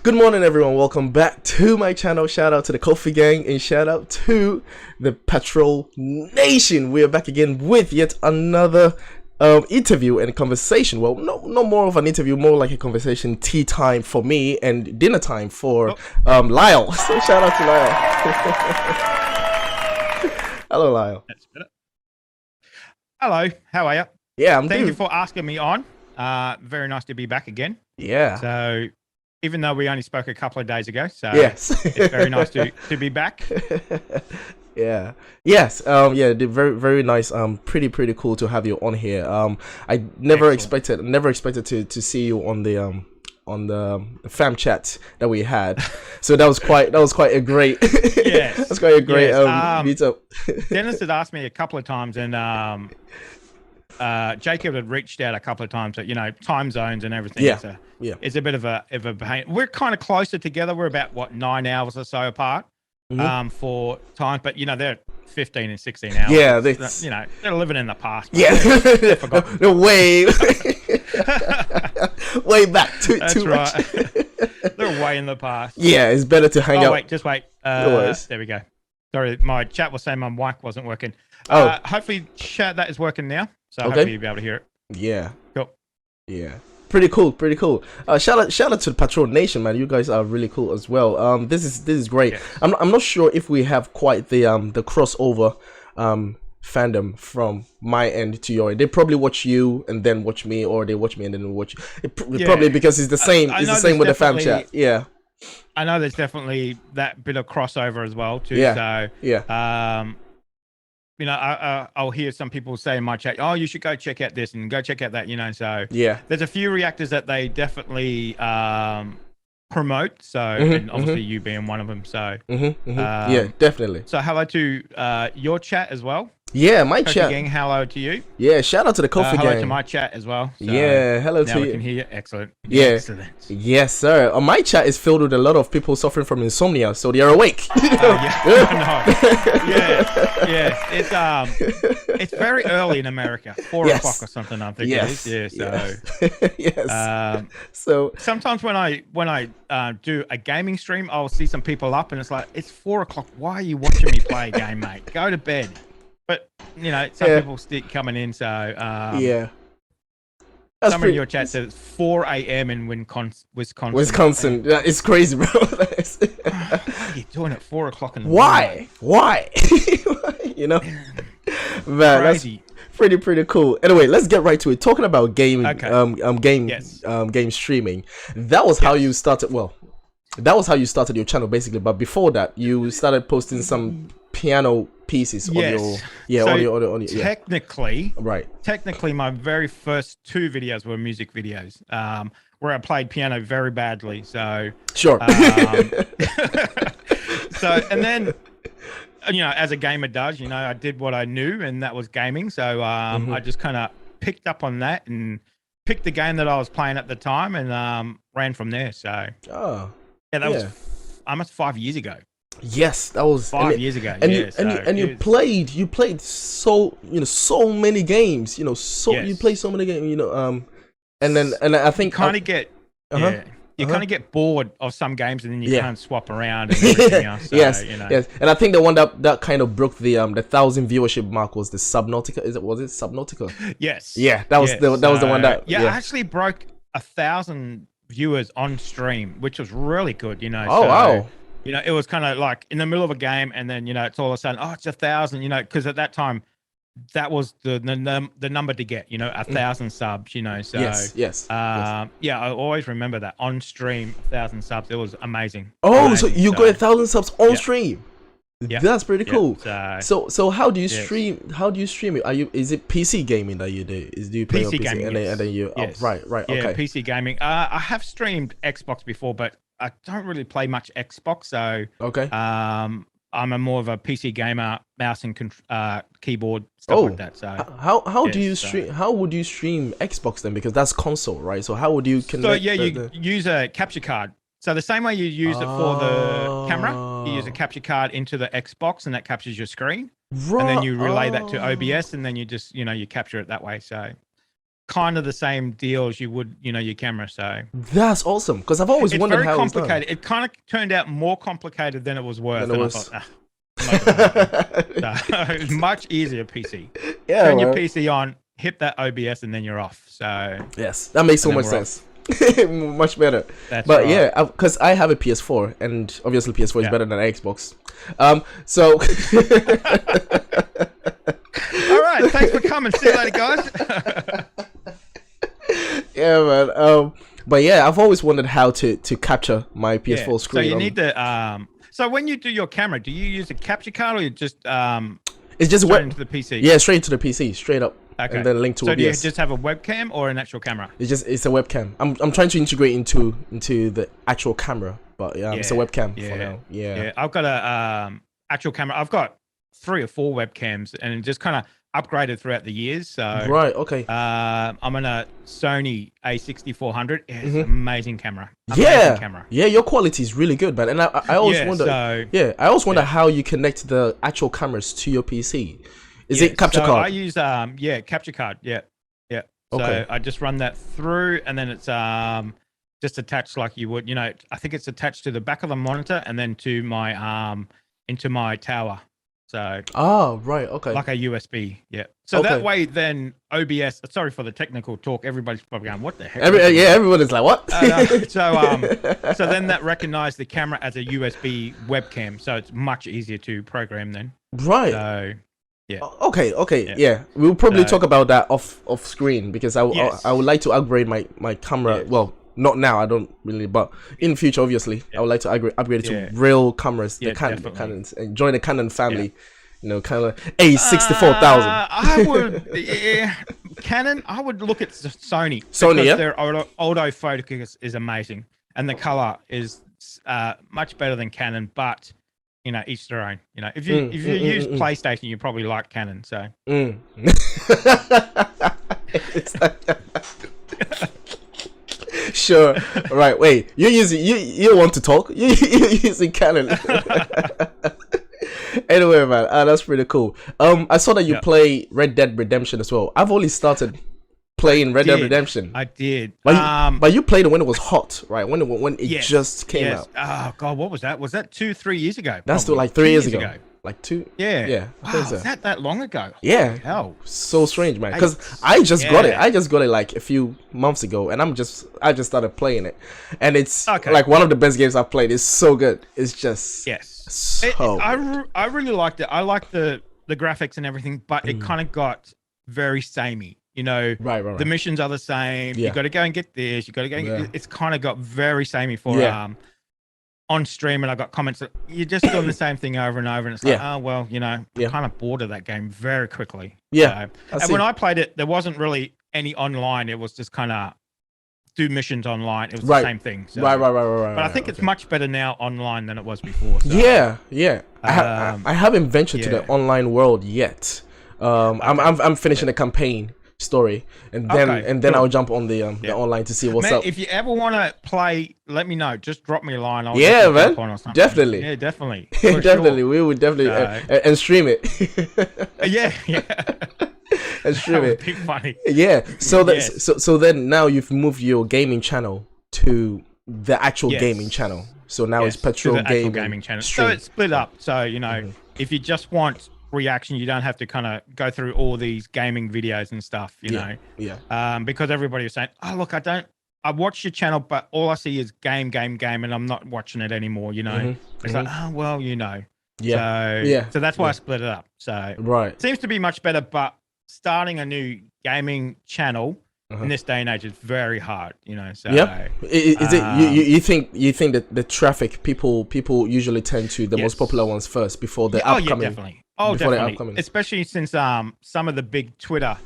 Good morning, everyone. Welcome back to my channel. Shout out to the Coffee Gang and shout out to the Patrol Nation. We are back again with yet another interview and conversation. Well, no more of an interview, more like a conversation. Tea time for me and dinner time for Lyle. So shout out to Lyle. Hello, Lyle. That's better. Hello, how are you? Yeah, I'm Thank good. you for asking me on. Very nice to be back again. Yeah. So, even though we only spoke a couple of days ago, so yes, it's very nice to be back. Yeah. Yes. Yeah. Very nice. Pretty cool to have you on here. I never expected to see you on the fam chat that we had. So that was quite a great. Yes. That's quite a great meetup. Dennis had asked me a couple of times, and Jacob had reached out a couple of times at time zones and everything. Yeah. It's a bit of a pain. We're kind of closer together. We're about 9 hours or so apart. For time, but they're 15 and 16 hours. Yeah, they're living in the past. Yeah, they're way back. Too right. much. They're way in the past. Yeah, it's better to hang out. Wait, just wait. There we go. Sorry, my chat was saying my mic wasn't working. Hopefully, chat that is working now. So hopefully you'll be able to hear it. Yeah. Cool. Yeah. Pretty cool. Shout out to the Patrol Nation, man. You guys are really cool as well. This is great. Yes. I'm not sure if we have quite the crossover fandom from my end to your end. They probably watch you and then watch me, or they watch me and then watch you. Probably because it's the same. It's the same with the fam chat. Yeah. I know there's definitely that bit of crossover as well too. Yeah. So I'll hear some people say in my chat, "Oh, you should go check out this and go check out that." So yeah, there's a few reactors that they definitely promote. So and obviously you being one of them. So yeah, definitely. So hello to your chat as well. Yeah, my Coffee chat. Gang, hello to you. Yeah, shout out to the Coffee Gang. Hello to my chat as well. So yeah, hello to you. Now we can hear you. Excellent. Yeah. Excellent. Yes, sir. My chat is filled with a lot of people suffering from insomnia, so they are awake. It's very early in America, 4 o'clock or something. I think it is. Yeah. So yes. So sometimes when I do a gaming stream, I'll see some people up, and it's like, it's 4 o'clock. Why are you watching me play a game, mate? Go to bed. But some people still coming in, so yeah. Someone in your chat says it's 4 a.m. in Wisconsin. Wisconsin, it's crazy, bro. What are you doing at 4 o'clock in the morning? Why? Man, crazy. That's pretty cool. Anyway, let's get right to it. Talking about gaming, game streaming. That was how you started. Well, that was how you started your channel, basically. But before that, you started posting some piano pieces on your technically right. Technically, my very first 2 videos were music videos, where I played piano very badly. So sure. And then as a gamer does, I did what I knew, and that was gaming. So I just kind of picked up on that and picked the game that I was playing at the time and ran from there. So that was almost 5 years ago. Yes, that was 5 years ago. And you played so many games. You played so many games. And I think kind of get you kind of get bored of some games, and then you kind of swap around and everything else. So, yes. And I think the one that kind of broke the 1,000 viewership mark was the Subnautica. Was it Subnautica? Yes. Yeah, that was the one that. Yeah, I actually broke 1,000 viewers on stream, which was really good. Wow. It was kind of like in the middle of a game, and then it's all of a sudden, it's 1,000. Because at that time, that was the number to get. 1,000 subs. So yes. I always remember that on stream, 1,000 subs. It was amazing. So you got 1,000 subs on stream. Yeah, that's pretty cool. So how do you stream? How do you stream it? Is it PC gaming that you do? Do you play PC on PC gaming? And then you right. Yeah, Okay. PC gaming. I have streamed Xbox before, but I don't really play much Xbox. So okay. I'm a more of a PC gamer, mouse and keyboard stuff like that. So how do you stream? How would you stream Xbox then? Because that's console, right? So how would you connect? So you use a capture card. So the same way you use it for the camera, you use a capture card into the Xbox, and that captures your screen. Right. And then you relay that to OBS, and then you just you capture it that way. So kind of the same deal as you would, your camera. So that's awesome, because I've always wondered very how complicated. It kind of turned out more complicated than it was worth. Than it and was. I thought, I'm not gonna do it. So it's much easier PC. Yeah, Turn your man. PC on, hit that OBS, and then you're off. So Yes, that makes so And much then we're sense. Much better. that's But right. yeah, because I have a PS4, and obviously PS4 is Yeah. better than Xbox. So All right, thanks for coming. See you later, guys. yeah, man. But yeah, I've always wondered how to capture my PS4 Yeah. screen. So you need to. So when you do your camera, do you use a capture card or you just It's just straight web. into the PC? Yeah, straight to the PC, straight up, Okay. and then link to So OBS. do you just have a webcam or an actual camera? It's a webcam. I'm trying to integrate into the actual camera, but yeah, it's a webcam for now. Yeah, I've got a actual camera. I've got 3 or 4 webcams, and it just kind of upgraded throughout the years. So Right. Okay. I'm on a Sony A6400. It's an amazing camera. Yeah. Camera. Yeah, your quality is really good, man. And I always wonder. I always wonder how you connect the actual cameras to your PC. Is it capture so card? I use capture card. Yeah. So Okay. I just run that through, and then it's just attached like you would. I think it's attached to the back of the monitor, and then to my into my tower. So Oh, right. Okay. like a USB. Yeah. So Okay. that way, then OBS. Sorry for the technical talk. Everybody's probably going, "What the heck?" Everyone is like, what? So then that recognized the camera as a USB webcam, so it's much easier to program then. Right. So yeah. Okay. Yeah. We'll probably So- talk about that off screen, because I Yes. would like to upgrade my camera. Yes. Well, not now. I don't really, but in the future, obviously, I would like to upgrade it to real cameras. Yeah, the definitely. Canons, and join the Canon family. Kind of A64,000. I would, Canon. I would look at Sony. Sony, because yeah? Their autofocus is amazing, and the color is much better than Canon. But each their own. If you use PlayStation, you probably like Canon. So. Sure. Right. Wait. You want to talk? You're using Canon. Anyway, man, that's pretty cool. I saw that you play Red Dead Redemption as well. I've only started playing Red Dead Redemption. I did. But you played it when it was hot, right? When it just came out. Oh God, what was that? Was that 2-3 years ago? That's still probably? like 3 years 2 ago. Like 2. Yeah. Yeah. I Wow, think so. is that long ago? Yeah. Hell. So strange, man. Because I just got it. Yeah. I just got it like a few months ago, and I just started playing it, and it's Okay. like one of the best games I've played. It's so good. It's just Yes. so. I really liked it. I liked the graphics and everything, but it kind of got very samey. Right. The missions are the same. Yeah. You got to go and get this. You got to go. Yeah. It's kind of got very samey for Yeah. on stream, and I got comments that you're just doing the same thing over and over, and it's like, Yeah. oh well, I'm kind of bored of that game very quickly. Yeah, So, and when I played it, there wasn't really any online. It was just kind of do missions online. It was the same thing. So. Right. But I think it's much better now online than it was before. So. Yeah. I haven't ventured to the online world yet. I'm finishing the campaign story, and then I'll jump on the online to see what's up. If you ever want to play, let me know. Just drop me a line. I'll Yeah, man. jump on or something. Definitely. Yeah, definitely. For Definitely, sure. we would definitely and stream it. Yeah. And stream That it. would be funny. Yeah. So that Yes. so then now you've moved your gaming channel to the actual Yes. gaming channel. So now it's Yes, to Patrol the actual gaming channel. stream. So it's split up. So if you just want reaction, you don't have to kind of go through all these gaming videos and stuff. Yeah. Because everybody was saying, "Oh, look, I watch your channel, but all I see is game, and I'm not watching it anymore." It's like, oh well, Yeah. So that's why I split it up. So Right. seems to be much better, but starting a new gaming channel in this day and age is very hard. So Yeah. Is it you think that the traffic people usually tend to the most popular ones first before the upcoming? definitely. before the Definitely. upcoming. Especially since some of the big Twitter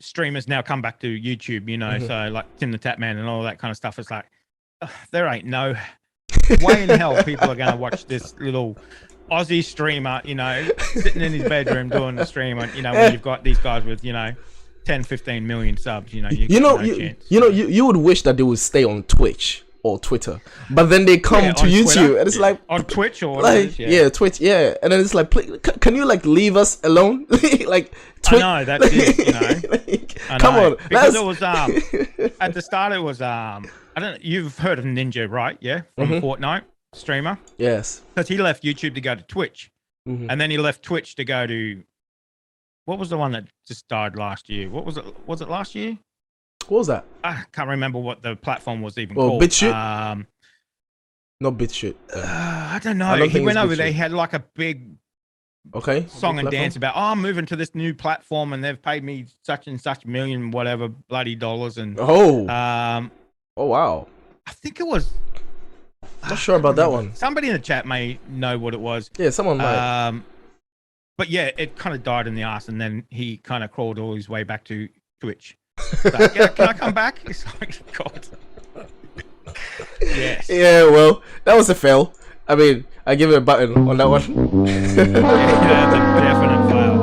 streamers now come back to YouTube, so like Tim the Tatman and all that kind of stuff. It's like, there ain't no way in hell people are going to watch this little Aussie streamer, sitting in his bedroom doing the stream, and when you've got these guys with 10, 15 million subs, no chance. You would wish that they would stay on Twitch or Twitter, but then they come to on YouTube, Twitter, and it's like on Twitch or like Twitch, and then it's like, can you like leave us alone? Like I know that's it, like, I Come know, on, because let's... it was at the start it was I don't know, you've heard of Ninja, right? Yeah, from Fortnite streamer. Yes. Because he left YouTube to go to Twitch, Mhm. and then he left Twitch to go to what was the one that just died last year? What was it? Was it last year? What was that? I can't remember what the platform was even Oh, called. BitChute? Not BitChute. I don't know. I don't He think went it's over there. BitChute. He had like a big Okay. song and Platform? dance about, oh, I'm moving to this new platform, and they've paid me such and such million whatever bloody dollars. And Oh. oh Wow. I think it was. Not sure about that one. Somebody in the chat may know what it was. Yeah, someone might. But yeah, it kind of died in the ass, and then he kind of crawled all his way back to Twitch. So, yeah, can I come back? It's like, God. Yes. Yeah, well, that was a fail. I mean, I give it a button on that one. Yeah, that's a definite fail.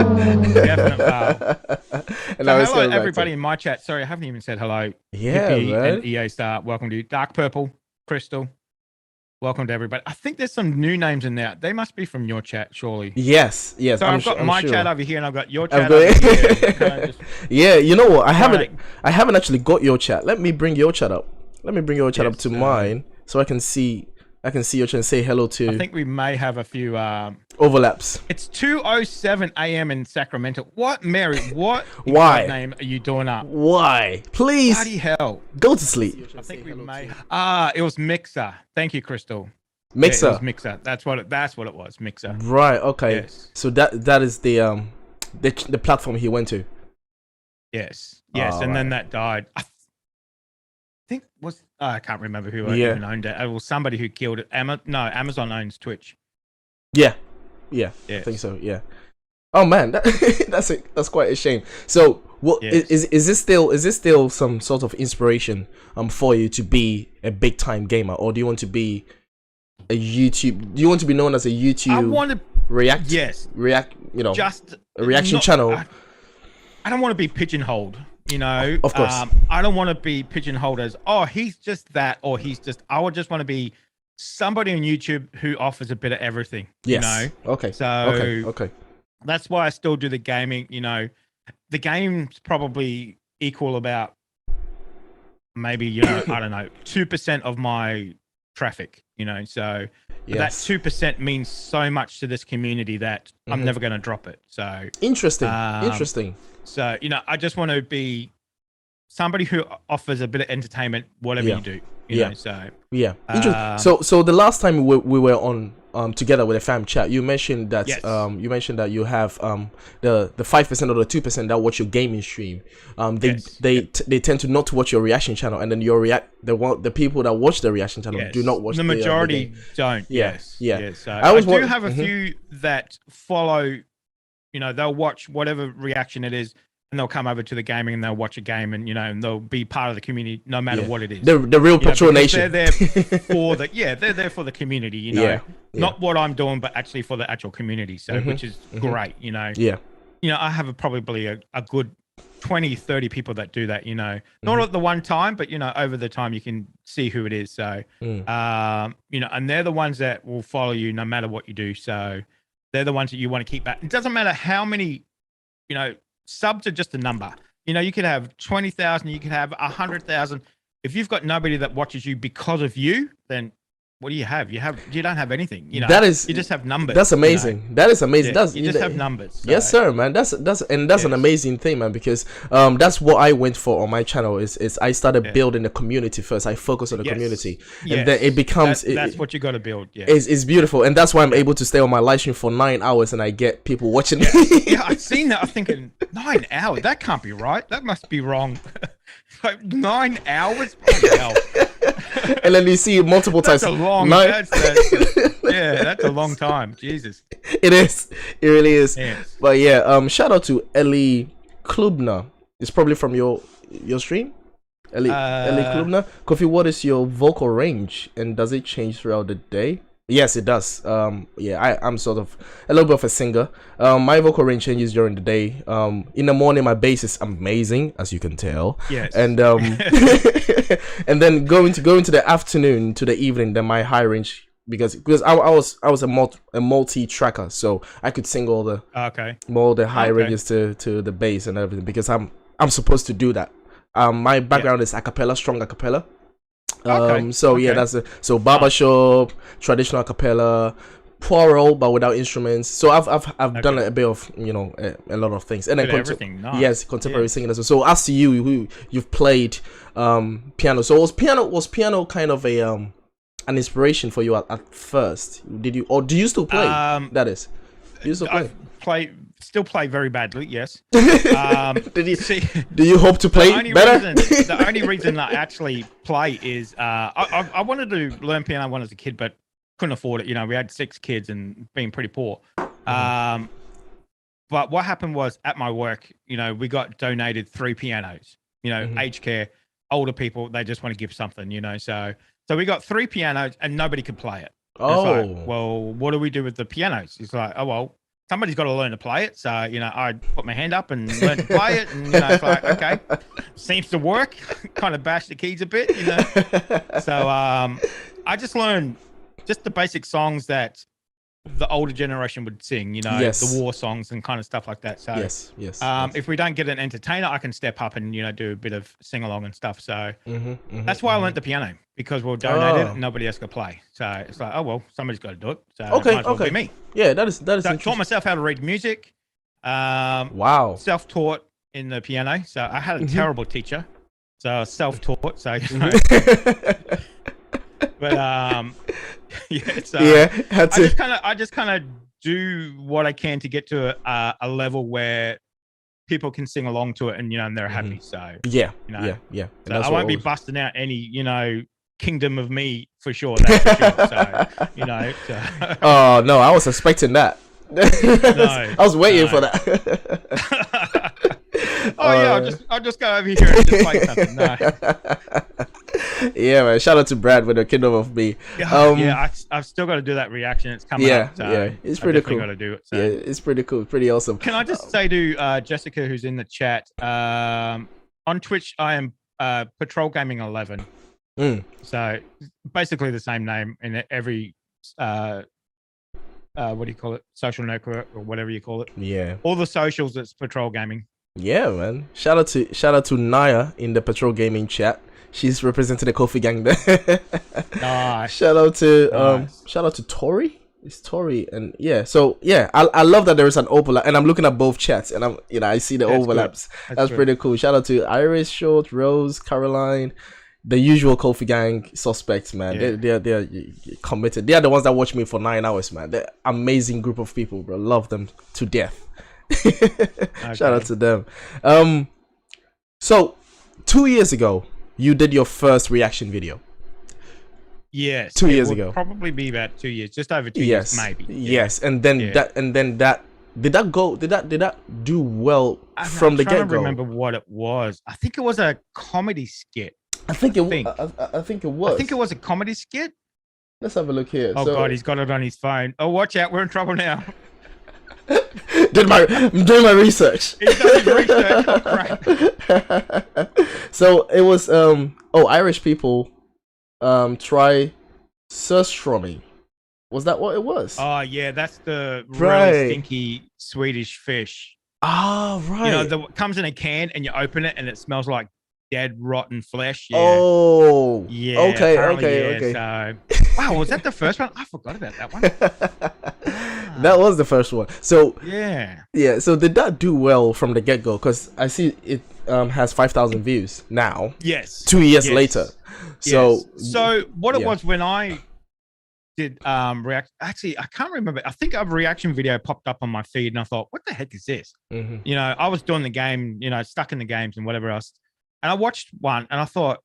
And So I hello, everybody in my chat. Sorry, I haven't even said hello. Yeah, Hippie man. and EA Star, welcome to you. Dark Purple, Crystal, welcome to everybody. I think there's some new names in there. They must be from your chat, surely. Yes. So I'm I've got I'm my sure. chat over here, and I've got your I've chat got over it. here. Kinda just- Yeah, you know what? I Right. haven't actually got your chat. Let me bring your chat up. Let me bring your chat up to mine so I can see your chat and say hello to I think we may have a few. overlaps. It's 2:07 a.m. in Sacramento. What, Mary? What Why? exact name are you doing up? Why? Please Bloody hell! go to sleep. I think we may. It was Mixer. Thank you, Crystal. Mixer. Yeah, it was Mixer. That's what it was. Mixer. Right. Okay. Yes. So that is the platform he went to. Yes. Oh, And then right. that died. I think I can't remember who Yeah. even owned it. It was somebody who killed it. Amazon owns Twitch. Yeah. I Yes. think so. Yeah. Oh man, that's quite a shame. So, what Yes. is this still some sort of inspiration for you to be a big time gamer, or do you want to be a YouTube? Do you want to be known as a YouTube? I want to. react. Yes. React. You know, Just a reaction channel. I don't want to be pigeonholed. You know. Of course. I don't want to be pigeonholed as, oh, he's just that, or he's just. I would just want to be somebody on YouTube who offers a bit of everything. Yes. You know. Okay. So. Okay. That's why I still do the gaming. You know, the game's probably equal about maybe, you know, I don't know, 2% of my traffic, you know, so that Yes. 2% means so much to this community that I'm never going to drop it. So Interesting. Interesting. So, you know, I just want to be somebody who offers a bit of entertainment, whatever Yeah. you do, you know, so. Yeah. So the last time we were on together with a fam chat, you mentioned that Yes. you have the 5% or the 2% that watch your gaming stream. They tend to not watch your reaction channel, and then the people that watch the reaction channel Yes. do not watch the majority game. don't. Yeah, Yes. yeah. Yes. So I I, was do won- have a few that follow, you know, they'll watch whatever reaction it is, and they'll come over to the gaming and they'll watch a game, and, you know, and they'll be part of the community no matter Yeah. what it is. The real You know, Patrol because Nation. They're there for they're there for the community, you know. Yeah. Not what I'm doing, but actually for the actual community. So which is great, you know. Yeah. You know, I have probably a good 20, 30 people that do that, you know. Not at the one time, but, you know, over the time you can see who it is. So you know, and they're the ones that will follow you no matter what you do. So they're the ones that you want to keep back. It doesn't matter how many, you know, subs are just a number. You know, you could have 20,000, you could have 100,000. If you've got nobody that watches you because of you, then what do you have? You don't have anything. You know, you just have numbers. That's amazing. You know? That is amazing. Yeah, you just have numbers. So. Yes, sir, man. That's an amazing thing, man. Because that's what I went for on my channel. Is I started building the community first. I focus on the community, and then it becomes. That's what you got to build. Yeah, it's beautiful, and that's why I'm able to stay on my live stream for 9 hours, and I get people watching. Yeah, I've seen that. I'm thinking 9 hours. That can't be right. That must be wrong. Like 9 hours. Bloody hell. And then you see it multiple times. That's a long. Nine- That's a long time. Jesus. It is. It really is. Yes. But yeah, shout out to Ellie Klubner. It's probably from your stream. Ellie Klubner. Kofi, what is your vocal range, and does it change throughout the day? Yes, it does. Yeah, I'm sort of a little bit of a singer. My vocal range changes during the day. In the morning, my bass is amazing, as you can tell. Yes. And and then going to the afternoon to the evening, then my high range, because I was a multi tracker, so I could sing all the Okay. high ranges to the bass and everything, because I'm I'm supposed to do that. My background is a cappella, strong a cappella. So yeah, that's it. So barbershop, traditional a cappella, choral but without instruments. So I've done a bit of, you know, a lot of things. And then everything. Nice. Yes, contemporary singing as well. So as to you've played piano. So was piano kind of a an inspiration for you at first? Did you, or do you still play? That is, do you still play? Still play very badly. Yes. Do you hope to play better? The only reason I actually play is I wanted to learn piano when I was a kid, but couldn't afford it. You know, we had 6 kids and being pretty poor. But what happened was at my work, you know, we got donated 3 pianos. You know, aged care, older people, they just want to give something. You know, so we got 3 pianos and nobody could play it. Oh, like, well, what do we do with the pianos? It's like, oh well, somebody's got to learn to play it. So, you know, I put my hand up and learned to play it. And, you know, it's like, okay, seems to work. Kind of bash the keys a bit, you know. So I just learned just the basic songs that the older generation would sing, you know, the war songs and kind of stuff like that. So yes. If we don't get an entertainer, I can step up and, you know, do a bit of sing along and stuff. So that's why I learned the piano, because we'll donate it and nobody else could play. So it's like, oh well, somebody's got to do it. So it might as well be me. Yeah, that is. So I taught myself how to read music. Wow. Self-taught in the piano. So I had a terrible teacher. So I was self-taught. So you know. But I just kind of do what I can to get to a level where people can sing along to it, and you know, and they're happy. So yeah. So I won't be busting out any, you know, Kingdom of Me for sure. That's for sure. So you know. Oh no, I was expecting that. No, I was waiting for that. I'll just go over here and just play something. No. Yeah, man. Shout out to Brad with the Kingdom of Me. I've still got to do that reaction. It's coming up. So it's pretty cool. Got to do it. So. Yeah, it's pretty cool. Pretty awesome. Can I just say to Jessica, who's in the chat, on Twitch, I am Patrol Gaming 11. So basically the same name in every what do you call it? Social network or whatever you call it. Yeah. All the socials, it's Patrol Gaming. Yeah, man. Shout out to Naya in the Patrol Gaming chat. She's representing the Kofi gang there. Nice. Shout out to Tori. It's Tori, and I love that there is an overlap, and I'm looking at both chats, and I see the overlaps. That's pretty cool. Shout out to Iris, Short, Rose, Caroline, the usual Kofi gang suspects, man. Yeah. They're committed. They are the ones that watch me for 9 hours, man. They're amazing group of people, bro. Love them to death. Shout out to them. So 2 years ago, you did your first reaction video. Yes. 2 years ago. Probably be about 2 years, just over 2 years, maybe. Yes, and then that did that do well from the get-go? I'm trying to remember what it was. I think it was a comedy skit. I think it was. I think it was a comedy skit. Let's have a look here. Oh God, he's got it on his phone. Oh, watch out, we're in trouble now. I'm doing my research. He's done his research. Oh, crap. So it was Irish people try surströmming. Was that what it was? Oh yeah, that's the really stinky Swedish fish. Oh right. You know, that comes in a can and you open it and it smells like dead rotten flesh. Yeah. Oh yeah. Okay. So wow, was that the first one? I forgot about that one. That was the first one. So yeah. So did that do well from the get-go? Because I see it has 5,000 views now. Yes. 2 years later. So what it was when I did react, actually I can't remember. I think a reaction video popped up on my feed and I thought, what the heck is this? You know, I was doing the game, you know, stuck in the games and whatever else. And I watched one and I thought,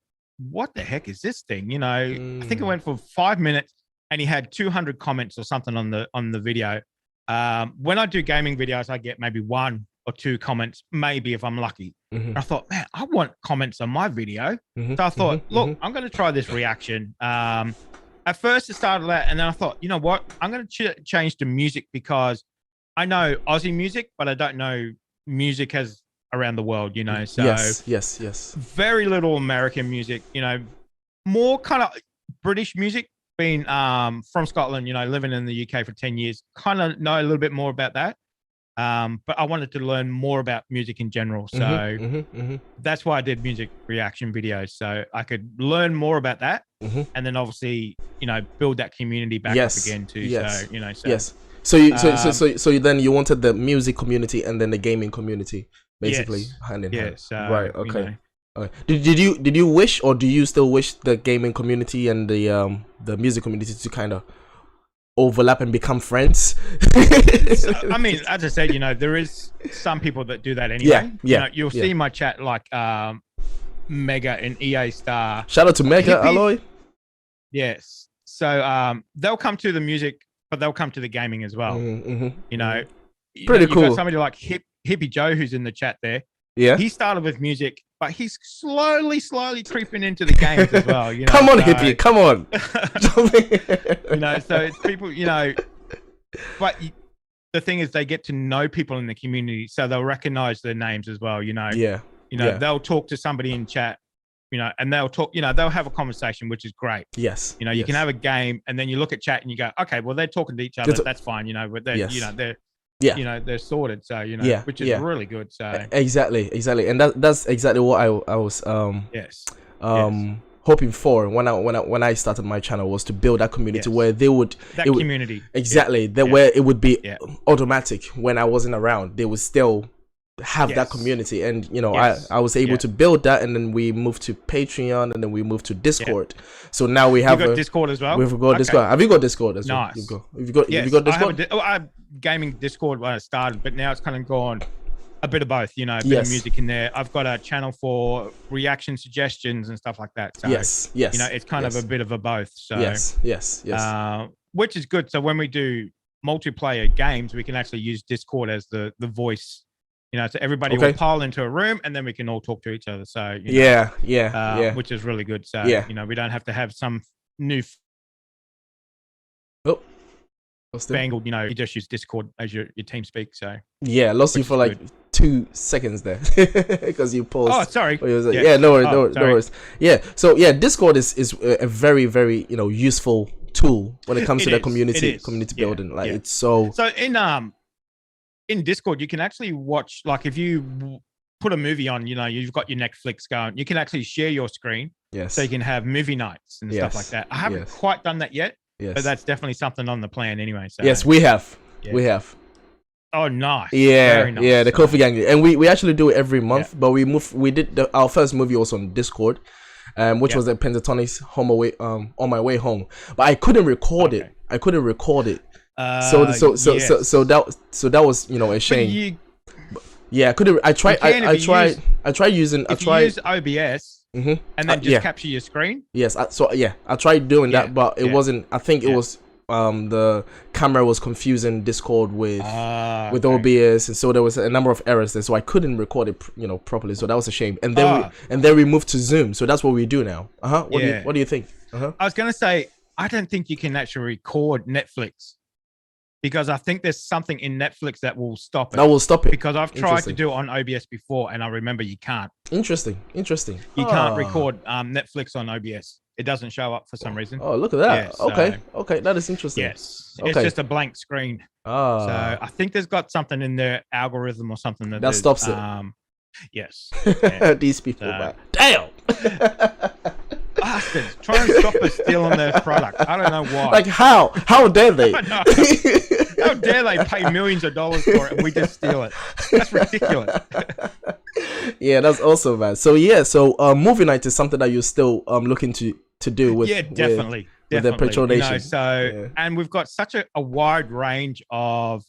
what the heck is this thing? You know, I think it went for 5 minutes and he had 200 comments or something on the video. When I do gaming videos, I get maybe 1 or 2 comments, maybe if I'm lucky. I thought, man, I want comments on my video. So I thought, look, I'm going to try this reaction. At first it started that, and then I thought, you know what? I'm going to change to music because I know Aussie music, but I don't know music as around the world, you know. So yes. Very little American music, you know, more kind of British music. Being from Scotland, you know, living in the UK for 10 years, kind of know a little bit more about that. But I wanted to learn more about music in general. So that's why I did music reaction videos. So I could learn more about that. And then obviously, build that community back up again too. Yes. So, yes. So then you wanted the music community and then the gaming community, basically, hand in hand. Right. Okay. Okay. Did you wish, or do you still wish, the gaming community and the music community to kind of overlap and become friends? I mean, as I said, there is some people that do that anyway. You'll see my chat like Mega and EA Star. Shout out to Mega, Aloy. Yes. So they'll come to the music, but they'll come to the gaming as well. Pretty cool. You've got somebody like Hippie Joe who's in the chat there. Yeah. He started with music, but he's slowly creeping into the games as well. Come on, Hippie, come on. So it's people, but the thing is, they get to know people in the community, so they'll recognize their names as well. They'll talk to somebody in chat, and they'll talk, they'll have a conversation, which is great. Yes. You can have a game, and then you look at chat and you go, okay, well, they're talking to each other. That's fine. But they're, they're sorted. So, which is really good. So exactly. And that's exactly what I was, hoping for when I started my channel, was to build that community where they would, community. Exactly. Where it would be automatic when I wasn't around, they would still have that community. And I was able to build that, and then we moved to Patreon, and then we moved to Discord. So now we have Discord as well. We've got Discord. Have you got Discord as well? Nice. You've got Discord? I have gaming Discord when I started, but now it's kind of gone a bit of both, a bit of music in there. I've got a channel for reaction suggestions and stuff like that. So, it's kind of a bit of a both. So yes. Which is good. So when we do multiplayer games, we can actually use Discord as the voice. So everybody will pile into a room, and then we can all talk to each other. So which is really good. So we don't have to have some new fangled. You just use Discord as your team speak. So lost you for like 2 seconds there because you paused. Oh, sorry. No worries. So Discord is a very, very useful tool when it comes to the community building. Like it's so in Discord, you can actually watch, like if you put a movie on, you've got your Netflix going, you can actually share your screen. Yes. So you can have movie nights and stuff like that. I haven't quite done that yet, but that's definitely something on the plan anyway. So. Yes, we have. We have. Oh, nice. Very nice. The Kofi Gang. And we actually do it every month, but we did our first movie also on Discord, which was at Pentatonics on my way home. But I couldn't record it. So that was a shame. I couldn't. I tried using OBS and then just capture your screen. Yes. I tried doing that, but it wasn't. I think it was the camera was confusing Discord with OBS, and so there was a number of errors there. So I couldn't record it properly. So that was a shame. And then we moved to Zoom. So that's what we do now. What do you think? I was gonna say, I don't think you can actually record Netflix, because I think there's something in Netflix that will stop it. Because I've tried to do it on OBS before, and I remember you can't. Interesting. You can't record Netflix on OBS. It doesn't show up for some reason. Oh, look at that. Okay, that is interesting. Yes, it's just a blank screen. So I think there's got something in their algorithm or something that stops it. Yes. These people, man. Damn. Bastards, try and stop us stealing their product. I don't know why. Like how dare they? How dare they pay millions of dollars for it and we just steal it? That's ridiculous. That's awesome, man. So movie night is something that you're still looking to do with. Definitely. With the Patrol Nation. And we've got such a wide range of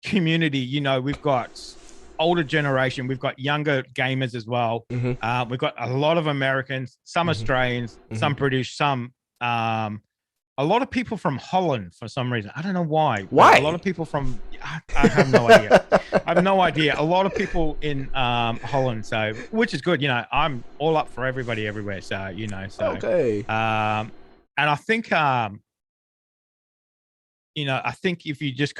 community. We've got older generation, we've got younger gamers as well. We've got a lot of Americans, some Australians, some British, some a lot of people from Holland for some reason. I don't know why. A lot of people from I have no idea. I have no idea. A lot of people in Holland, so which is good. I'm all up for everybody everywhere. So okay. And I think I think if you just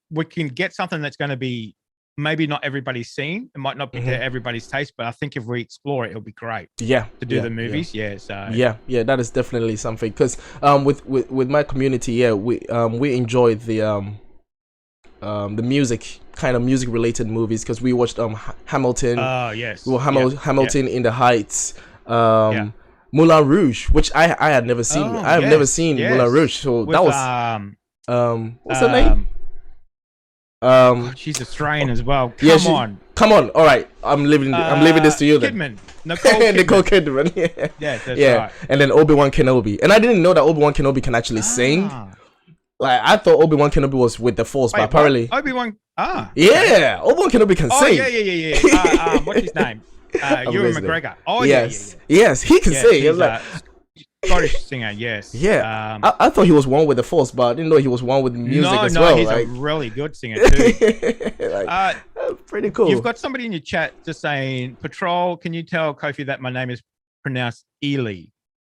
we can get something that's going to be maybe not everybody's seen. It might not be to everybody's taste, but I think if we explore it, it'll be great. To do the movies. That is definitely something, because with my community, we enjoy the the music related movies, because we watched Hamilton. Yes. Well, Hamilton in the Heights. Moulin Rouge, which I had never seen. I have never seen Moulin Rouge, so that was what's her name? She's Australian as well. Come on. All right, I'm leaving this to you then. Kidman. Nicole Kidman. Yeah, that's right. And then Obi-Wan Kenobi, and I didn't know that Obi-Wan Kenobi can actually sing. Like, I thought Obi-Wan Kenobi was with the Force, but apparently Obi-Wan. Yeah, Obi-Wan Kenobi can sing. Yeah. What's his name? Ewan McGregor. Oh, yes, he can sing. He's like Scottish singer. Yes. Yeah. I thought he was one with the Force, but I didn't know he was one with music as well. No, he's a really good singer too. Pretty cool. You've got somebody in your chat just saying, "Patrol, can you tell Kofi that my name is pronounced Ely?"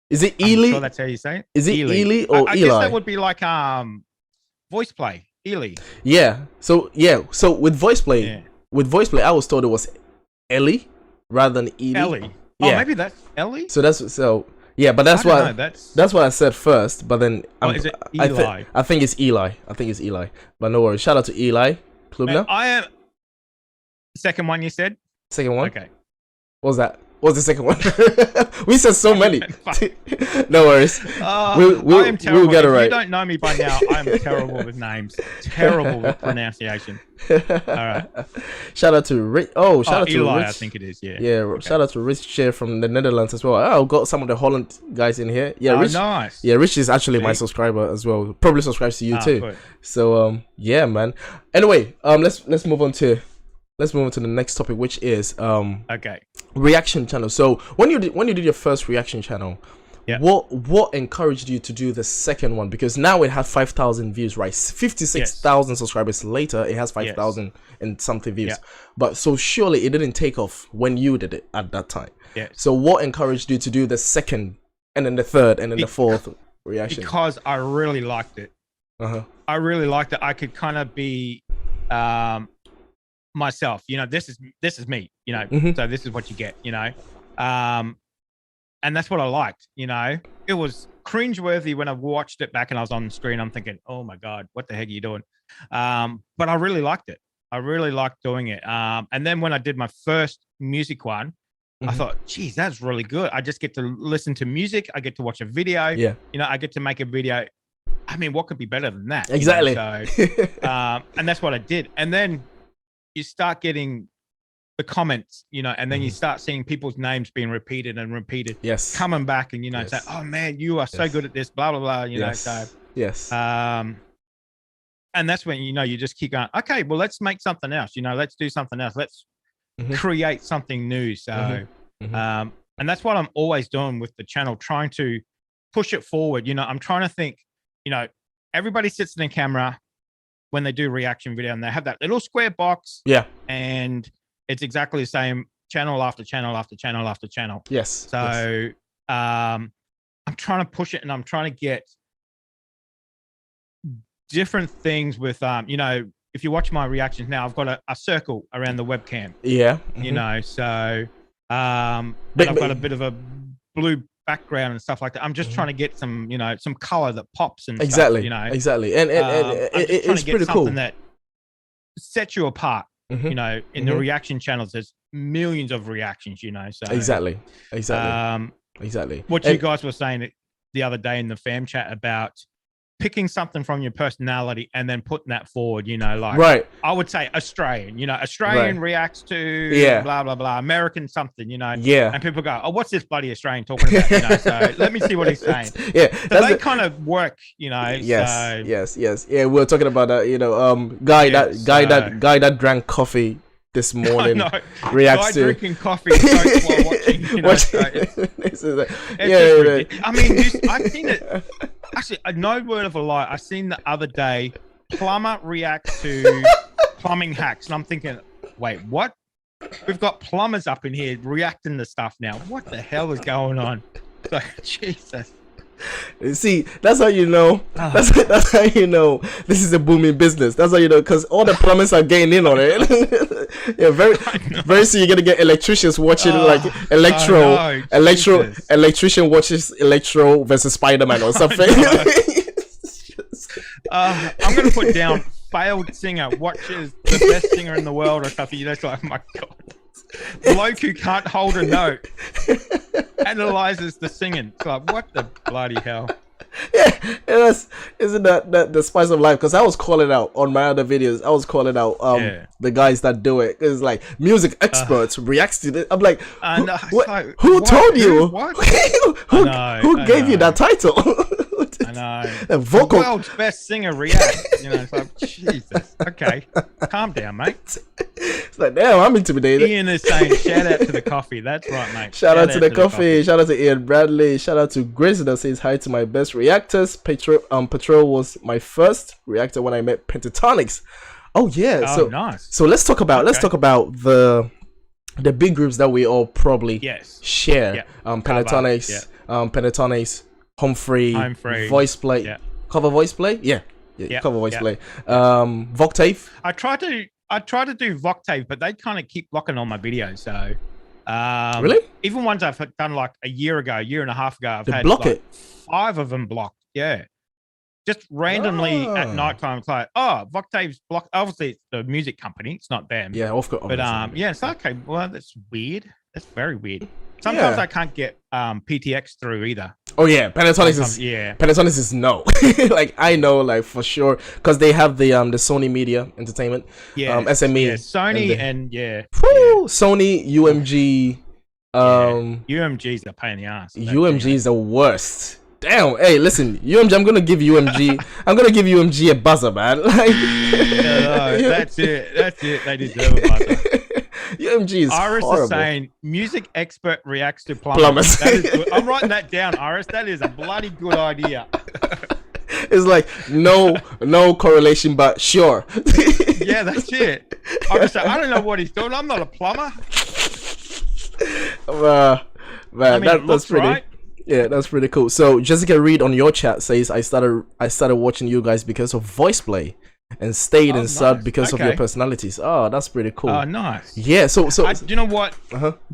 Is it Ely? Sure that's how you say it. Is it Ely or I Eli? guess that would be like voice play. Ely. Yeah. So with voice play, I was told it was Ellie rather than Ely. Ellie. Oh, maybe that's Ellie. So but that's what I said first. But then is it Eli? I think it's Eli. But no worries. Shout out to Eli Klubner. I am. Second one you said. Second one. Okay. What was that? What was the second one? We said so many. No worries. I am terrible. We'll get it right. If you don't know me by now, I am terrible with names. Terrible with pronunciation. All right. Shout out to Rich. Shout out to Eli, Rich. I think it is. Yeah. Yeah. Okay. Shout out to Rich Share from the Netherlands as well. I've got some of the Holland guys in here. Yeah. Rich, nice. Yeah, Rich is actually my subscriber as well. Probably subscribes to you too. Good. So yeah, man. Anyway, let's move on to the next topic, which is reaction channel. So when you did your first reaction channel, what encouraged you to do the second one? Because now it has 5,000 views, right? 56,000 subscribers later, it has 5,000 and something views. But so surely it didn't take off when you did it at that time. So what encouraged you to do the second and then the third and then the fourth reaction? Because I really liked it. I really liked it. I could kind of be myself, this is me, so this is what you get, and that's what I liked. It was cringeworthy when I watched it back and I was on the screen. I'm thinking, oh my god, what the heck are you doing? But I really liked it. I really liked doing it. And then when I did my first music one, I thought, geez, that's really good. I just get to listen to music, I get to watch a video, I get to make a video. I mean, what could be better than that? Exactly. So and that's what I did. And then you start getting the comments, and then you start seeing people's names being repeated and repeated. Yes. Coming back and, say, oh man, you are so good at this, blah, blah, blah, so. Yes. And that's when, you just keep going, okay, well, let's make something else, let's do something else. Let's create something new. So, and that's what I'm always doing with the channel, trying to push it forward. I'm trying to think, everybody sits in the camera when they do reaction video and they have that little square box, and it's exactly the same channel after channel after channel after channel. Yes. So I'm trying to push it, and I'm trying to get different things with if you watch my reactions now, I've got a circle around the webcam, so but I've got a bit of a blue background and stuff like that. I'm just trying to get some some color that pops and exactly stuff, exactly, and it's pretty cool. Something that sets you apart. In the reaction channels, there's millions of reactions. So exactly. What you guys were saying the other day in the fam chat about picking something from your personality and then putting that forward, like I would say Australian, Australian reacts to blah, blah, blah, American something, and people go, oh, what's this bloody Australian talking about? So let me see what he's saying. So they kind of work, Yes. Yeah, we were talking about that, guy that drank coffee this morning reacts to drinking coffee while watching, I mean, I've seen it. Actually, no word of a lie. I seen the other day, plumber reacts to plumbing hacks, and I'm thinking, wait, what? We've got plumbers up in here reacting to stuff now. What the hell is going on? Like, Jesus. See, that's how you know. That's how you know this is a booming business. That's how you know, because all the plumbers are getting in on it. Very soon you're gonna get electricians watching electrician watches Electro versus Spider-Man or something. I'm gonna put down failed singer watches the best singer in the world or something. You know, it's like, oh my God. Bloke who can't hold a note analyzes the singing. It's like, what the bloody hell? Yeah, isn't that the spice of life? Because I was calling out on my other videos. I was calling out the guys that do it. It's like music experts reacts to it. I'm like, who told you? Who gave you that title? I know. The world's best singer reacts. You know, it's like, Jesus. Okay, calm down, mate. It's like, damn, I'm intimidated. Ian is saying, shout out to the coffee. That's right, mate. Shout out to the coffee. Shout out to Ian Bradley. Shout out to Grace that says hi to my best reactors. Patrol was my first reactor when I met Pentatonics. Oh yeah. Oh, so nice. So let's talk about the big groups that we all probably share. Yeah. Pentatonics. Pentatonics. Humphrey. Voice play. Yeah. Cover voice play. Yeah. Cover voice play. Voctave. I try to do Voctave, but they kind of keep blocking all my videos. So really, even ones I've done like a year and a half ago, I've had block like it. 5 of them blocked. Yeah, just randomly at nighttime. It's like, oh, Voctave's blocked. Obviously, it's the music company. It's not them. Yeah, of course. But yeah, it's like, okay. Well, that's weird. That's very weird. Sometimes I can't get PTX through either. Oh yeah, Panasonic is no. Like I know, like for sure, because they have the Sony Media Entertainment, SME, Sony Sony, UMG, UMG's a pain in the ass. UMG is the worst. Damn. Hey, listen, UMG. I'm gonna give UMG a buzzer, man. Like, that's it. They deserve a buzzer. UMG is Iris horrible. is saying music expert reacts to plumbers. That is good. I'm writing that down, Iris. That is a bloody good idea. It's like no correlation, but sure. Yeah, that's it. I don't know what he's doing. I'm not a plumber. Man, that's pretty. Right. Yeah, that's pretty cool. So Jessica Reed on your chat says I started watching you guys because of voice play. And stayed and subbed because of your personalities. Oh, that's pretty cool. Oh, nice. Yeah. So you know what?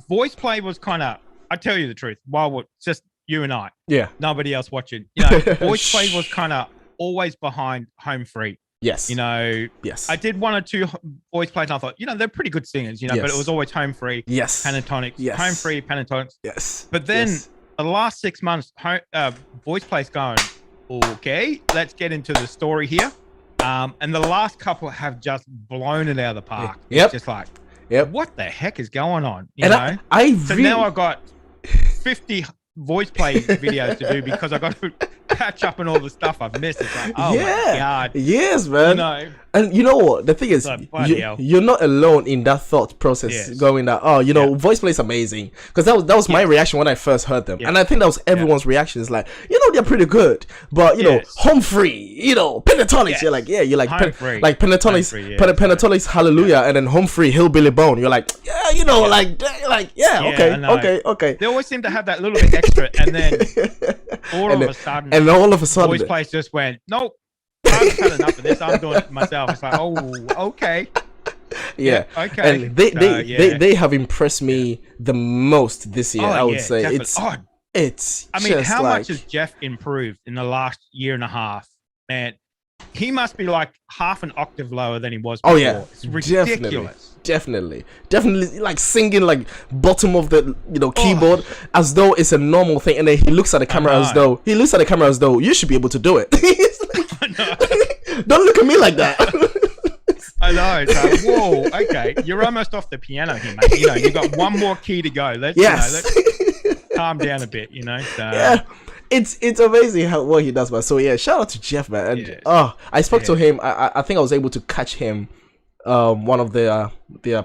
Voice play was kind of. I tell you the truth. While it's just you and I. Yeah. Nobody else watching. You know, voice play was kind of always behind Home Free. Yes. You know. Yes. I did 1 or 2 voice plays, and I thought, you know, they're pretty good singers. You know, but it was always Home Free. Yes. Pentatonics. Yes. Home Free. Pentatonics. Yes. But then the last 6 months, voice play's going. Okay, let's get into the story here. And the last couple have just blown it out of the park. Yep. It's just like, what the heck is going on? You know? So really... now I've got 50 voice play videos to do because I got to catch up on all the stuff I've missed. It's like, oh my God. Yes, man. You know, and you know what? The thing is, you're not alone in that thought process going that, voice play is amazing. Because that was my reaction when I first heard them. And I think that was everyone's reaction. It's like, they're pretty good. But, Home Free, Pentatonics. You're like, Pentatonics, Pentatonics Hallelujah. And then Home Free, Hillbilly Bone. You're like, okay. They always seem to have that little bit extra. And then all of a sudden, voice play just went, nope. I've had enough of this. I'm doing it myself. It's like, oh, okay. Yeah. Okay. And they have impressed me the most this year. I would say definitely. It's. I mean, how much has Jeff improved in the last year and a half? Man, he must be like half an octave lower than he was before. Oh yeah, it's ridiculous. Definitely, like singing like bottom of the keyboard as though it's a normal thing, and then he looks at the camera as though you should be able to do it. Don't look at me like that. I know. It's like, whoa, okay, you're almost off the piano here, mate. You got 1 more key to go. Let's calm down a bit. So. It's amazing what he does, man. So yeah, shout out to Jeff, man. And I spoke to him. I think I was able to catch him one of their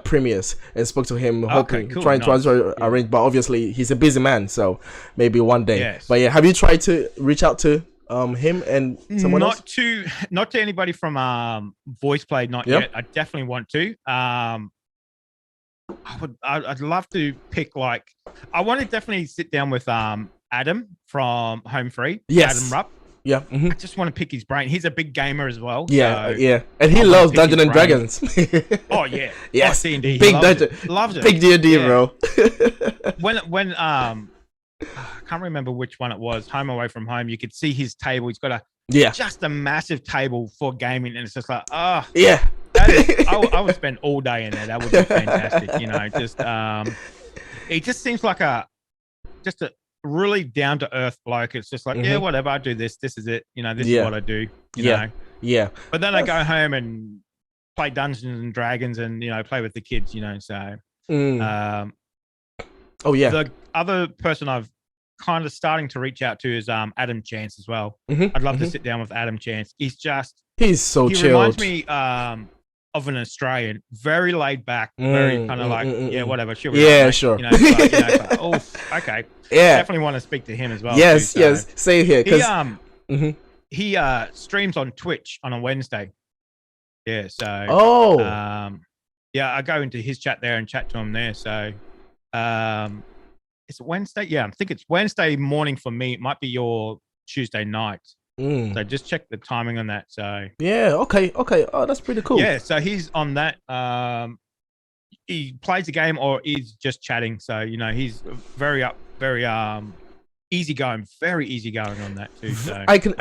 premieres and spoke to him, trying to arrange, but obviously he's a busy man, so maybe one day. But yeah, have you tried to reach out to him and someone else? Not to anybody from voice play, not yet. I definitely want to. I'd love to pick I want to definitely sit down with Adam from Home Free. Adam Rupp. Yeah. I just want to pick his brain. He's a big gamer as well. Yeah. And he loves Dungeons and Dragons. Oh yeah. Yes. D&D. Big Dungeon. Loves it. Big D&D, bro. when I can't remember which one it was. Home Away from Home. You could see his table. He's got Yeah. just a massive table for gaming, and it's just like, Yeah. I would spend all day in there. That would be fantastic. You know, just it just seems like just a really down to earth bloke. It's just like, yeah, whatever. I do this. This is it. You know, this is what I do. You know. Yeah. But then I go home and play Dungeons and Dragons, and play with the kids. You know, so. Oh yeah. The other person I've kind of starting to reach out to is Adam Chance as well. I'd love to sit down with Adam Chance. He's so he chilled. Reminds me of an Australian, very laid back, very kind of like whatever. Sure. Sure. Oh, okay. Yeah. Definitely want to speak to him as well. Yes, too, so. yes. Same here. He streams on Twitch on a Wednesday. Yeah. So. I go into his chat there and chat to him there. So. It's Wednesday. Yeah, I think it's Wednesday morning for me. It might be your Tuesday night. So just check the timing on that. So yeah, okay. Oh, that's pretty cool. Yeah, so he's on that. He plays a game or he's just chatting. So he's very easygoing, very easygoing on that too. So I can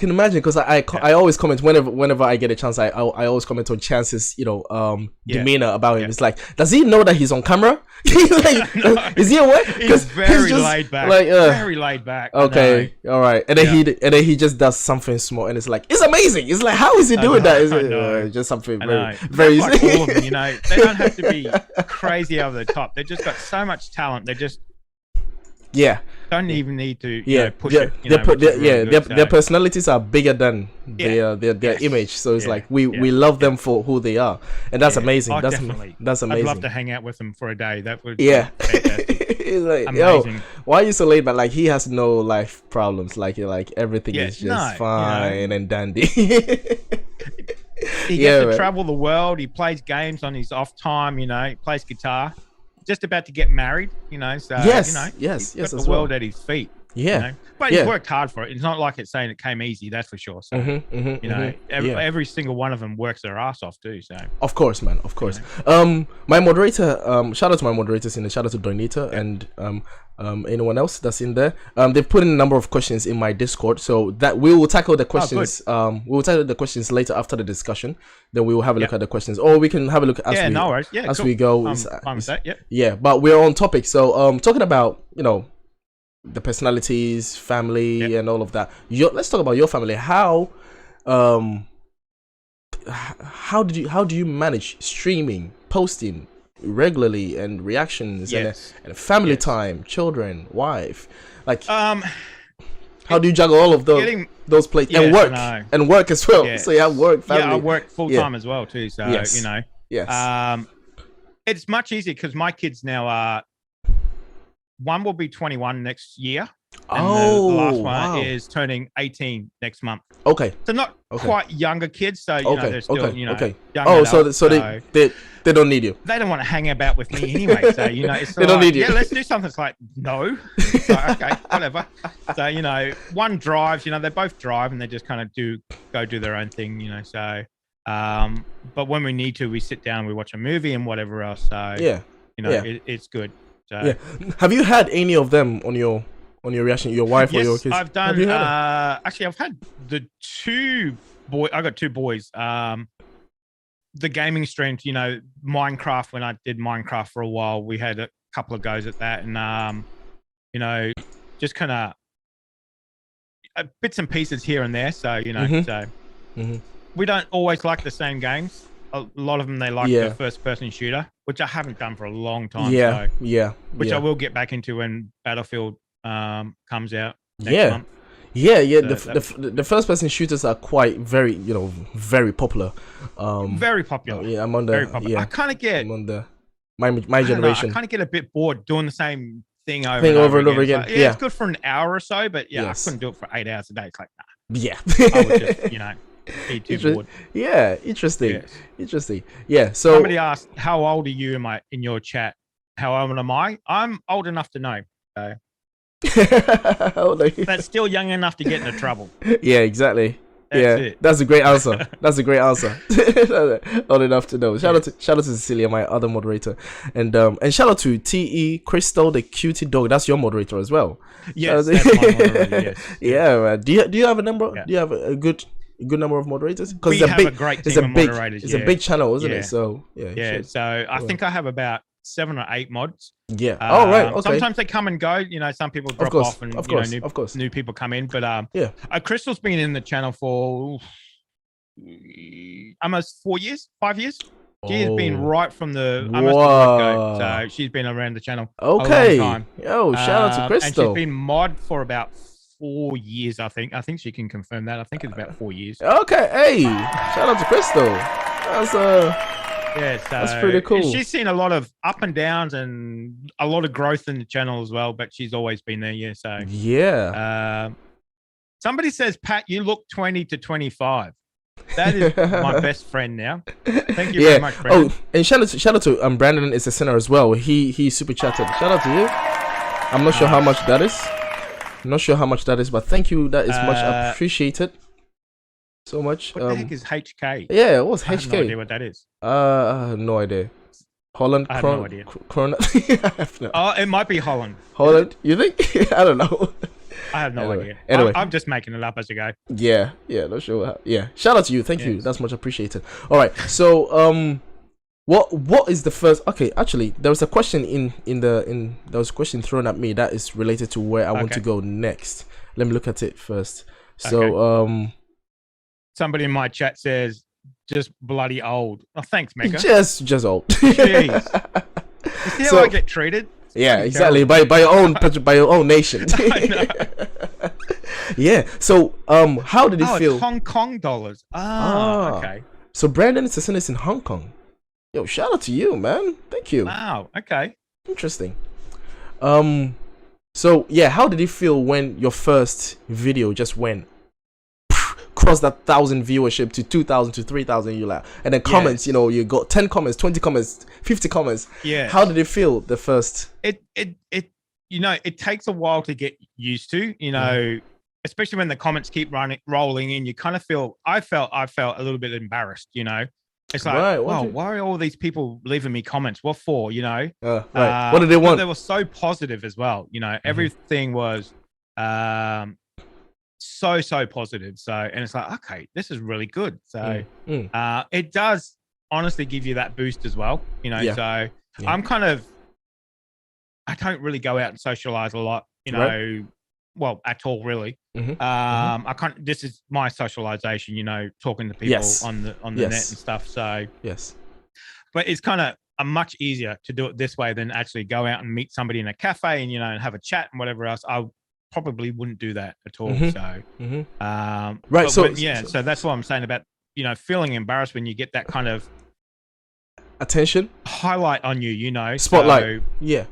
imagine, because I always comment whenever I get a chance. I always comment on Chance's demeanor about him. Yeah. It's like, does he know that he's on camera? Is he aware? He's very laid back. Very laid back. Okay, all right. And then he just does something small, and it's like, it's amazing. It's like, how is he doing that? Is it just something very like all of them, they don't have to be crazy over the top. They've just got so much talent. They just don't even need to push it. Their personalities are bigger than their image. So it's like we love them for who they are, and that's amazing. Oh, That's definitely. That's amazing. I'd love to hang out with them for a day. That would be fantastic. It's like, amazing. Yo, why are you so laid back? Like, he has no life problems. Like everything is just fine and dandy. He gets to travel the world. He plays games on his off time. He plays guitar. Just about to get married, so yes, he's got the world at his feet. But he's worked hard for it. It's not like it's saying it came easy, that's for sure. So every single one of them works their ass off too. So of course, man, of course. My moderator, shout out to my moderators in the shout out to Donita and anyone else that's in there. They've put in a number of questions in my Discord, so that we will tackle the questions. We will tackle the questions later after the discussion. Then we will have a look at the questions, or we can have a look as we go. Yeah, but we're on topic. So talking about the personalities, family, and all of that. Let's talk about your family. How do you manage streaming, posting regularly, and reactions and family time, children, wife? Like, how do you juggle all of those plates and work as well? So you have work, family. I work full time as well too. So Yes. It's much easier because my kids now are. One will be 21 next year. And the last one is turning 18 next month. Okay. So not quite younger kids. So, they're still, young adults, so they don't need you. They don't want to hang about with me anyway. So, it's they don't need you. Yeah, let's do something. It's like, no. So, okay, whatever. So, one drives, they both drive and they just kind of go do their own thing, So, but when we need to, we sit down, we watch a movie and whatever else. So, it's good. So, have you had any of them on your reaction, your wife or your kids? I've done. Actually, I've had the two boys. I got two boys. The gaming streams, Minecraft. When I did Minecraft for a while, we had a couple of goes at that, and just kind of bits and pieces here and there. So we don't always like the same games. A lot of them they like the first-person shooter, which I haven't done for a long time. Which I will get back into when Battlefield comes out next month. The first-person shooters are quite very popular. Very popular. I'm on the. Very popular. I kind of get. I'm on the my generation. I kind of get a bit bored doing the same thing over and over again. Like, it's good for an hour or so, but I couldn't do it for 8 hours a day. It's like, nah. Yeah. I would just, interesting. So somebody asked, how old are you in your chat? How old am I? I'm old enough to know. So. But still young enough to get into trouble. Yeah, exactly. it. That's a great answer. That's a great answer. All enough to know. Shout out to Cecilia, my other moderator, and shout out to TE Crystal, the cutie dog. That's your moderator as well. Yes, that's my moderator. Yes. Yeah, man. Do you have a number? Yeah. Do you have a good number of moderators? Because we have a great team of moderators. It's a big channel, isn't it? So yeah. So I think I have about 7 or 8 mods. Yeah. Oh right. Okay. Sometimes they come and go. You know, some people drop off, and new people come in. But Crystal's been in the channel for almost 4 years, 5 years. She has been right from the go. So she's been around the channel a long time. Yo, shout out to Crystal. And she's been mod for about 4 years, I think. I think she can confirm that. I think it's about 4 years. Okay. Hey, shout out to Crystal. That's pretty cool. She's seen a lot of up and downs and a lot of growth in the channel as well, but she's always been there. Yeah. So somebody says, Pat, you look 20 to 25. That is my best friend now. Thank you very much, Brandon. Oh, and shout out to Brandon is a sinner as well. He super chatted. Shout out to you. I'm not sure how much that is. But thank you. That is much appreciated. So much. What the heck is HK? Yeah, what's HK? I have no idea what that is. I have no idea. Holland. I have no idea. It might be Holland. Holland? You think? I don't know. I have no idea. Anyway, I'm just making it up as I go. Yeah, not sure. Shout out to you. Thank you. That's much appreciated. All right. So what is the first? Okay, actually, there was a question there was a question thrown at me that is related to where I want to go next. Let me look at it first. So somebody in my chat says, just bloody old. Oh, thanks, Mega. Just old. Jeez. You see how I get treated? Yeah, exactly. By your own nation. I know. Yeah. So how did it feel? It's Hong Kong dollars. Okay. So Brandon is in Hong Kong. Yo, shout out to you, man. Thank you. Wow. Okay. Interesting. So yeah, how did it feel when your first video just went crossed that 1,000 viewership to 2,000 to 3,000? You like, and then comments. You know, you got 10 comments, 20 comments, 50 comments. Yeah. How did it feel the first? It it takes a while to get used to. You know, especially when the comments keep rolling in. You kind of feel. I felt a little bit embarrassed. You know. It's like, why are all these people leaving me comments? What for? You know, what did they want? They were so positive as well. You know, everything was so positive. So, and it's like, okay, this is really good. So, it does honestly give you that boost as well. You know, so I'm kind of, I don't really go out and socialize a lot. You know, well, at all really. I can't. This is my socialization. You know, talking to people on the net and stuff. So but it's kind of much easier to do it this way than actually go out and meet somebody in a cafe and and have a chat and whatever else. I probably wouldn't do that at all. So so that's what I'm saying about feeling embarrassed when you get that kind of attention highlight on you, spotlight. So,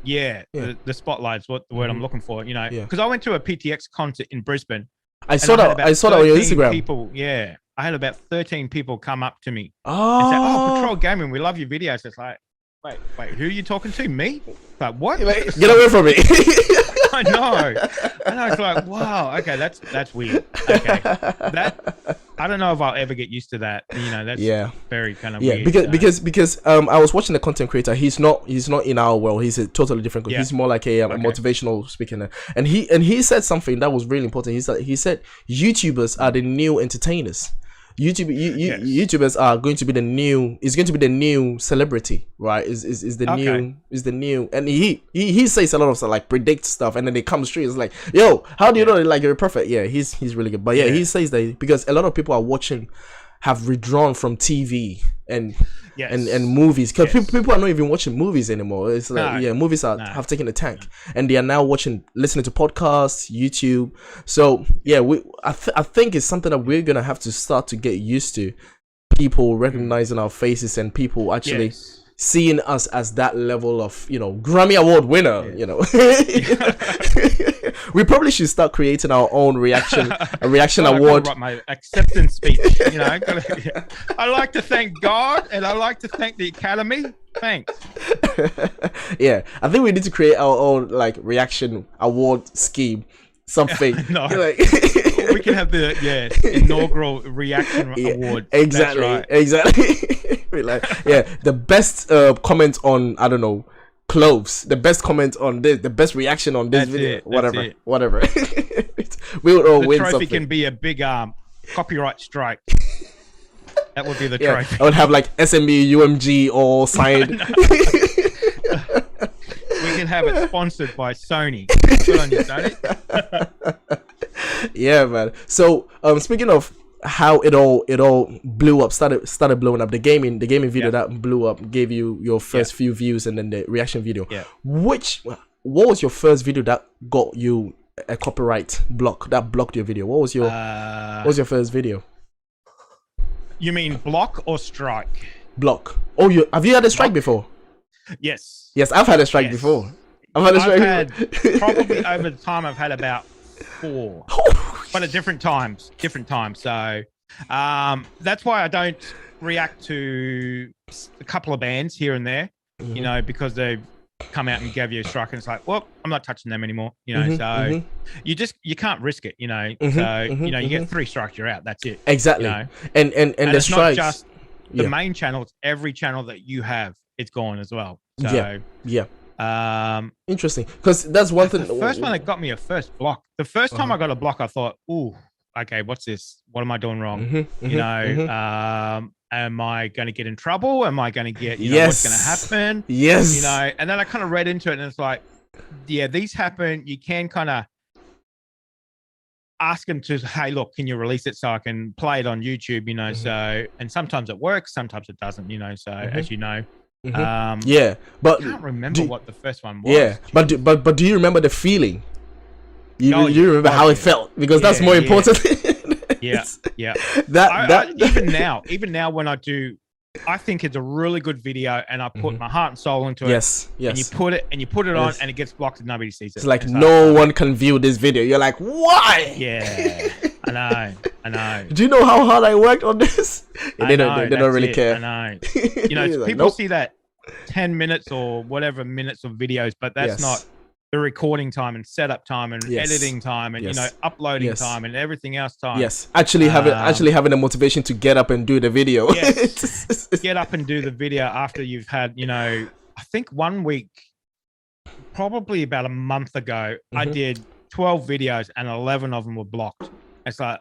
the spotlight's what the word I'm looking for, because I went to a PTX concert in Brisbane. I saw that on your Instagram. People, I had about 13 people come up to me and say, Patrol Gaming, we love your videos. It's like, wait, who are you talking to? Me? Like, what? Get away from me. I know. And I was like, wow, okay, that's weird. Okay. I don't know if I'll ever get used to that. That's very kind of weird. Because I was watching the content creator. He's not in our world. He's a totally different. He's more like a motivational speaker. And he said something that was really important. He said YouTubers are the new entertainers. YouTubers are going to be the new celebrity, right? Is the new, and he says a lot of stuff, like predict stuff, and then they come straight. It's like, yo, how do you know? Like, you're a prophet. Yeah, he's really good. But he says that because a lot of people are watching, have withdrawn from TV and movies, because people are not even watching movies anymore. It's like movies have taken a tank, and they are now listening to podcasts, YouTube. So I think it's something that we're gonna have to start to get used to. People recognizing our faces and people actually seeing us as that level of Grammy Award winner. We probably should start creating our own reaction award. Write my acceptance speech. I like to thank God and I like to thank the Academy. Thanks. I think we need to create our own reaction award scheme something. No. You're like, We can have the inaugural reaction award. Exactly, That's right. exactly. Like, the best comment on, I don't know, clothes. The best comment on this. The best reaction on this video. Whatever. We would all the win trophy something. can be a big copyright strike. That would be the Yeah, trophy. I would have like SME, UMG all signed. We can have it sponsored by Sony. Good on you, Sony. Yeah, man. So, speaking of how it all blew up, started blowing up. The gaming video that blew up gave you your first few views, and then the reaction video. Yeah. What was your first video that got you a copyright block, that blocked your video? What was your first video? You mean block or strike? Block. Oh, have you had a strike before? Yes. Yes, I've had a strike before. I've had probably over the time I've had about 4, but at different times. So that's why I don't react to a couple of bands here and there, you know, because they've come out and gave you a strike, and it's like, well, I'm not touching them anymore, you know. So you can't risk it, you know. So you know, you get 3 strikes, you're out. That's it. Exactly. You know? And the it's strikes. not just the main channel; it's every channel that you have. It's gone as well. So, interesting, because that's one thing. The first one that got me a first block. The first time I got a block, I thought, "Ooh, okay, what's this? What am I doing wrong? You know, am I going to get in trouble? Am I going to get, you know, what's going to happen? Yes. You know." And then I kind of read into it, and it's like, yeah, these happen. You can kind of ask them to, hey, look, can you release it so I can play it on YouTube? You know, so, and sometimes it works, sometimes it doesn't. You know, so as you know. But I can't remember what the first one was. Yeah, but do you remember the feeling? Do you remember how it felt? Because that's more important. Yeah. Even now when I do, I think it's a really good video, and I put my heart and soul into it. Yes. And you put it on, and it gets blocked, and nobody sees it. It's like no one can view this video. You're like, why? Yeah, I know. Do you know how hard I worked on this? They don't really care. I know. You know, people see that 10 minutes or whatever minutes of videos, but that's not the recording time and setup time and editing time and you know, uploading time and everything else time. Actually having the motivation to get up and do the video. Get up and do the video after you've had, you know, I think 1 week, probably about a month ago, I did 12 videos and 11 of them were blocked. It's like,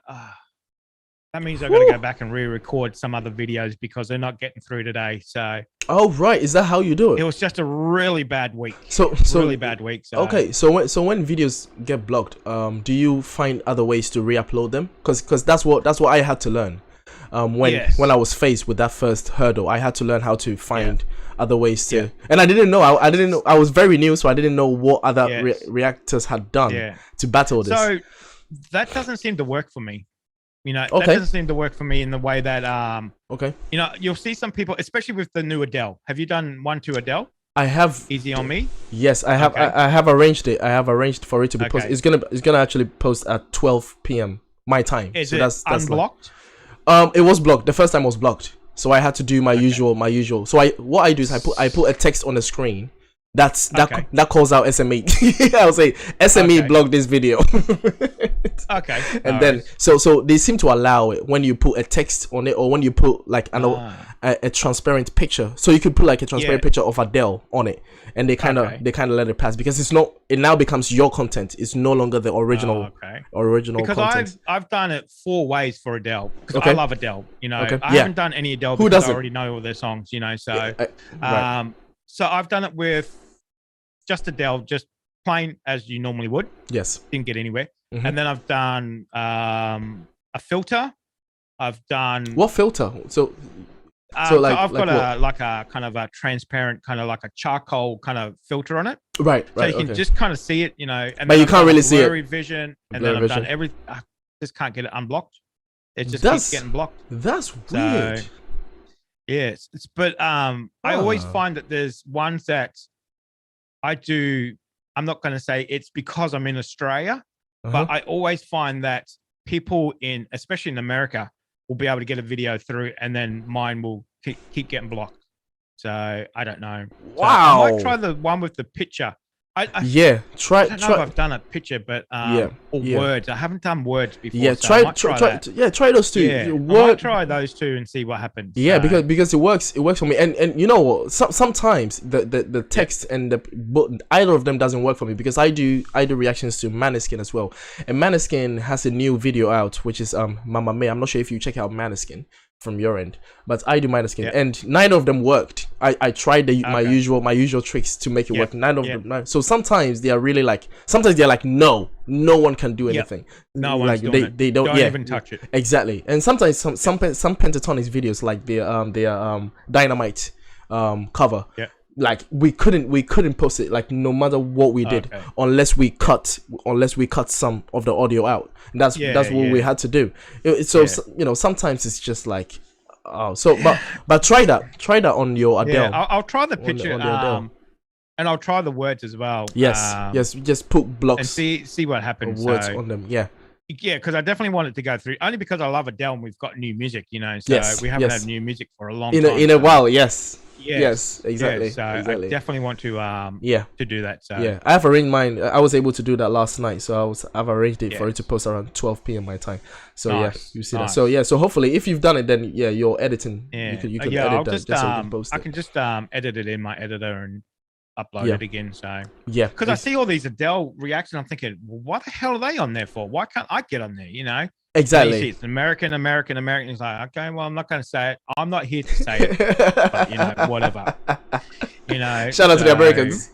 that means I've got to go back and re-record some other videos because they're not getting through today. So. Oh right, is that how you do it? It was just a really bad week. So really bad week. So. Okay, so when videos get blocked, do you find other ways to re-upload them? Because that's what I had to learn. When I was faced with that first hurdle, I had to learn how to find other ways to. And I didn't know. I was very new, so I didn't know what other reactors had done to battle this. So that doesn't seem to work for me. You know, that doesn't seem to work for me in the way that, you know, you'll see some people, especially with the new Adele. Have you done one to Adele? I have. Easy on Me? Yes, I have. Okay. I have arranged it. I have arranged for it to be posted. It's gonna actually post at 12 p.m. my time. Is so that's unblocked? Like, it was blocked. The first time was blocked, so I had to do my usual. So what I do is I put a text on the screen. That calls out SME. I'll say SME blocked this video. And then so they seem to allow it when you put a text on it, or when you put like a transparent picture. So you could put like a transparent picture of Adele on it, and they kind of let it pass, because it now becomes your content. It's no longer the original because content. I've done it 4 ways for Adele, because I love Adele. You know, I haven't done any Adele because I already know all their songs. You know, so so I've done it with just Adele, just plain as you normally would. Yes. Didn't get anywhere. And then I've done a filter. I've done what filter? So I've got a kind of a transparent, kind of like a charcoal kind of filter on it. Right. So you can just kind of see it, you know. And but you can't really see it. Blurry vision, and then I've done everything. I just can't get it unblocked. It just keeps getting blocked. That's weird. So, yes, but I always find that there's ones that I do. I'm not going to say it's because I'm in Australia, but I always find that people especially in America, will be able to get a video through, and then mine will keep getting blocked. So I don't know. Wow. So I might try the one with the picture Yeah, I don't know if I've done a picture, but or words. I haven't done words before. Yeah, so try those two. Yeah, I might try those two and see what happens. Yeah, because it works for me. And you know what? Sometimes the text and either of them doesn't work for me, because I do reactions to Maneskin as well. And Maneskin has a new video out, which is Mama May. I'm not sure if you check out Maneskin from your end, but I do Maneskin, and neither of them worked. I tried my usual tricks to make it work. None of them. So sometimes they are really like, no one can do anything. No one's like doing they don't even touch it. Exactly. And sometimes some Pentatonics videos, like their Dynamite cover, like we couldn't post it, like no matter what we did, unless we cut some of the audio out. And that's what we had to do. Sometimes it's just like, but try that on your Adele. I'll try the picture and I'll try the words as well. Yes, just put blocks and see what happens. Words on them. Yeah, because I definitely want it to go through, only because I love Adele and we've got new music, so we haven't had new music for a long time. In a while, yes, exactly. So I definitely want to to do that. So I have arranged mine. I was able to do that last night, so I've arranged it for it to post around 12 p.m. my time. So you see that. So hopefully, if you've done it, then your editing, you can edit that just so you can post it. I can just edit it in my editor and upload it again. So because I see all these Adele reactions, I'm thinking, well, what the hell are they on there for? Why can't I get on there? Exactly. You see, it's American. It's like, okay, well, I'm not going to say it. I'm not here to say it. But, whatever. Shout out to the Americans.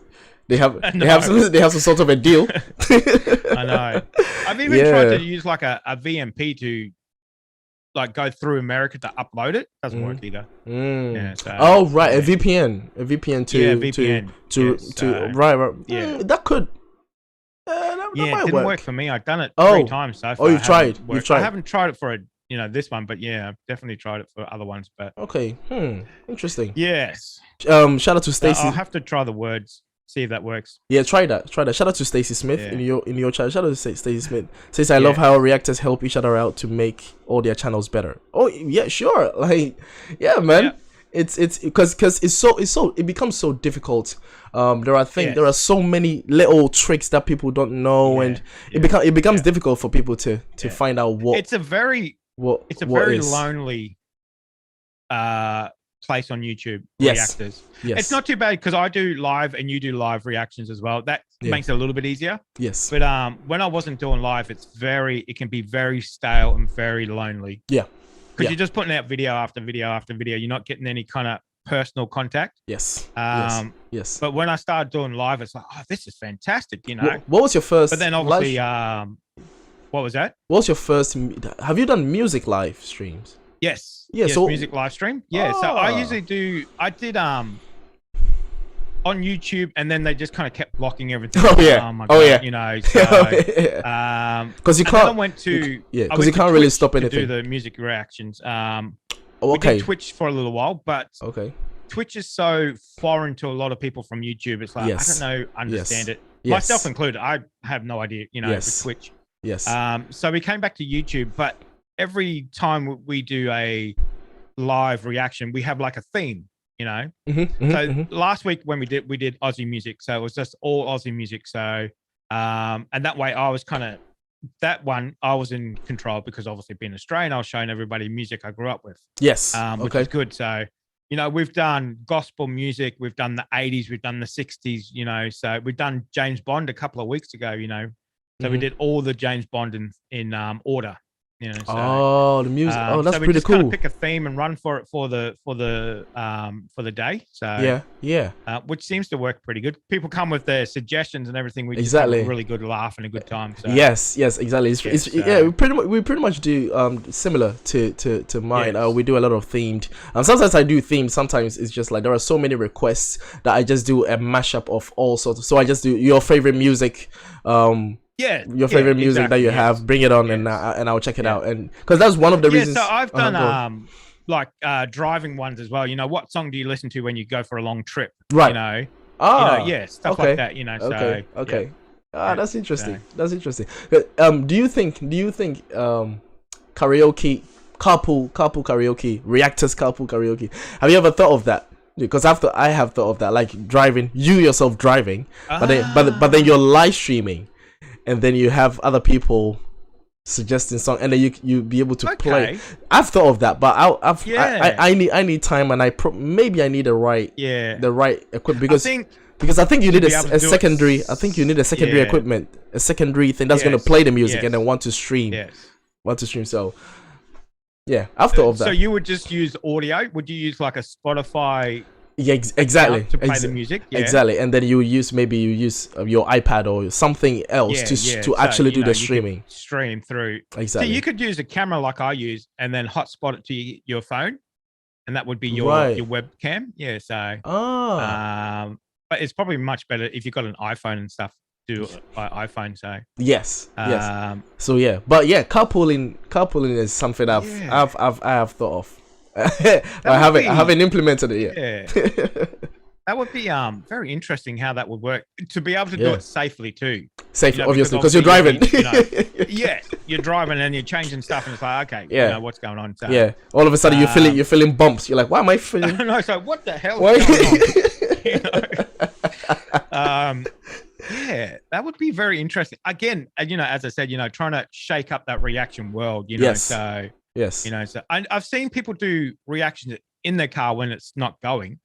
They have some sort of a deal. I know. I've even tried to use like a VMP to like go through America to upload it. Doesn't work either. Yeah, so, a VPN to right. That could. That it didn't work for me. I've done it 3 times so far. You've tried. I haven't tried it for this one, but I've definitely tried it for other ones. But okay, interesting. Yes. Shout out to Stacey. I'll have to try the words, see if that works. Yeah, try that. Shout out to Stacey Smith in your channel. Shout out to Stacey Smith. Says I love how reactors help each other out to make all their channels better. Oh yeah, sure. Like man. Yeah. It's because it becomes so difficult. There are so many little tricks that people don't know, and it becomes difficult for people to find out what. It's a very lonely place on YouTube. Reactors. Yes. It's not too bad because I do live and you do live reactions as well. That makes it a little bit easier. Yes. But when I wasn't doing live, it can be very stale and very lonely. Yeah. Because you're just putting out video after video after video. You're not getting any kind of personal contact. Yes. Yes. But when I started doing live, it's like, oh, this is fantastic, What was your first? But then obviously, what was that? What was your first? Have you done music live streams? Yes. Yeah. Yes, music live stream. Yeah. So I did on YouTube, and then they just kind of kept blocking everything. Oh yeah. My God, because you can't. I went to because you can't really stop anything. To do the music reactions. Okay. We did Twitch for a little while, but okay. Twitch is so foreign to a lot of people from YouTube. It's like I don't understand it. Myself included. I have no idea. For Twitch. Yes. So we came back to YouTube, but every time we do a live reaction, we have like a theme. Last week when we did Aussie music, so it was just all Aussie music. So and that way I was I was in control, because obviously being Australian, I was showing everybody music I grew up with. Yes. Which is good. So we've done gospel music, we've done the 80s, we've done the 60s, so we've done James Bond a couple of weeks ago, so we did all the James Bond in order. The music. That's so we pretty just cool. Kind of pick a theme and run for it for the day. So which seems to work pretty good. People come with their suggestions and everything. We just have a really good laugh and a good time. So. Yes, exactly. We pretty much do similar to mine. Yes. We do a lot of themed. Sometimes I do themed. Sometimes it's just like there are so many requests that I just do a mashup of all sorts. So I just do your favorite music. Your favorite music that you have, bring it on, and I'll check it out. And because that's one of the reasons. So I've done driving ones as well. What song do you listen to when you go for a long trip? Right. Stuff like that. Okay. That's interesting. That's interesting. Do you think karaoke, carpool karaoke, reactors carpool karaoke? Have you ever thought of that? because after I have thought of that, like driving, you yourself driving, but then you're live streaming, and then you have other people suggesting song, and then you be able to play. I've thought of that, but I need time, and maybe I need the right equipment, because I think you need a secondary. I think you need a secondary equipment, a secondary thing that's going to play the music and then want to stream. So yeah, I've thought of that. So you would just use audio? Would you use like a Spotify? Yeah, exactly. To play the music. Yeah. Exactly, and then you use your iPad or something else to actually do the streaming. Stream through. Exactly. So you could use a camera like I use, and then hotspot it to your phone, and that would be your webcam. Yeah. So. But it's probably much better if you've got an iPhone and stuff. Do by iPhone. So. Yes. So yeah, but yeah, carpooling is something I have thought of. I haven't implemented it yet. Yeah. That would be very interesting how that would work, to be able to do it safely too. Safely, obviously, because you're driving. You're driving and you're changing stuff, and it's like, okay, you know what's going on. So, yeah, all of a sudden you're feeling bumps. You're like, why am I feeling? No, so what the hell is going on? Yeah, that would be very interesting. Again, as I said, trying to shake up that reaction world. So. Yes. So I've seen people do reactions in their car when it's not going.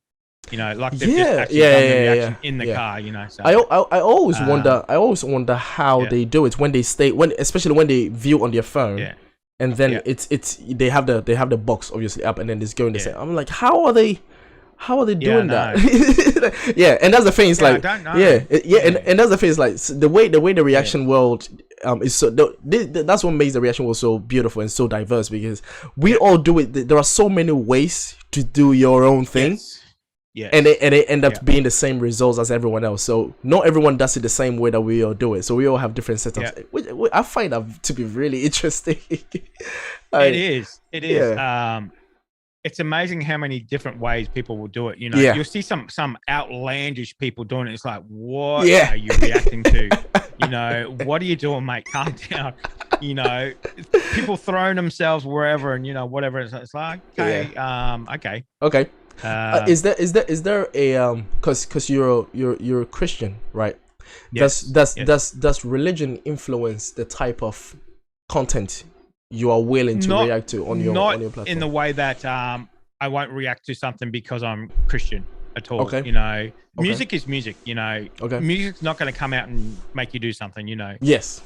Like they've just actually done the reaction in the car. So I always wonder how they do it when they especially when they view on their phone. Yeah. And then it's they have the box obviously up, and then it's going to say, I'm like, how are they doing that? Yeah, and that's the thing. It's like, I don't know. And that's the thing. Is like the way the reaction world is so. That's what makes the reaction world so beautiful and so diverse, because we all do it. There are so many ways to do your own thing. Yes. And they end up being the same results as everyone else. So not everyone does it the same way that we all do it. So we all have different setups. Which I find that to be really interesting. It is. It's amazing how many different ways people will do it. You'll see some outlandish people doing it. It's like, what are you reacting to? What are you doing, mate? Calm down. People throwing themselves wherever and whatever. It's like, okay. Okay. Is there a because you're a Christian, right? Yes. Does religion influence the type of content you are willing to react to on your platform? In the way that I won't react to something because I'm Christian at all. Okay. Music is music. Okay. Music's not going to come out and make you do something. Yes.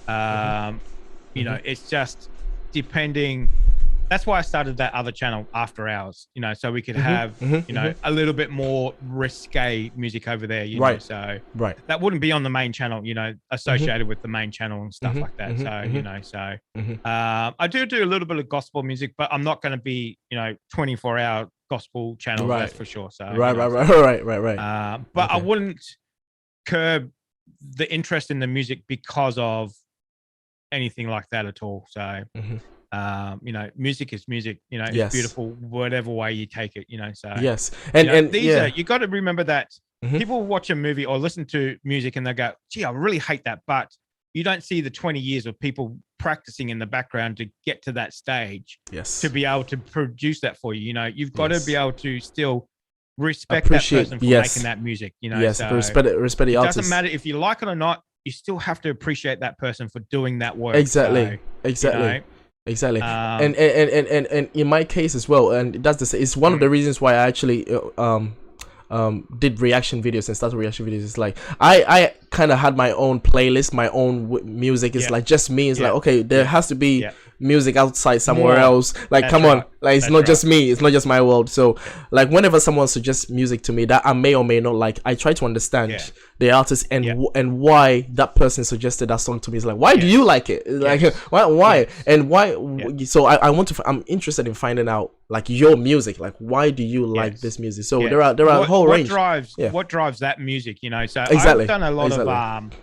It's just depending. That's why I started that other channel, After Hours. So we could have a little bit more risque music over there. Right. So that wouldn't be on the main channel. Associated with the main channel and stuff like that. I do a little bit of gospel music, but I'm not going to be 24-hour gospel channel. That's for sure. So right. But I wouldn't curb the interest in the music because of anything like that at all. So. Music is music. It's beautiful whatever way you take it. So yes, and these you got to remember that people watch a movie or listen to music and they go, "Gee, I really hate that," but you don't see the 20 years of people practicing in the background to get to that stage. Yes, to be able to produce that for you. You've got to be able to still respect that person for making that music. Yes, so respect the artist. It doesn't matter if you like it or not. You still have to appreciate that person for doing that work. Exactly. Exactly. And in my case as well, and it's one of the reasons why I actually did reaction videos and started reaction videos. It's like I kind of had my own playlist, my own music. It's like just me. It's like, okay, there has to be music outside somewhere else. Like, that's come on, like it's not just me. It's not just my world. So like whenever someone suggests music to me that I may or may not like, I try to understand the artist and why that person suggested that song to me. It's like, why do you like it? Like why and why? So I'm interested in finding out like your music. Like why do you like this music? So there are a whole range. What drives that music? So exactly. I've done a lot of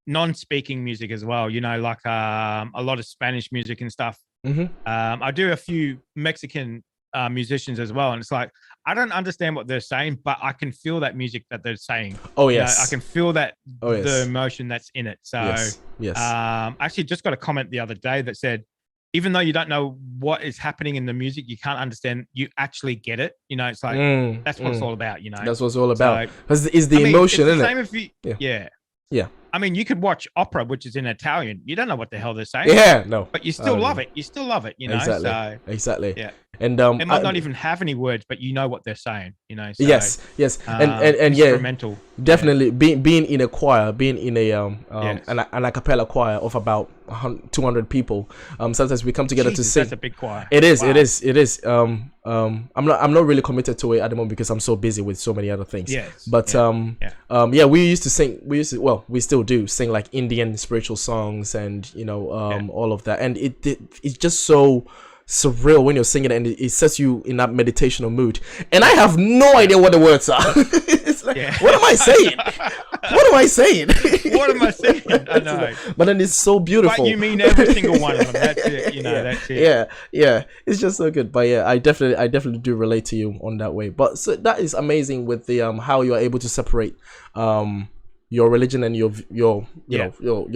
non-speaking music as well, like a lot of Spanish music and stuff. I do a few Mexican musicians as well, and it's like I don't understand what they're saying, but I can feel that music that they're saying. I can feel that the emotion that's in it. So yes. I actually just got a comment the other day that said even though you don't know what is happening in the music, you can't understand. You actually get it. You know, it's like that's what it's all about. You know, that's what it's all about. So, Because it's the emotion, it's isn't the it? same if you, Yeah. I mean, you could watch opera, which is in Italian. You don't know what the hell they're saying. Yeah, no. But you still love it. You still love it. You know. Exactly. So, exactly. Yeah. And it might not even have any words, but you know what they're saying. You know. So, yes. And instrumental. Definitely being in a choir, being in an a cappella choir of about 200 people. Sometimes we come together to sing. That's a big choir. It is. Wow. It is. I'm not really committed to it at the moment because I'm so busy with so many other things. Yes. But we used to sing. We still do sing like Indian spiritual songs and all of that. And it's just so surreal when you're singing it, and it sets you in that meditational mood. And I have no idea what the words are. It's like, what am I saying? What am I saying? What am I saying? I know. But then it's so beautiful. But you mean every single one of them. That's it. You know, that's it. Yeah. It's just so good. But yeah, I definitely do relate to you on that way. But so that is amazing with the how you are able to separate your religion and your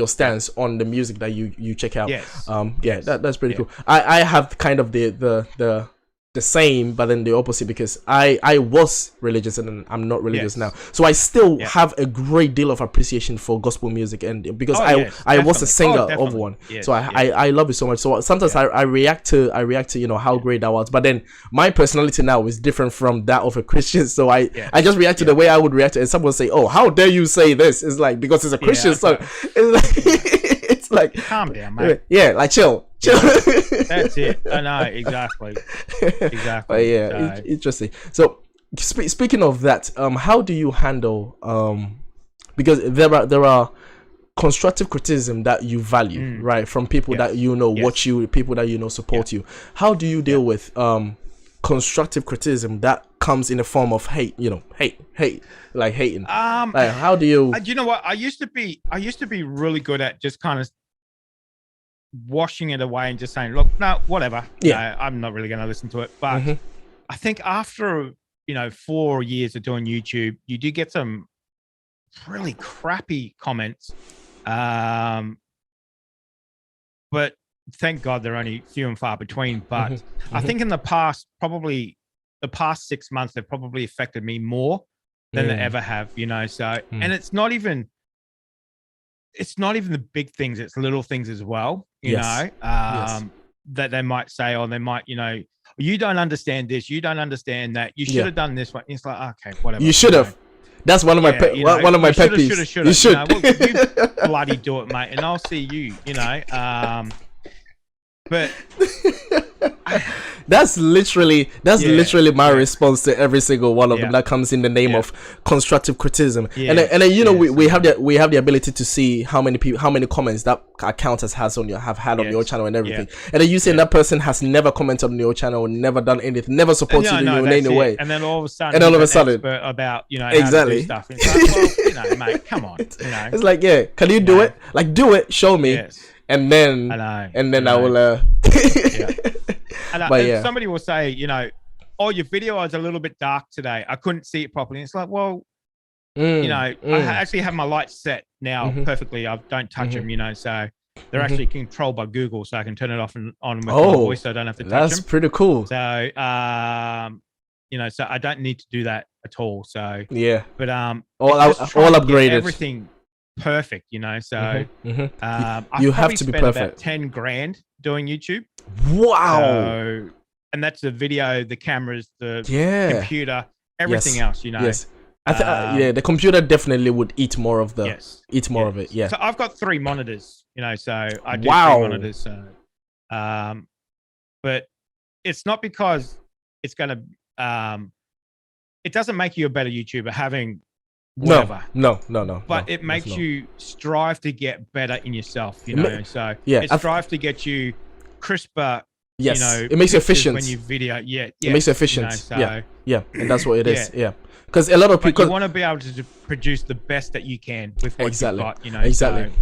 stance on the music that you check out. Yes. That's pretty cool. I have kind of the same, but then the opposite, because I was religious and I'm not religious now, so I still have a great deal of appreciation for gospel music, and because I was a singer of one, so I love it so much. So sometimes I react to how great that was, but then my personality now is different from that of a Christian, so I just react to the way I would react to it. And someone say, oh, how dare you say this? It's like, because it's a Christian song. It's like it's like, calm down, mate. Yeah, like chill. That's it. I know, exactly. But yeah, interesting. So speaking of that, how do you handle because there are constructive criticism that you value, right, from people that watch you, people that support you. How do you deal with constructive criticism that comes in the form of hate, like hating? Like, how do you you know what, I used to be really good at just kind of washing it away and just saying, look, no, whatever, I'm not really going to listen to it. But I think after 4 years of doing YouTube, you do get some really crappy comments, but thank God they're only few and far between. But I think in the past 6 months, they've probably affected me more than they ever have, so and it's not even the big things, it's little things as well, that they might say, or they might, you don't understand this, you don't understand that, you should have done this one. It's like, okay, whatever. You should have. That's one of my pet peeves. You should. You bloody do it, mate, and I'll see you. But that's literally my response to every single one of them that comes in the name of constructive criticism. And then we have the ability to see how many comments that account has on your channel and everything. And then you say that person has never commented on your channel, never done anything, never supported you in any way. And then all of a sudden about exactly how to do stuff. It's like, well, mate, come on. It's like, can you do it? Like, do it, show me. And then I will and somebody will say, oh, your video was a little bit dark today, I couldn't see it properly. And it's like, well, I actually have my lights set now perfectly. I don't touch them, so they're actually controlled by Google, so I can turn it off and on with my voice, so I don't have to touch them. That's pretty cool. So so I don't need to do that at all. So but all upgraded, everything perfect, so you have to be perfect. About 10 grand doing YouTube. Wow. So, and that's the video, the cameras, the computer, everything else, Yes. The computer definitely would eat more of the of it. Yeah. So I've got 3 monitors, so I do 3 monitors. So, but it's not because it's gonna it doesn't make you a better YouTuber having whatever. No. But it makes you strive to get better in yourself, So it strives to get you crisper. Yes, it makes you efficient when you video. It makes you efficient. And that's what it is. Because a lot of people, you want to be able to produce the best that you can with what you've got. Exactly.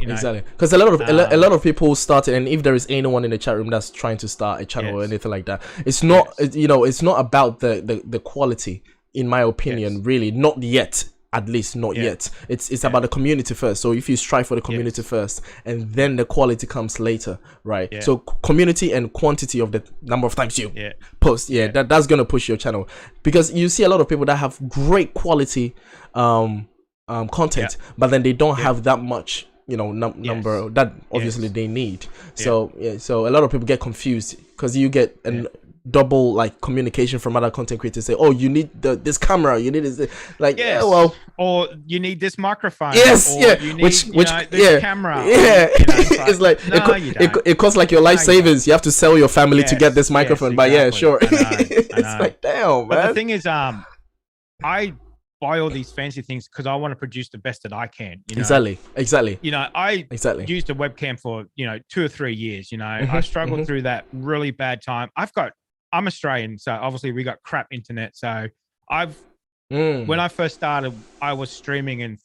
Because a lot of people started, and if there is anyone in the chat room that's trying to start a channel or anything like that, it's not it's not about the quality, in my opinion. Really, not yet. at least not yet. It's about the community first. So if you strive for the community first, and then the quality comes later, right? So community and quantity of the number of times you post, that's gonna push your channel, because you see a lot of people that have great quality content, but then they don't have that much, you know, number that obviously they need. So so a lot of people get confused because you get an double like communication from other content creators. Say, oh, you need this camera, you need this, like well, or you need this microphone, or you need, which this camera, it's like it costs like your life savings. You have to sell your family to get this microphone. But sure. It's like, damn, but man. the thing is, I buy all these fancy things because I want to produce the best that I can, you know? Exactly. You know, I used a webcam for 2 or 3 years. You know, I struggled through that really bad time. I'm Australian, so obviously we got crap internet. So when I first started, I was streaming in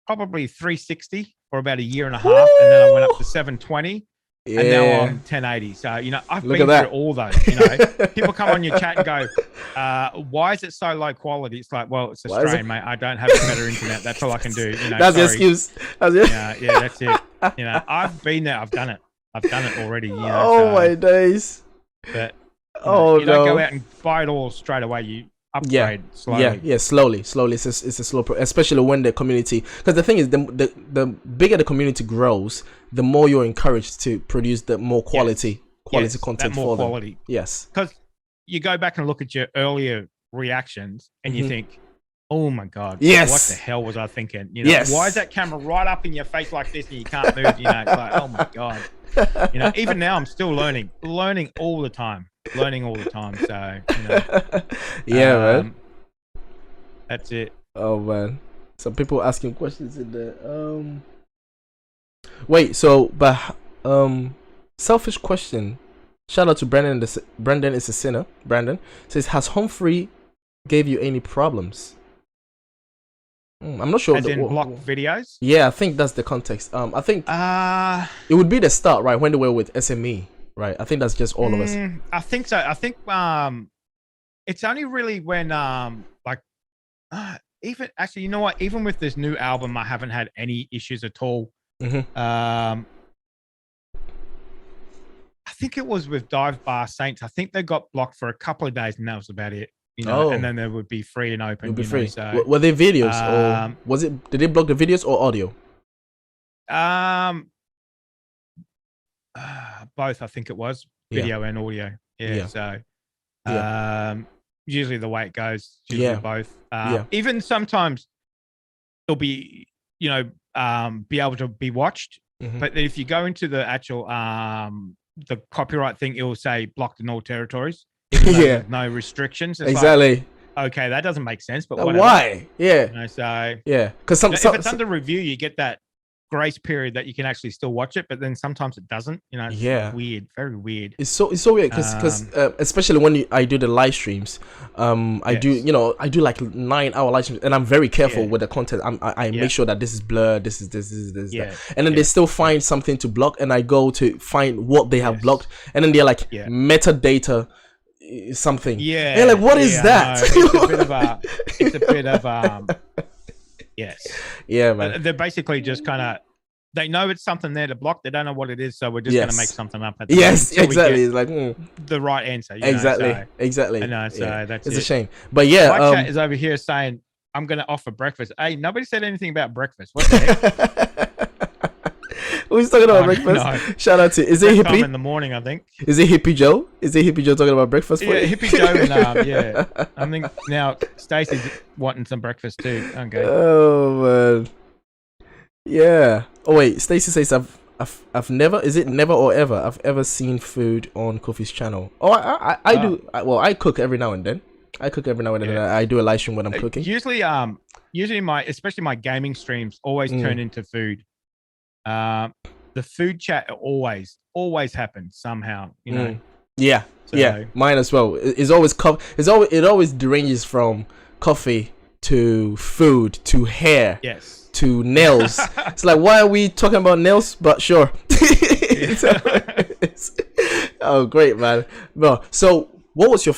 probably 360 for about a year and a half, and then I went up to 720, and now I'm 1080. So, you know, I've been through all those. You know, people come on your chat and go, "Why is it so low quality?" It's like, well, it's Australian, mate. I don't have better internet. That's all I can do. You know, that's the excuse. That's it. Yeah, that's it. You know, I've been there. I've done it already. You know, oh my days. But you don't go out and buy it all straight away. You upgrade slowly. Slowly. It's a slow especially when the community, because the thing is, the bigger the community grows, the more you're encouraged to produce the more quality content for them. Yes, because you go back and look at your earlier reactions and you think, oh my god, what the hell was I thinking? You know, why is that camera right up in your face like this and you can't move? You know, it's like, oh my god. You know, even now I'm still learning all the time. So, you know, man. That's it. Oh man, some people asking questions in there. Wait, so selfish question. Shout out to Brandon. Brandon is a sinner. Brandon says, has Humphrey gave you any problems? I'm not sure. As in blocked videos? Yeah, I think that's the context. I think it would be the start, right, when they were with SME, right? I think that's just all of us. I think so. I think it's only really when even actually, you know what? Even with this new album, I haven't had any issues at all. I think it was with Dive Bar Saints. I think they got blocked for a couple of days, and that was about it. You know, and then they would be free and open. Would be free. So, were they videos or was it? Did they block the videos or audio? Both. I think it was video and audio. So, usually the way it goes, usually both. Even sometimes it'll be, you know, be able to be watched, but if you go into the actual the copyright thing, it will say blocked in all territories. No restrictions. It's like, okay, that doesn't make sense, but whatever. Why? You know, so because if it's under review, you get that grace period that you can actually still watch it, but then sometimes it doesn't. You know, it's weird, very weird. It's so weird because especially when I do the live streams, I do like 9-hour live streams, and I'm very careful with the content. I make sure that this is blurred, this is that. And then they still find something to block, and I go to find what they have blocked, and then they're like metadata something. And they're like, what is that? It's a bit of man. They're basically just kind of, they know it's something there to block. They don't know what it is, so we're just going to make something up. At the exactly. It's like the right answer. Exactly. I know. So that's a shame. But my chat is over here saying, I'm going to offer breakfast. Hey, nobody said anything about breakfast. What the heck? Who's talking about breakfast? No. Shout out to, is it Hippie? In the morning, I think. Is it Hippie Joe? Is it Hippie Joe talking about breakfast? Yeah, Hippie Joe and I think now Stacey's wanting some breakfast too. Okay. Oh man. Yeah. Oh wait, Stacey says I've never, is it never or ever? I've ever seen food on Kofi's channel. Oh, I do. Well, I cook every now and then. I do a live stream when I'm cooking. Usually especially my gaming streams always turn into food. The food chat always happens somehow, you know. Mine as well. It always deranges from coffee to food to hair to nails. It's like, why are we talking about nails? But sure. Oh, great, man. No, so what was your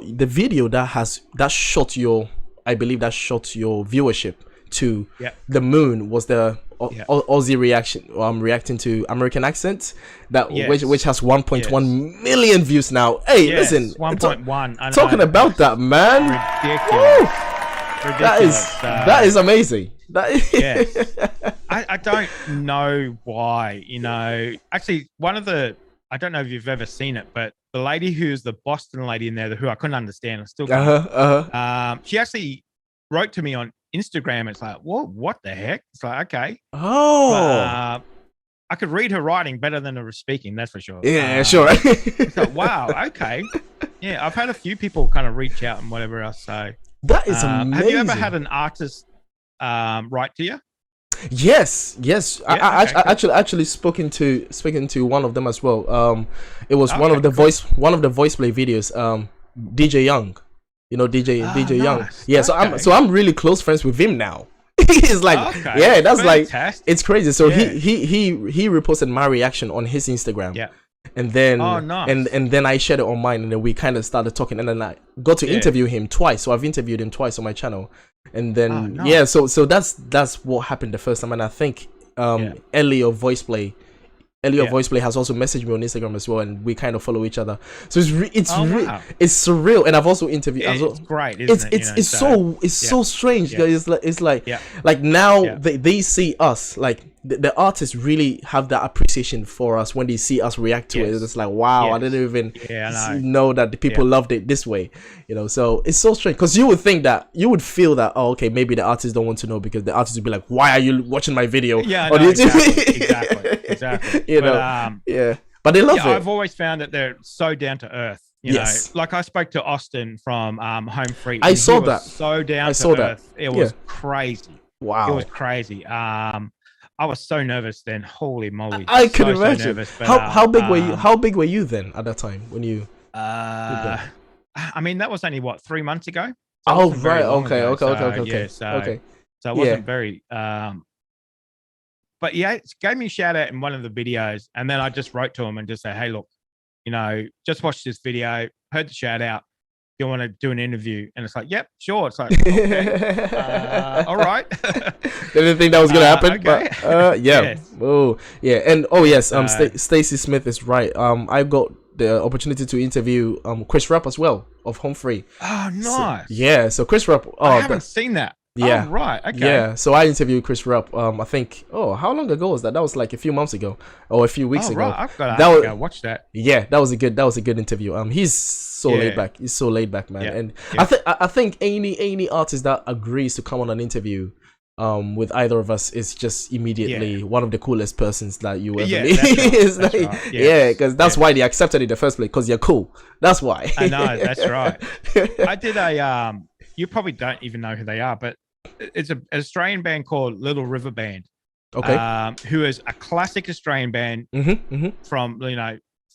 the video that shot your I believe that shot your viewership to Yeah. the moon was the Yeah. Aussie reaction, reacting to American accent, that Yes. which has 1.1 million views now. Hey, Yes, listen, 1.1. talking about that, man. Ridiculous. Woo! Ridiculous. That is amazing. That is Yes. I don't know why, actually I don't know if you've ever seen it, but the lady who's the Boston lady in there who I couldn't understand, I still can't. She actually wrote to me on Instagram. It's like, what the heck? It's like, okay. Oh. But, I could read her writing better than her speaking, that's for sure. Yeah, sure. It's like, wow, okay. Yeah, I've had a few people kind of reach out and whatever else. So that is amazing. Have you ever had an artist write to you? Yes. Yeah, I cool. actually spoken to one of them as well. It was one of the voice play videos. DJ Young, DJ Young. Nice. Yeah, Okay. so I'm really close friends with him now. It's like, yeah, that's fantastic. like, it's crazy. So Yeah. he reposted my reaction on his Instagram. Yeah. And then nice. and then I shared it on mine, and then we kind of started talking, and then I got to interview him twice. So I've interviewed him twice on my channel, and then nice. so that's what happened the first time. And I think Ellie of Voiceplay has also messaged me on Instagram as well, and we kind of follow each other. So it's surreal. And I've also interviewed. It's great. Isn't it? It's so strange. Yeah. It's like now they see us, like the artists really have that appreciation for us when they see us react to it. It's like, wow, I didn't even know that the people loved it this way. So it's so strange, because you would feel that, oh, okay, maybe the artists don't want to know, because the artists would be like, why are you watching my video? Yeah, no, exactly. But they love it. I've always found that they're so down to earth. Like I spoke to Austin from Home Free. I saw that. So down to earth. It was crazy. Wow. It was crazy. I was so nervous then. Holy moly! I can imagine. So nervous, but, how big were you? How big were you then at that time when you? I mean, that was only 3 months ago. So right. Okay. Yeah, so it wasn't very. But yeah, it gave me a shout out in one of the videos, and then I just wrote to him and just say, hey, look, just watched this video, heard the shout out. Do you want to do an interview? And it's like, yep, sure. It's like, okay, all right. Didn't think that was gonna happen, okay. but yeah. Yes. Oh yeah, and oh yes, Stacey Smith is right. I got the opportunity to interview Chris Rapp as well of Home Free. Oh, nice. So Chris Rapp. I haven't seen that. Yeah. Oh, right. Okay. Yeah. So I interviewed Chris Rapp. I think. Oh, how long ago was that? That was like a few months ago, or a few weeks ago. Right. I've got to go watch that. Yeah, that was a good interview. He's so laid back. He's so laid back, man. And I think any artist that agrees to come on an interview with either of us is just immediately one of the coolest persons that you ever meet. Because that's why they accepted it in the first place, because you're cool. That's why. I know, that's right. I did you probably don't even know who they are, but it's an Australian band called Little River Band. Okay. Who is a classic Australian band from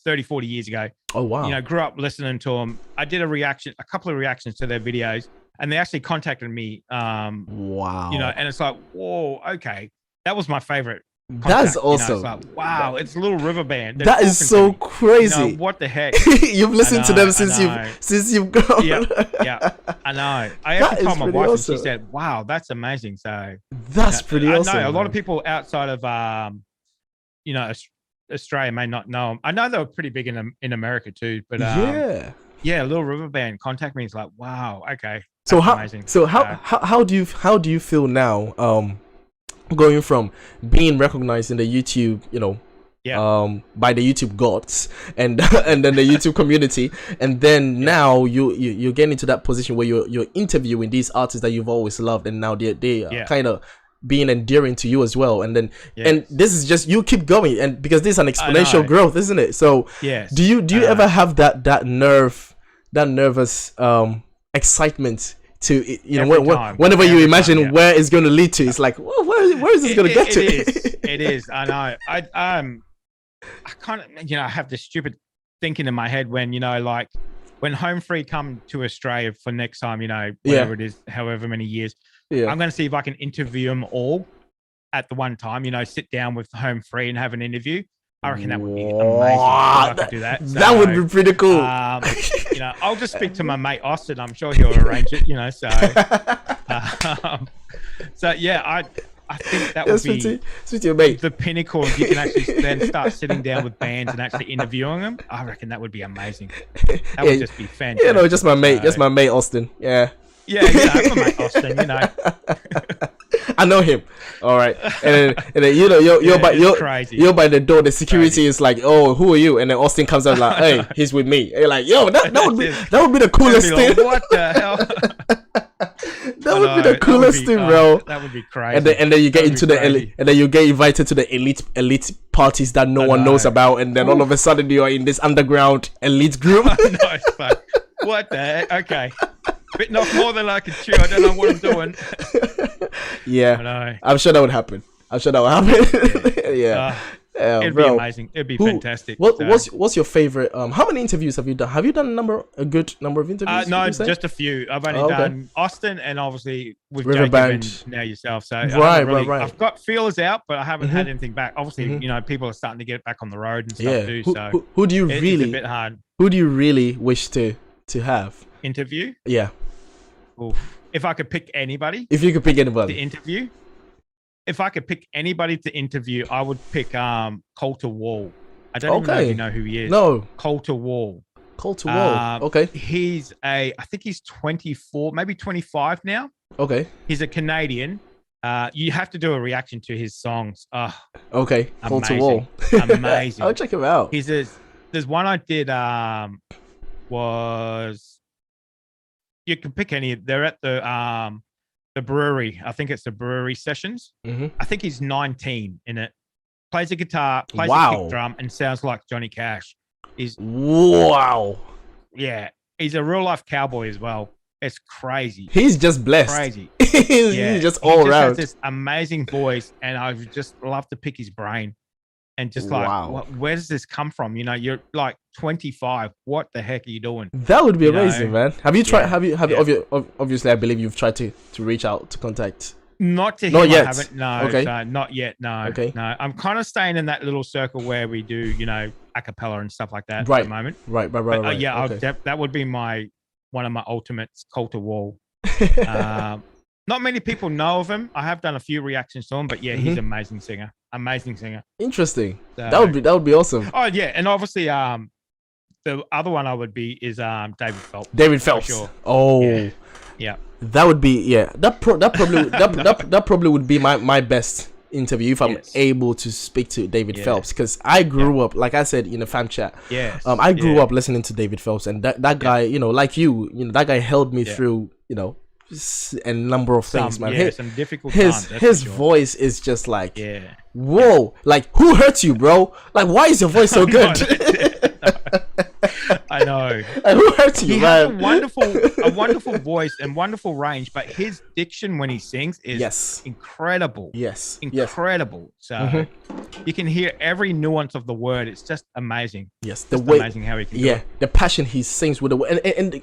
30, 40 years ago. Oh wow. Grew up listening to them. I did a couple of reactions to their videos, and they actually contacted me. Wow. And it's like, whoa, okay. That was my favorite. That's awesome. It's like, wow, it's Little River Band. That is so crazy. What the heck? You've listened to them since you've grown. Yeah, I know. I actually told my wife, and she said, wow, that's amazing. So that's pretty awesome. I know a lot of people outside of Australia may not know them. I know they were pretty big in America too, but Little River Band contact me. It's like, wow, okay. So amazing. How do you feel now? Going from being recognized in the YouTube, by the YouTube gods and and then the YouTube community, and then now you're getting into that position where you're interviewing these artists that you've always loved, and now they are kind of being endearing to you as well, and then and this is just, you keep going, and because this is an exponential growth, isn't it? So do you ever have that nervous excitement to whenever you imagine where it's going to lead to? It's like, well, where is this going to get to? It is. I know. I kind of I have this stupid thinking in my head when like when Home Free come to Australia for next time, whatever it is, however many years, I'm going to see if I can interview them all at the one time. Sit down with Home Free and have an interview. I reckon that would be amazing if I could do that. So, that would be pretty cool. You know, I'll just speak to my mate Austin. I'm sure he'll arrange it. You know, so so yeah, I think that would be the pinnacle. If you can actually then start sitting down with bands and actually interviewing them, I reckon that would be amazing. That would just be fantastic. You know, just my mate Austin. Yeah. Yeah, you know, my mate Austin. You know, I know him. All right, and then you know you're by the door. The security is like, oh, who are you? And then Austin comes out like, hey, he's with me. And you're like, yo, that would be the coolest thing. Like, what the hell? That would be the coolest thing, bro. That would be crazy. And then you get into the and then you get invited to the elite parties that no one knows about, and then all of a sudden you are in this underground elite group. What the heck? Okay. Bitten off more than I can chew. I don't know what I'm doing. Yeah, I'm sure that would happen. Yeah. It'd be amazing. It'd be fantastic. What's your favorite? How many interviews have you done? Have you done a good number of interviews? No, just a few. I've only done Austin and obviously with Riverband and now yourself. So right. I've got feelers out, but I haven't had anything back. Obviously, you know, people are starting to get back on the road and stuff too. So who do you really? It's a bit hard. Who do you really wish to have interview? Yeah. Oof. If I could pick anybody. If you could pick anybody to interview. If I could pick anybody to interview, I would pick Coulter Wall. I don't even know if you know who he is. No. Coulter Wall. Okay. I think he's 24, maybe 25 now. Okay. He's a Canadian. You have to do a reaction to his songs. Okay. Coulter Wall. Amazing. I'll check him out. There's one I did was you can pick any. They're at the brewery. I think it's the brewery sessions. I think he's 19 in it. Plays a guitar, plays a kick drum, and sounds like Johnny Cash. Wow. Yeah, he's a real life cowboy as well. It's crazy. He's just blessed. Crazy. He's just all around. Has this amazing voice, and I would just love to pick his brain. And just like, where does this come from? You know, you're like 25. What the heck are you doing? That would be amazing, man. Have you tried? Obviously, I believe you've tried to reach out to contact. Not to him. Not yet. I haven't. No. Okay. Not yet. No. Okay. No. I'm kind of staying in that little circle where we do, you know, a cappella and stuff like that at the moment. Right. Yeah. Okay. That would be one of my ultimates, Coulter Wall. Not many people know of him. I have done a few reactions to him, but yeah, he's an amazing singer. Interesting. So, that would be awesome. Oh yeah, and obviously the other one I would be is David Phelps. David Phelps. Sure. Oh. Yeah. That would be that probably would be my best interview if I'm able to speak to David Phelps, because I grew up, like I said in the fan chat. I grew up listening to David Phelps, and that guy, you know, like you know, that guy held me through, you know, a number of things, man. Some difficult times, his voice is just like, whoa, like, who hurt you, bro? Like, why is your voice so good? I know. Like, who hurt you, he man? has a wonderful voice and wonderful range, but his diction when he sings is incredible. Incredible. So you can hear every nuance of the word. It's just amazing. Amazing how he can do it. The passion he sings with and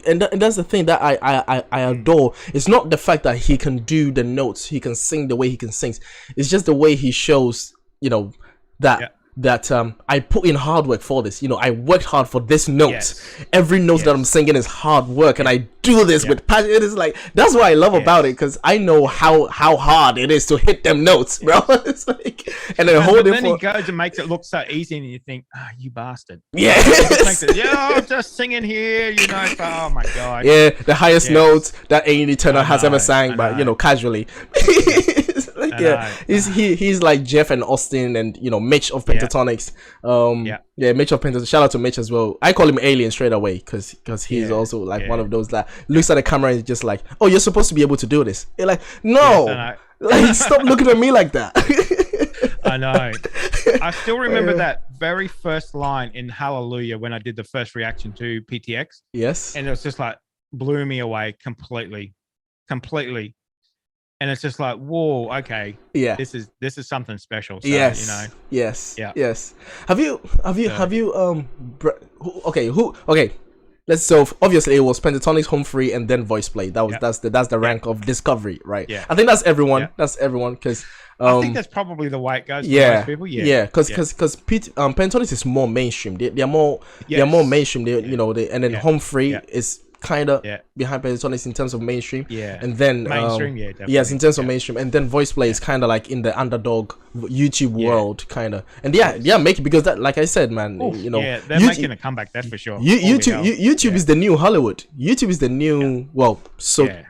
that's the thing that I adore. It's not the fact that he can do the notes, he can sing the way he can sing. It's just the way he shows, you know, that I put in hard work for this. You know, I worked hard for this note. Every note that I'm singing is hard work, and I do this with passion. It is like, that's what I love about it, because I know how hard it is to hit them notes, bro. It's like, and then he goes and makes it look so easy, and you think, you bastard. I'm just singing here, you know. Oh my god. Yeah, the highest notes that A&E Turner has ever sang, but you know, casually. He's like Jeff and Austin and, you know, Mitch of Pentatonics. Mitch of Pentatonics. Shout out to Mitch as well. I call him Alien straight away because he's also like one of those that looks at the camera and is just like, oh, you're supposed to be able to do this. You're like, no, like, stop looking at me like that. I know. I still remember that very first line in Hallelujah when I did the first reaction to PTX. Yes. And it was just like, blew me away completely. And it's just like, whoa, okay. Yeah. This is something special. So, yes. You know. Yes. Yeah. Yes. Have you So obviously it was Pentatonix, Home Free, and then Voice Play. That's the rank of discovery, right? Yeah. I think that's everyone. That's everyone because I think that's probably the way it goes for most people. Because Pentatonix is more mainstream. They're more mainstream. And then Home Free is kind of behind Pentatonix in terms of mainstream. And then mainstream, definitely. Yes, in terms of mainstream, and then Voice Play is kind of like in the underdog YouTube world, kind of. And they're making, because that, like I said, man, they're YouTube, making a comeback. That's for sure. YouTube is the new Hollywood. YouTube is the new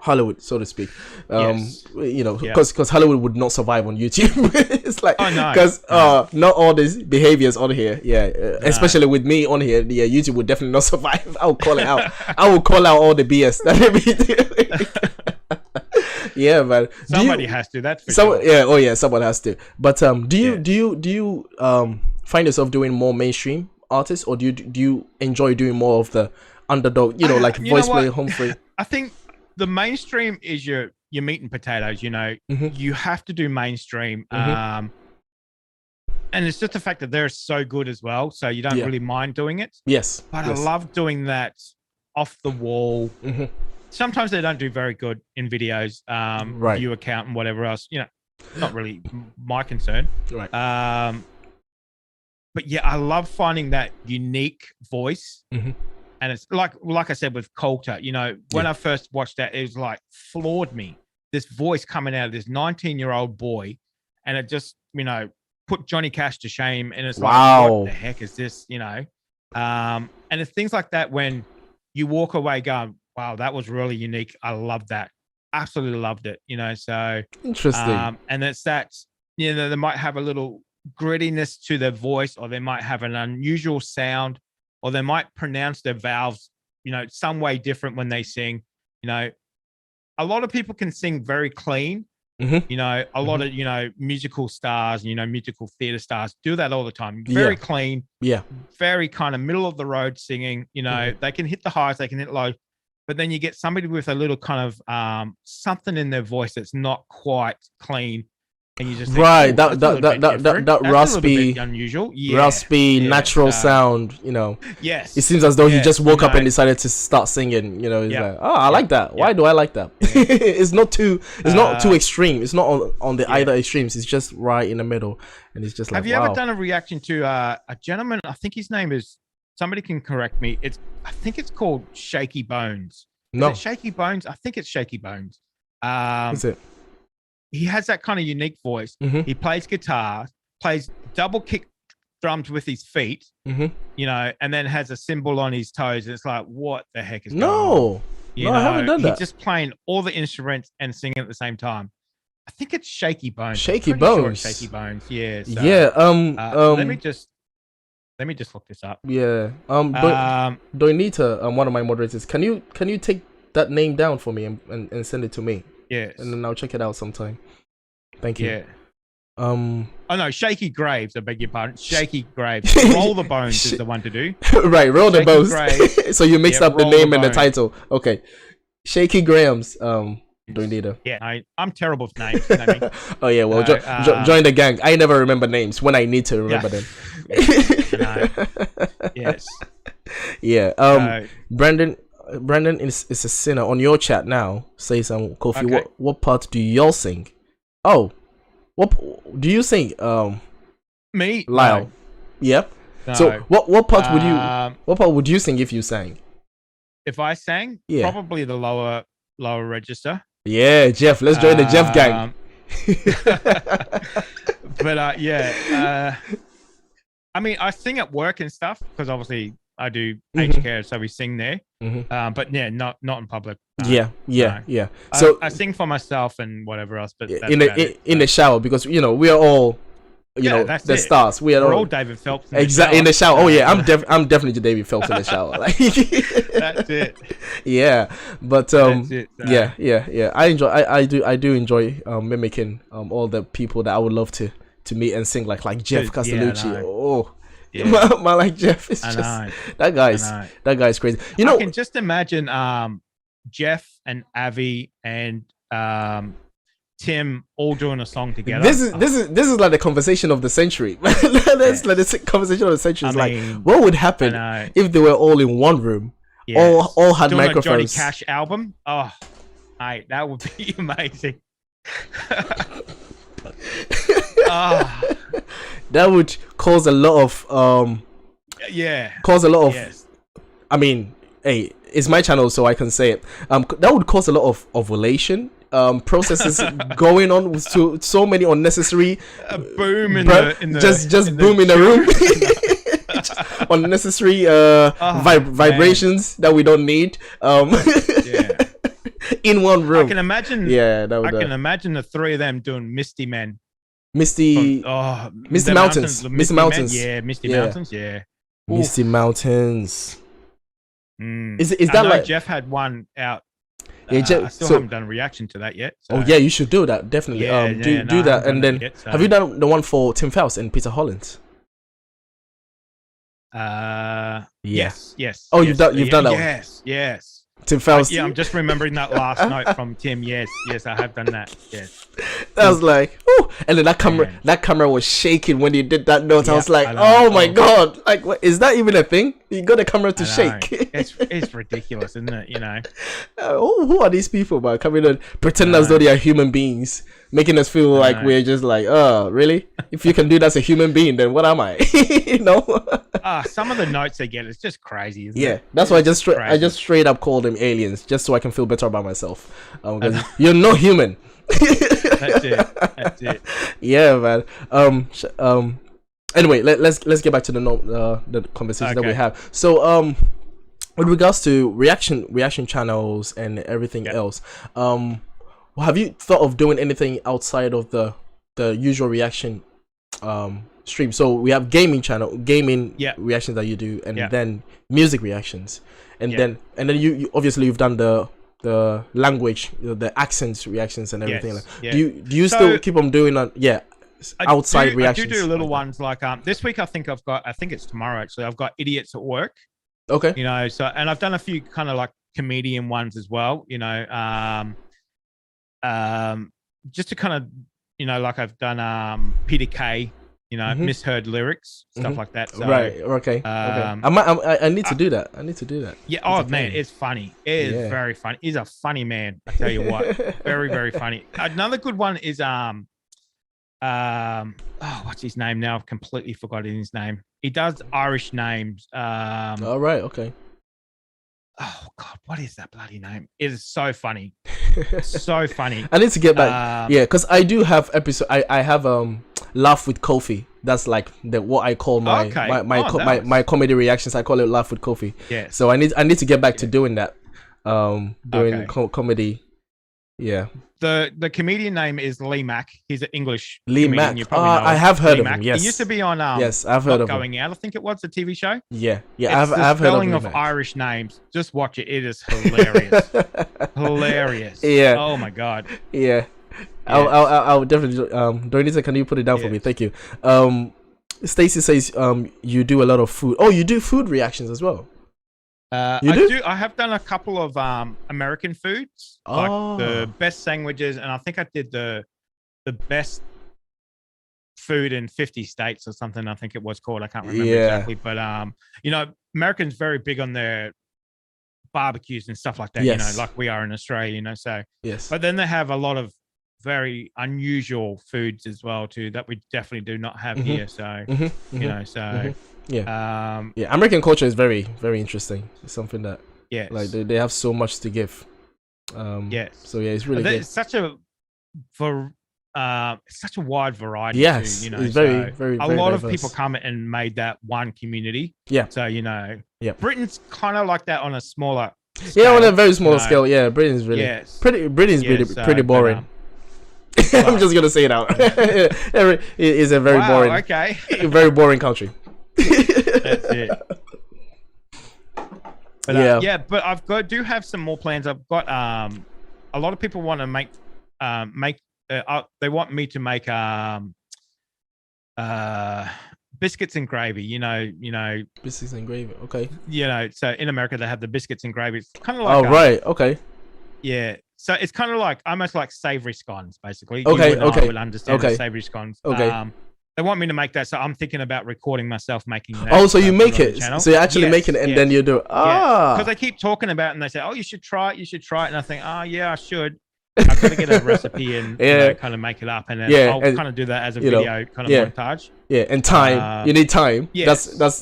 Hollywood, so to speak. Because Hollywood would not survive on YouTube. It's like because not all these behaviors on here, especially with me on here, YouTube would definitely not survive. I will call it out. I will call out all the BS that they be doing. Yeah, man. Somebody has to. That's for sure. Yeah. Oh, yeah. Someone has to. But do you find yourself doing more mainstream artists, or do you enjoy doing more of the underdog? Like Voice Play, Home Free. I think the mainstream is your meat and potatoes. You have to do mainstream. And it's just the fact that they're so good as well, so you don't really mind doing it. Yes. But I love doing that off the wall. Sometimes they don't do very good in videos, view account and whatever else. Not really my concern. Right. But yeah, I love finding that unique voice. And it's like I said with Coulter, when I first watched that, it was like floored me. This voice coming out of this 19-year-old boy, and it just, put Johnny Cash to shame. And it's like, what the heck is this? And it's things like that when you walk away going, wow, that was really unique. I love that. Absolutely loved it. So interesting. And it's that, they might have a little grittiness to their voice, or they might have an unusual sound, or they might pronounce their vowels, some way different when they sing. A lot of people can sing very clean. A lot of, musical stars, musical theater stars do that all the time. Very clean. Yeah. Very kind of middle of the road singing, they can hit the highs, they can hit low. But then you get somebody with a little kind of something in their voice that's not quite clean. And you just think, that raspy, unusual, natural sound. Yes, it seems as though he just woke up and decided to start singing. He's like, I like that. Why do I like that? It's not too extreme. It's not on the either extremes. It's just right in the middle, and it's just like. Have you ever done a reaction to a gentleman? I think his name is. Somebody can correct me. I think it's called Shaky Bones. Is it Shaky Bones? I think it's Shaky Bones. Is it? He has that kind of unique voice. He plays guitar, plays double kick drums with his feet, and then has a cymbal on his toes. And it's like, what the heck is going on? I haven't done that. He's just playing all the instruments and singing at the same time. I think it's Shaky Bones. Shaky Bones. Sure it's Shaky Bones. Yeah. So, let me just look this up. Yeah. Doinita, one of my moderators, can you take that name down for me and send it to me? Yes. And then I'll check it out sometime. Thank you. Yeah. Oh no, Shaky Graves. I beg your pardon. Shaky Graves. Roll the Bones is the one to do. Right, Roll the Bones. So you mixed up the name and the title. Okay. Shaky Grahams. Doinita. Yeah, I'm terrible with names. You know what I mean? Oh yeah, well join the gang. I never remember names when I need to remember them. Yes. Yeah. Brandon is a sinner on your chat now. Say some Kofi. Okay. What part do y'all sing? Oh, what do you sing? Me, Lyle. No. Yeah. No. So what part would you sing if you sang? If I sang, probably the lower register. Yeah, Jeff. Let's join the Jeff gang. But I mean, I sing at work and stuff because obviously I do aged care, so we sing there. But yeah, not in public. Yeah. So I sing for myself and whatever else. But in the shower, because we are all the stars. We're all David Phelps. Exactly in the shower. Oh yeah, I'm definitely David Phelps in the shower. Like that's it. Yeah, but that's it, yeah. I do enjoy mimicking all the people that I would love to meet and sing like Jeff Castellucci. Man like Jeff is just that guy's crazy. I can just imagine Jeff and Avi and Tim all doing a song together. This is like the conversation of the century. That's like the conversation of the century. It's like, what would happen if they were all in one room all had doing microphones. a Johnny Cash album. Oh, mate, that would be amazing. That would cause a lot of yes. I mean, hey, it's my channel, so I can say it. That would cause a lot of ovulation processes going on with so many unnecessary boom in the boom in the room. Unnecessary vibrations that we don't need. In one room. I can imagine. Yeah, that would. I can imagine the three of them doing Misty Men. Misty Mountains. Misty Mountains. Yeah, Misty Mountains. Yeah. Misty Mountains. Is I that know like Jeff had one out? Yeah, I still haven't done a reaction to that yet. So. Oh yeah, you should do that definitely. Do that, and then yet, have you done the one for Tim Faust and Peter Holland? Yes. Oh, you've done that one. Yes. Tim Faust. I'm just remembering that last note from Tim. Yes, I have done that. Yes. That was like, oh, and then that camera was shaking when you did that note. I was like, oh my god, like, what, is that even a thing? You got a camera to shake? It's ridiculous, isn't it? You know. Who are these people, man? Coming and pretending as though they are human beings, making us feel like we're just like, oh, really? If you can do that as a human being, then what am I? You know? Some of the notes they get is just crazy, isn't it? That's why I just straight up call them aliens, just so I can feel better about myself. You're not human. That's it. Yeah, man. Anyway, let's get back to the conversation that we have. So with regards to reaction channels and everything else, have you thought of doing anything outside of the usual reaction stream? So we have gaming reactions that you do, and then music reactions, and then you obviously you've done the language, the accents reactions and everything. Do you still keep on doing that? Outside reactions. I do little ones like this week. I think it's tomorrow actually. I've got idiots at work. Okay. You know, so and I've done a few kind of like comedian ones as well. You know, just to kind of, you know, like I've done Peter Kay. You know, misheard lyrics, stuff like that. So, right. Okay. I need to do that. Yeah. Oh man, it's funny. It is very funny. He's a funny man. I tell you what, very, very funny. Another good one is what's his name now? I've completely forgotten his name. He does Irish names. All right. Okay. Oh God, what is that bloody name? It is so funny. So funny. I need to get back. Because I do have episode. I have Laugh with Kofi. That's like what I call my comedy reactions. I call it Laugh with Kofi. Yeah. So I need to get back to doing that. Doing comedy. Yeah. The comedian name is Lee Mack. He's an English Lee comedian. Mack. You probably know I have heard Lee of Mack. him. Yes. He used to be on yes, I've heard of Going him. Out. I think it was the TV show. Yeah. I've heard of him. Spelling of Irish names. Just watch it. It is hilarious. Hilarious. Yeah. Oh my God. Yeah. I'll definitely Dornita, can you put it down for me? Thank you. Stacy says you do a lot of food. Oh, you do food reactions as well. You do? I have done a couple of American foods, like the best sandwiches, and I think I did the best food in 50 states or something. I think it was called. I can't remember exactly, but you know, Americans very big on their barbecues and stuff like that. You know, like we are in Australia. You know, so But then they have a lot of very unusual foods as well too that we definitely do not have here. So you know, so. American culture is very, very interesting. It's something that like they have so much to give. So it's really good. It's such a wide variety. Yes, too, you know, it's very, very, a very lot diverse. of people come and made that one community. So you know, Britain's kind of like that on a smaller scale, on a very small scale. Yeah, Britain's really pretty boring. I'm just gonna say it out. It is a very boring, very boring country. That's it. But but do have some more plans. I've got a lot of people want to make they want me to make biscuits and gravy. You know biscuits and gravy. Okay. You know, so in America they have the biscuits and gravy. It's kind of like right. Okay. Yeah. So it's kind of like almost like savory scones, basically. Okay. I would understand the savory scones. Okay. They want me to make that, so I'm thinking about recording myself making that. Oh, so you make it. So you're actually making it, and then you do it. Because they keep talking about it, and they say, "Oh, you should try it. You should try it." And I think, "Oh, yeah, I should." I've got to get a recipe and kind of make it up, and then I'll kind of do that as a video kind of montage. Yeah, and time. You need time. Yes. That's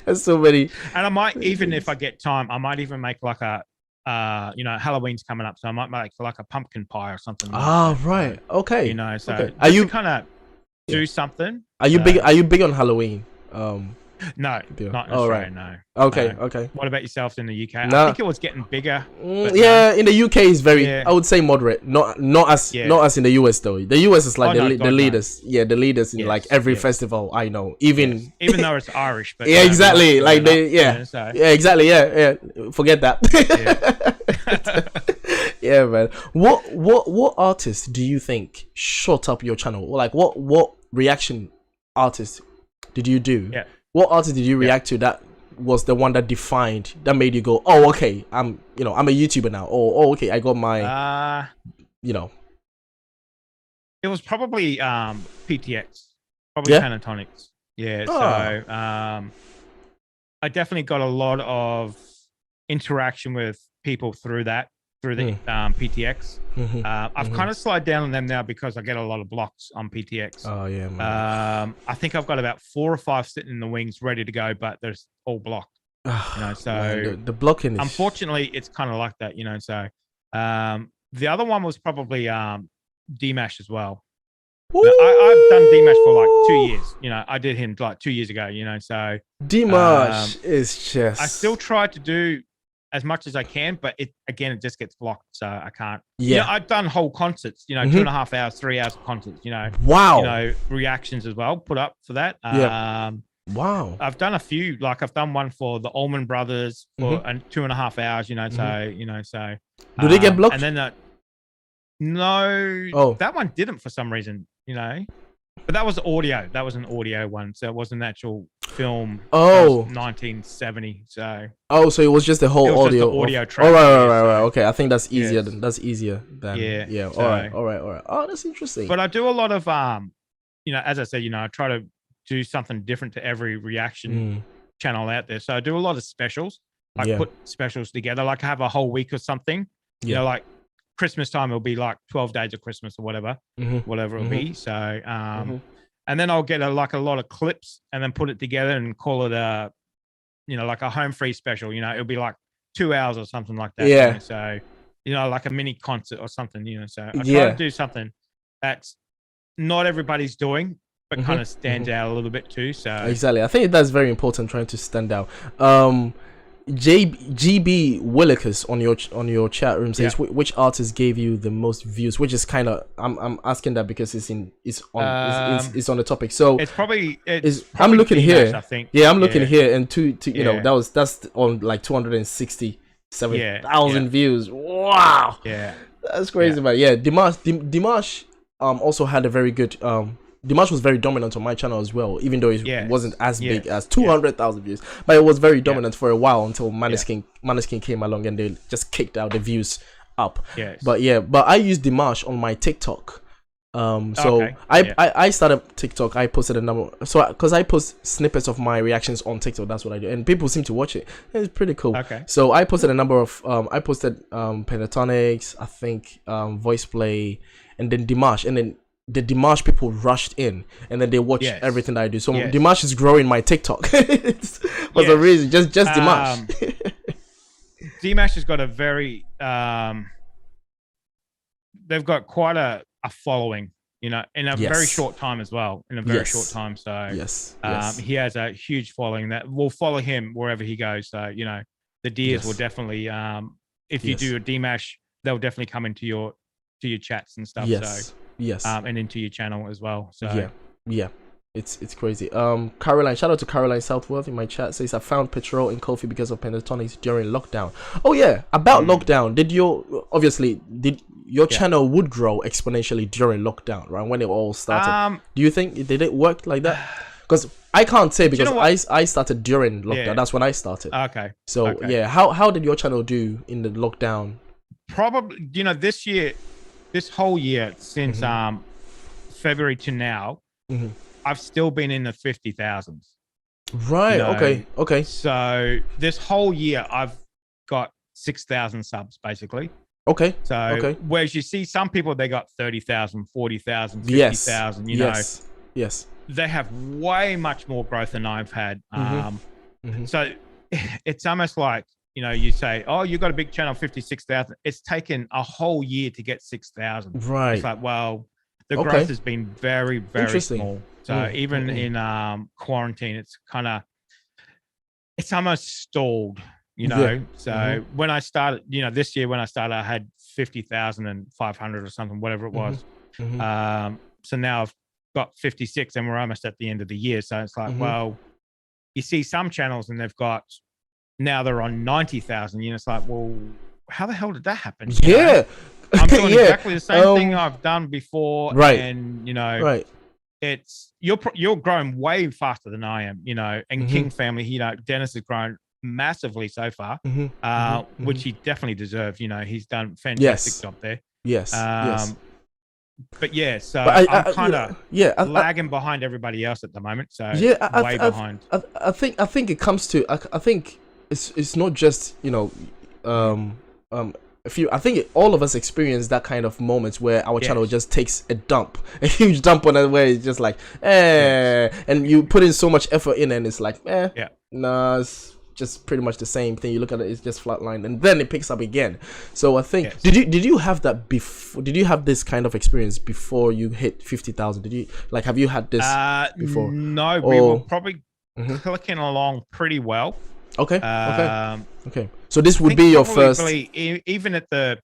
that's so many. And I might even, if I get time, I might even make like a Halloween's coming up, so I might make like a pumpkin pie or something. Right. Okay. So are you kind of do something? Are you big? Are you big on Halloween? No, not in Australia. No. Okay. Okay. What about yourself in the UK? No. I think it was getting bigger. In the UK is very. I would say moderate. Not as in the US though. The US is like the leaders. No. Yeah, the leaders in like every festival I know. Even though it's Irish, but exactly. Like they exactly. Yeah. Forget that. Yeah, man. What artists do you think shot up your channel? Like what reaction artist did you do? Yeah. What artist did you react to that was the one that made you go, oh, okay, I'm a YouTuber now. Oh, okay, I got my, It was probably PTX, probably Pentatonics. Yeah. So I definitely got a lot of interaction with people through the PTX. I've kind of slowed down on them now because I get a lot of blocks on PTX. Oh yeah, man. I think I've got about 4 or 5 sitting in the wings ready to go, but there's all blocked. So man, the blocking is... Unfortunately, it's kind of like that, So the other one was probably Dmash as well. I've done Dmash for like 2 years. I did him like 2 years ago. So Dmash is just... I still try to do as much as I can, but it just gets blocked, so I can't. I've done whole concerts, 2.5 hours, 3 hours of concerts, wow, reactions as well put up for that. Wow, I've done a few, like I've done one for the Allman Brothers for 2.5 hours, so do they get blocked? And then no, that one didn't for some reason, but that was audio. That was an audio one, so it was an actual film. 1970. So so it was just the whole audio. Just the audio track. Right. Okay, I think that's easier. That's easier than yeah. All right. Oh, that's interesting. But I do a lot of as I said, I try to do something different to every reaction channel out there. So I do a lot of specials. I put specials together. Like I have a whole week or something. Like Christmas time, it'll be like 12 days of Christmas or whatever it'll be. So, and then I'll get a lot of clips and then put it together and call it like a home free special. It'll be like 2 hours or something like that. Yeah. So, like a mini concert or something. So I try to do something that's not everybody's doing, but kind of stands out a little bit too. So exactly, I think that's very important. Trying to stand out. GB Willikers on your chat room says which artist gave you the most views, which is kind of I'm asking that because it's on the topic. So it's probably I'm looking here. I think. Yeah, I'm looking here, and that's on like 267,000 views. Wow. Yeah, that's crazy, man. Yeah, Dimash also had a very good Dimash was very dominant on my channel as well, even though it wasn't as big as 200,000 views, but it was very dominant for a while until Maneskin came along and they just kicked out the views up. But I use Dimash on my TikTok. I started TikTok. I posted a number, because I post snippets of my reactions on TikTok. That's what I do, and people seem to watch it. It's pretty cool. So I posted a number of I posted Pentatonics, I think Voice Play, and then Dimash, and then the Dimash people rushed in and then they watched everything that I do. So Dimash is growing my TikTok. For the reason, just Dimash. Dimash has got a very they've got quite a following, in a very short time as well. In a very short time. So he has a huge following that will follow him wherever he goes. So, the Deers will definitely if you do a Dimash, they'll definitely come into your chats and stuff. So and into your channel as well. So it's crazy. Caroline, shout out to Caroline Southworth in my chat, says I found petrol in coffee because of Pentatonics during lockdown. Oh yeah, about lockdown, did your channel would grow exponentially during lockdown, right, when it all started? Do you think did it work like that? Because I can't say, because I started during lockdown. That's when I started. So how did your channel do in the lockdown? Probably, this whole year since February to now, Mhm. I've still been in the 50,000s. Right. Okay. Okay. So this whole year, I've got 6,000 subs basically. Okay. So Okay. whereas you see some people, they got 30,000, 40,000, fifty Yes. thousand. Yes. Yes. They have way much more growth than I've had. So it's almost like, you say, oh, you got a big channel, 56,000. It's taken a whole year to get 6,000. Right. It's like, well, the Okay. growth has been very, very Interesting. small. So even in quarantine, it's almost stalled, Yeah. So when I started, this year when I started, I had 50,500 or something, whatever it was. So now I've got 56 and we're almost at the end of the year. So it's like, well, you see some channels and now they're on 90,000. It's like, well, how the hell did that happen? Yeah. I'm doing exactly the same thing I've done before. Right. And, right. It's you're growing way faster than I am, and King family, Dennis has grown massively so far, which he definitely deserves. He's done a fantastic job there. Yes. But yeah, so I'm kind of lagging behind everybody else at the moment. So way behind. I think it comes to I think it's not just I think all of us experience that kind of moments where our channel just takes a huge dump on it, where it's just like, and you put in so much effort in, and it's like, nah, it's just pretty much the same thing. You look at it, it's just flatlined, and then it picks up again. So I think, did you have that before? Did you have this kind of experience before you hit 50,000? Did you have you had this before? No, we were probably clicking along pretty well. Okay. Okay. So this would be your first. Even at the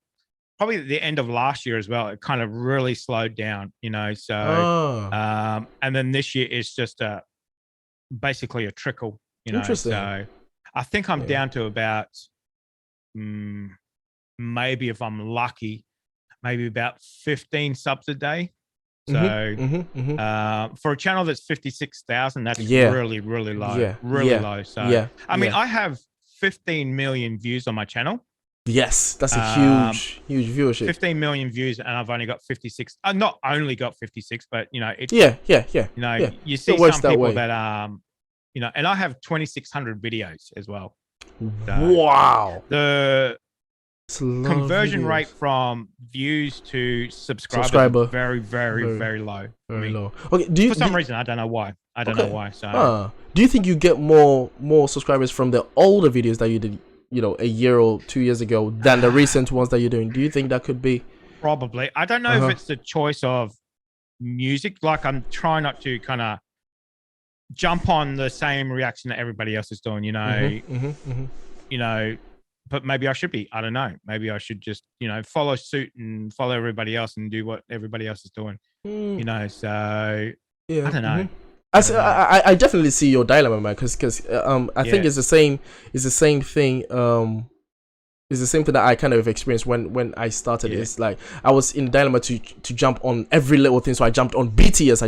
end of last year as well, it kind of really slowed down. So and then this year is just basically a trickle. Interesting. So I think I'm down to about maybe, if I'm lucky, maybe about 15 subs a day. So for a channel that's 56,000, that's really, really low. Low. So I mean, I have 15 million views on my channel. Yes, that's a huge viewership. 15 million views, and I've only got 56. Not only got 56, but it's you see some people that and I have 2,600 videos as well. So wow. The conversion rate from views to subscriber very, very, very low. Very low. Okay. For some reason, I don't know why. Know why. So do you think you get more subscribers from the older videos that you did, a year or 2 years ago, than the recent ones that you're doing? Do you think that could be? Probably. I don't know if it's the choice of music. Like, I'm trying not to kind of jump on the same reaction that everybody else is doing, but maybe I should be. I don't know. Maybe I should just, follow suit and follow everybody else and do what everybody else is doing. So I don't know. I definitely see your dilemma, man, because I think it's the same thing. It's the same thing that I kind of experienced when I started. It's like I was in dilemma to jump on every little thing. So I jumped on BTS.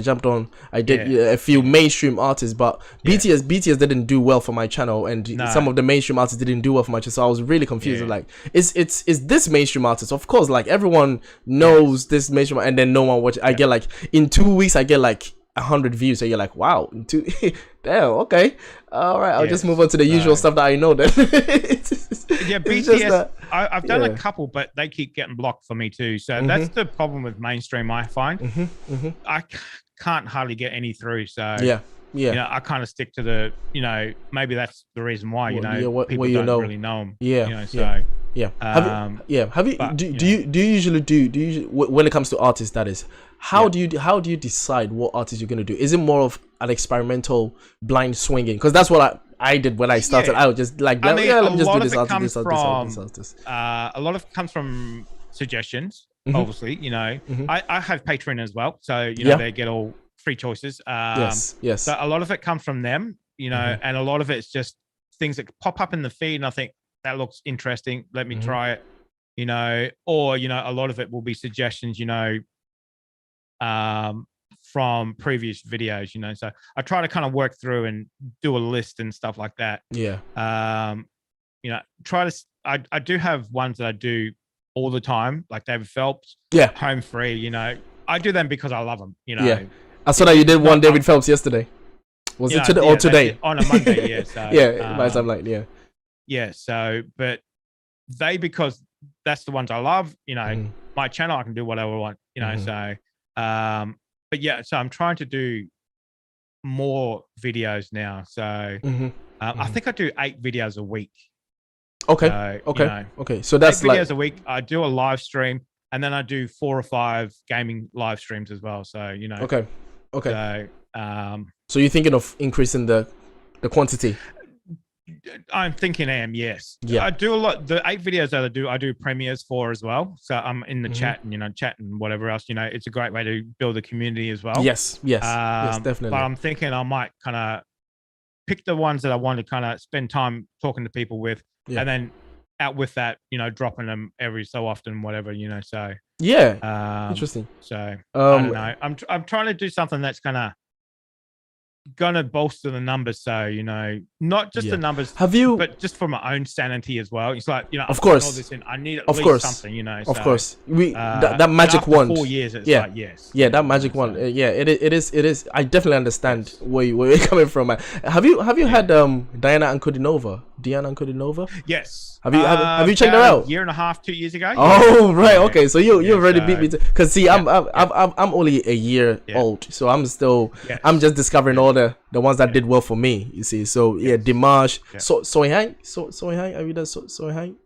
I did a few mainstream artists, but BTS didn't do well for my channel, and some of the mainstream artists didn't do well for my channel. So I was really confused. Like, is this mainstream artist? Of course, like everyone knows this mainstream, and then no one watch. I get like in 2 weeks, I get like 100 views. So you're like, wow, damn, okay, all right, I'll just move on to the usual stuff that I know then. BTS, I've done a couple, but they keep getting blocked for me too. So that's the problem with mainstream, I find. I can't hardly get any through. So I kind of stick to the, maybe that's the reason why, people don't really know them. Have you do you usually when it comes to artists, that is, how do you decide what artist you're going to do? Is it more of an experimental blind swinging? Because that's what I did when I started. I was just like, let me just do this artist. A lot of it comes from suggestions, obviously. I have Patreon as well, so they get all free choices. Yes. So a lot of it comes from them, and a lot of it's just things that pop up in the feed, and I think that looks interesting, let me try it, or a lot of it will be suggestions, from previous videos, so I try to kind of work through and do a list and stuff like that. I do have ones that I do all the time, like David Phelps, Home Free. I do them because I love them. I saw that you did one David Phelps yesterday. Was it today or today? On a Monday, yeah. So, yeah, by the time like yeah. So, but because that's the ones I love. My channel, I can do whatever I want. So, but yeah. So I'm trying to do more videos now. So I think I do 8 videos a week. Okay. So, okay. So that's 8 videos a week. I do a live stream, and then I do 4 or 5 gaming live streams as well. So Okay. So so you're thinking of increasing the quantity? I'm thinking yes. Yeah. I do a lot. The 8 videos that I do premieres for as well. So I'm in the chat and chat and whatever else. It's a great way to build a community as well. Yes, definitely. But I'm thinking I might kind of pick the ones that I want to kind of spend time talking to people with, and then out with that, dropping them every so often, whatever, So interesting. So I don't know. I'm trying to do something that's gonna bolster the numbers, so not just the numbers, but just for my own sanity as well. It's like of course, all this in, I need at least something, of course, that magic wand. 4 years, it's like, yes, that magic wand. It is. I definitely understand where you're coming from. Have you had Diana Ankudinova? Yes. Have you checked her out? 1.5, 2 years ago. Oh right, okay. So you already beat me because see, I'm only a year old, so I'm still I'm just discovering all the ones that did well for me. You see, so Dimash, Soihang. Have you done Soihang?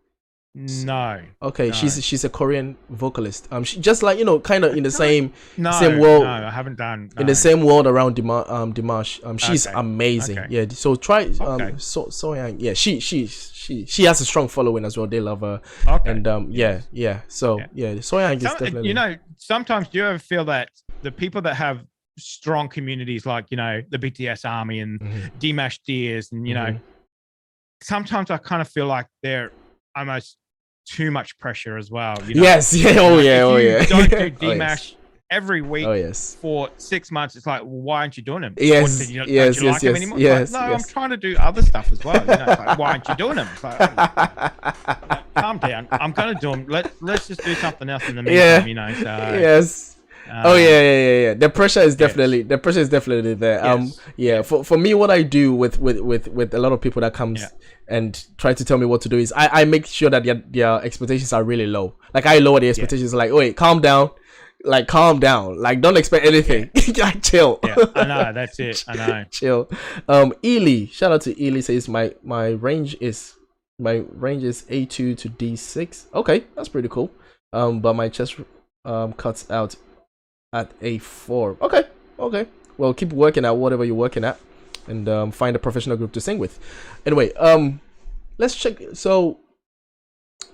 No. Okay, no. She's a Korean vocalist. She just like kind of in the same world. No, I haven't done. No. In the same world around Dimash. She's amazing. Okay. Yeah. So try Sohyang. Yeah, she has a strong following as well. They love her. Okay. And So Sohyang is definitely. Sometimes do you ever feel that the people that have strong communities like the BTS Army and Dimash Deers and sometimes I kind of feel like they're almost too much pressure as well. Yes. Yeah. Oh yeah. Don't do Dimash every week for 6 months. It's like, well, why aren't you doing them? Yes. Don't you like him anymore? Yes. Like, no, I'm trying to do other stuff as well. It's like, why aren't you doing them? It's like, calm down. I'm gonna do them. Let's just do something else in the meantime. So yes. The pressure is definitely there. Yes. For me, what I do with a lot of people that comes and try to tell me what to do is I make sure that their expectations are really low. Like I lower the expectations. Like, wait, calm down. Like don't expect anything. Like chill. I know, that's it. I know. Chill. Ely, shout out to Ely, says my range is A2 to D6. Okay, that's pretty cool. But my chest cuts out at A4. Okay. Well, keep working at whatever you're working at, and find a professional group to sing with. Anyway, let's check. So,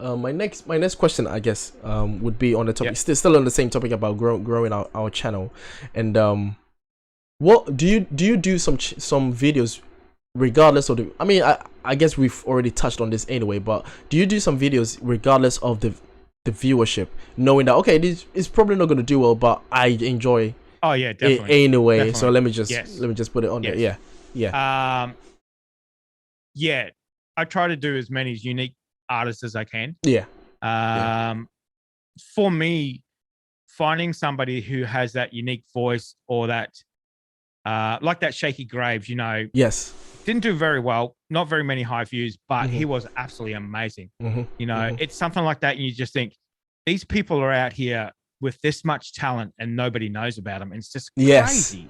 my next question, I guess, would be on the topic, still on the same topic about growing our channel, and what do you do some videos, regardless of the? I mean, I guess we've already touched on this anyway, but do you do some videos regardless of the viewership, knowing that this is probably not going to do well, but I enjoy definitely anyway, definitely. so let me just put it on there. I try to do as many unique artists as I can. For me, finding somebody who has that unique voice, or that like that Shaky Graves, didn't do very well, not very many high views, but he was absolutely amazing. It's something like that, and you just think these people are out here with this much talent and nobody knows about them. It's just crazy.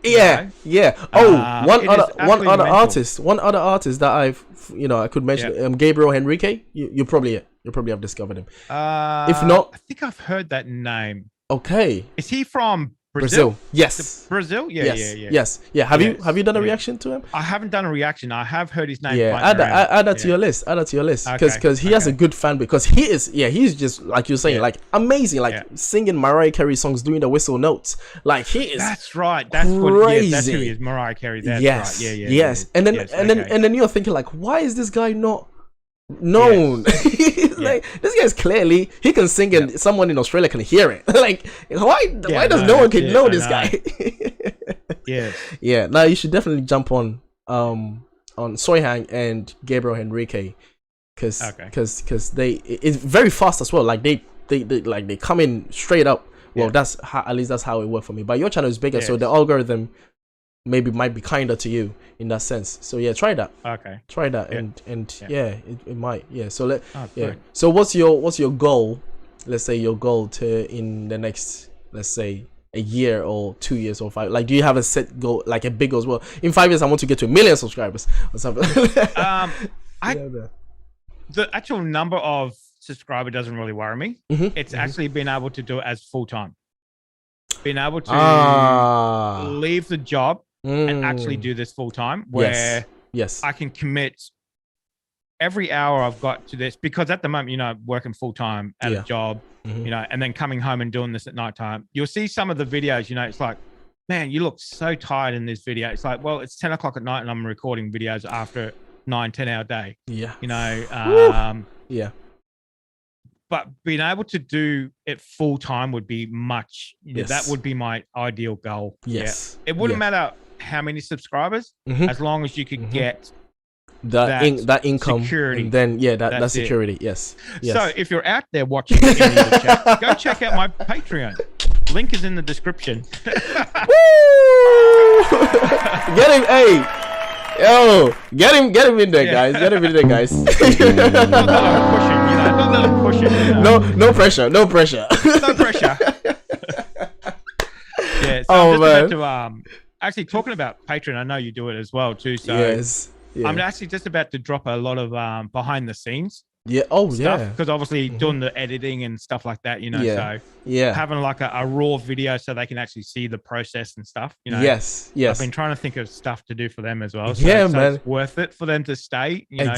One other artist that I could mention, Gabriel Henrique. You probably have discovered him. If not, I think I've heard that name. Okay, is he from Brazil? Yes. Brazil? Yes. Have you done a reaction to him? I haven't done a reaction. I have heard his name. Add that to your list. Because he has a good fan, because he's just like you're saying, like amazing, like singing Mariah Carey songs, doing the whistle notes. Like he is. That's right. That's crazy. That's who he is, Mariah Carey. That's right. Yes. And then you're thinking, like, why is this guy not known? Like, this guy's clearly, he can sing and someone in Australia can hear it. Like, why does no one can know this guy? Now you should definitely jump on Soihang and Gabriel Henrique, because it's very fast as well. Like they come in straight up Well, that's how, at least that's how it worked for me. But your channel is bigger, Yes. so the algorithm maybe might be kinder to you in that sense. So yeah, try that. Okay. Try that, Yeah. and yeah, it might. Yeah. So Oh, yeah. good. So what's your goal? Let's say your goal to in the next, let's say, a year or 2 years or 5. Like, do you have a set goal, like a big goal as well? In 5 years, I want to get to 1 million subscribers or something. The actual number of subscribers doesn't really worry me. It's actually being able to do it as full time, being able to leave the job and actually do this full time, where yes, I can commit every hour I've got to this, because at the moment, you know, working full time at a job, you know, and then coming home and doing this at nighttime, you'll see some of the videos, you know, it's like, man, you look so tired in this video. It's like, well, it's 10 o'clock at night and I'm recording videos after 9-10 hour day. You know, but being able to do it full time would be much, that would be my ideal goal. It wouldn't matter how many subscribers, as long as you could get that income security, and then that security. Yes. So if you're out there watching any of the chat, go check out my Patreon. Link is in the description. Get him, hey, yo, get him in there, guys. Get him in there, guys. Not that I'm pushing, you know. Not that I'm pushing. You know? No pressure. No pressure. No pressure. Yeah. So I'm just about to actually talking about Patreon. I know you do it as well too. So I'm actually just about to drop a lot of behind the scenes. Because obviously doing the editing and stuff like that, you know. So having like a raw video so they can actually see the process and stuff, you know. Yes. I've been trying to think of stuff to do for them as well. So, man, it's worth it for them to stay. You know?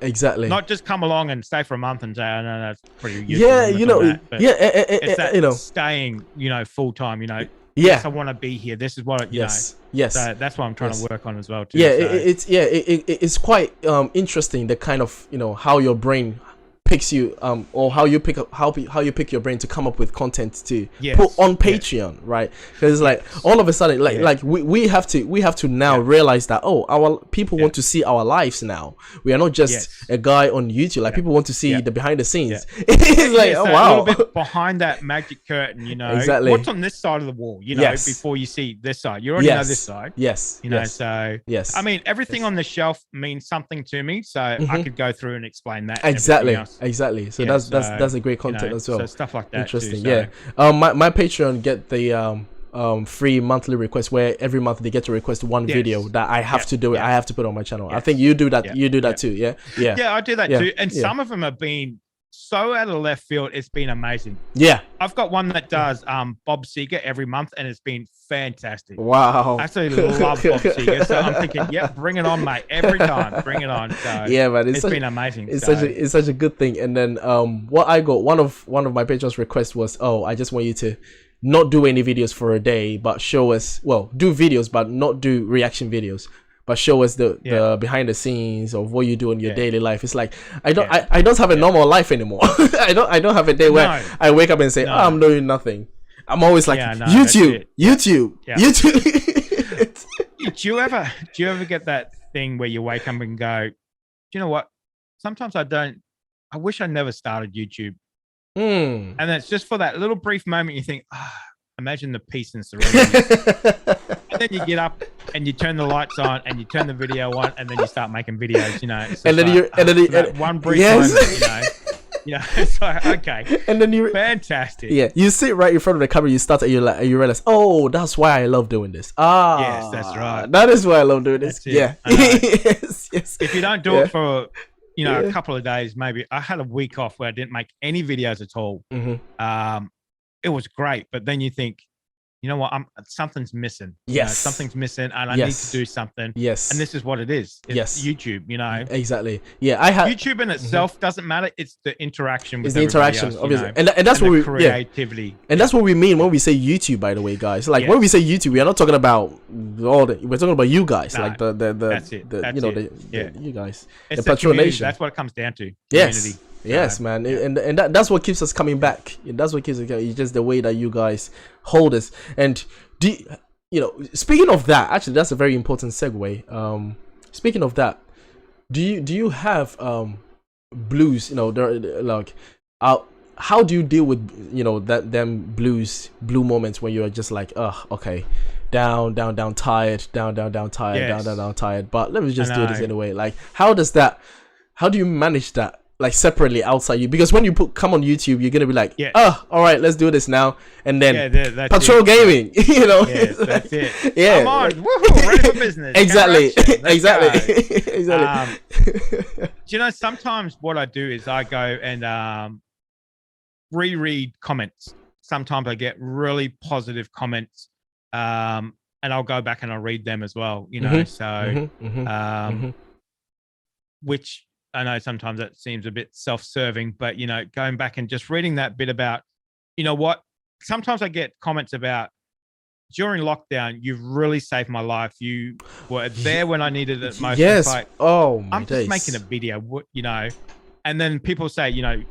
Exactly. Not just come along and stay for a month and say, "Oh no, that's pretty." You know, it's that you know, staying, you know, full time. You know. Yes, I want to be here. This is what you know. So that's what I'm trying to work on as well too. It's quite interesting, the kind of, you know, how your brain picks you, or how you pick up how you pick your brain to come up with content to put on Patreon, right? Because like all of a sudden, like we have to now realize that our people want to see our lives now. We are not just a guy on YouTube. Like people want to see the behind the scenes. It's like a little bit behind that magic curtain, you know. What's on this side of the wall, you know, before you see this side. You already know this side. You know, so I mean, everything on the shelf means something to me, so I could go through and explain that. Exactly. So that's a great content, you know, as well. So stuff like that. Interesting. Too, so. My Patreon get the free monthly request, where every month they get to request one video that I have to do it. I have to put on my channel. I think you do that. You do that too. Yeah, I do that too. And some of them have been so out of left field. It's been amazing. I've got one that does Bob Seger every month, and it's been fantastic. Wow. I absolutely love Bob Seger. So I'm thinking, bring it on, mate. Every time, bring it on. So man, it's been amazing. It's such a good thing. And then what I got, one of my patrons' requests was, I just want you to not do any videos for a day, but show us, do videos, but not do reaction videos, but show us the behind the scenes of what you do in your daily life. It's like I don't have a normal life anymore. I don't have a day where I wake up and say, I'm doing nothing. I'm always like YouTube. Do you ever get that thing where you wake up and go, do you know what? Sometimes I wish I never started YouTube. And it's just for that little brief moment you think, imagine the peace and serenity. And then you get up and you turn the lights on and you turn the video on and then you start making videos, you know. And then one brief moment, you know. Yeah, it's like, okay. And then you fantastic. You sit right in front of the camera, you start and you realize, that's why I love doing this. Yes, that's right. That is why I love doing this. Yes. If you don't do it for a couple of days, maybe. I had a week off where I didn't make any videos at all. It was great, but then you think, you know what? Something's missing. Yes, you know, something's missing, and I need to do something. Yes, and this is what it is. It's YouTube. You know, exactly. Yeah, I have YouTube in itself doesn't matter. It's the interaction. With the interaction, else, obviously, you know? and that's what we creativity. And that's what we mean when we say YouTube. By the way, guys, like when we say YouTube, we are not talking about we're talking about you guys, like the you guys, it's the Patrol Nation. That's what it comes down to. Yes. Yes, man, and that's what keeps us coming back. That's what keeps us coming. It's just the way that you guys hold us. And speaking of that, actually, that's a very important segue. Speaking of that, do you have blues? You know, like how do you deal with, you know, them blue moments when you're just like, oh, okay, down, tired, down, tired, Yes. down, tired, but let me just do this anyway. Like, how do you manage that, like, separately outside you? Because when you come on YouTube, you're gonna be like, oh, all right, let's do this now, and then Patrol Gaming, you know. Yes, that's it. Yeah, come on, woohoo, ready for business. Exactly. Exactly. Do you know, sometimes what I do is I go and reread comments. Sometimes I get really positive comments, and I'll go back and I'll read them as well, you know. Which I know sometimes that seems a bit self-serving, but, you know, going back and just reading that bit about, you know what, sometimes I get comments about, during lockdown, you've really saved my life. You were there when I needed it most. Yes. Like, I'm just making a video, you know, and then people say, you know,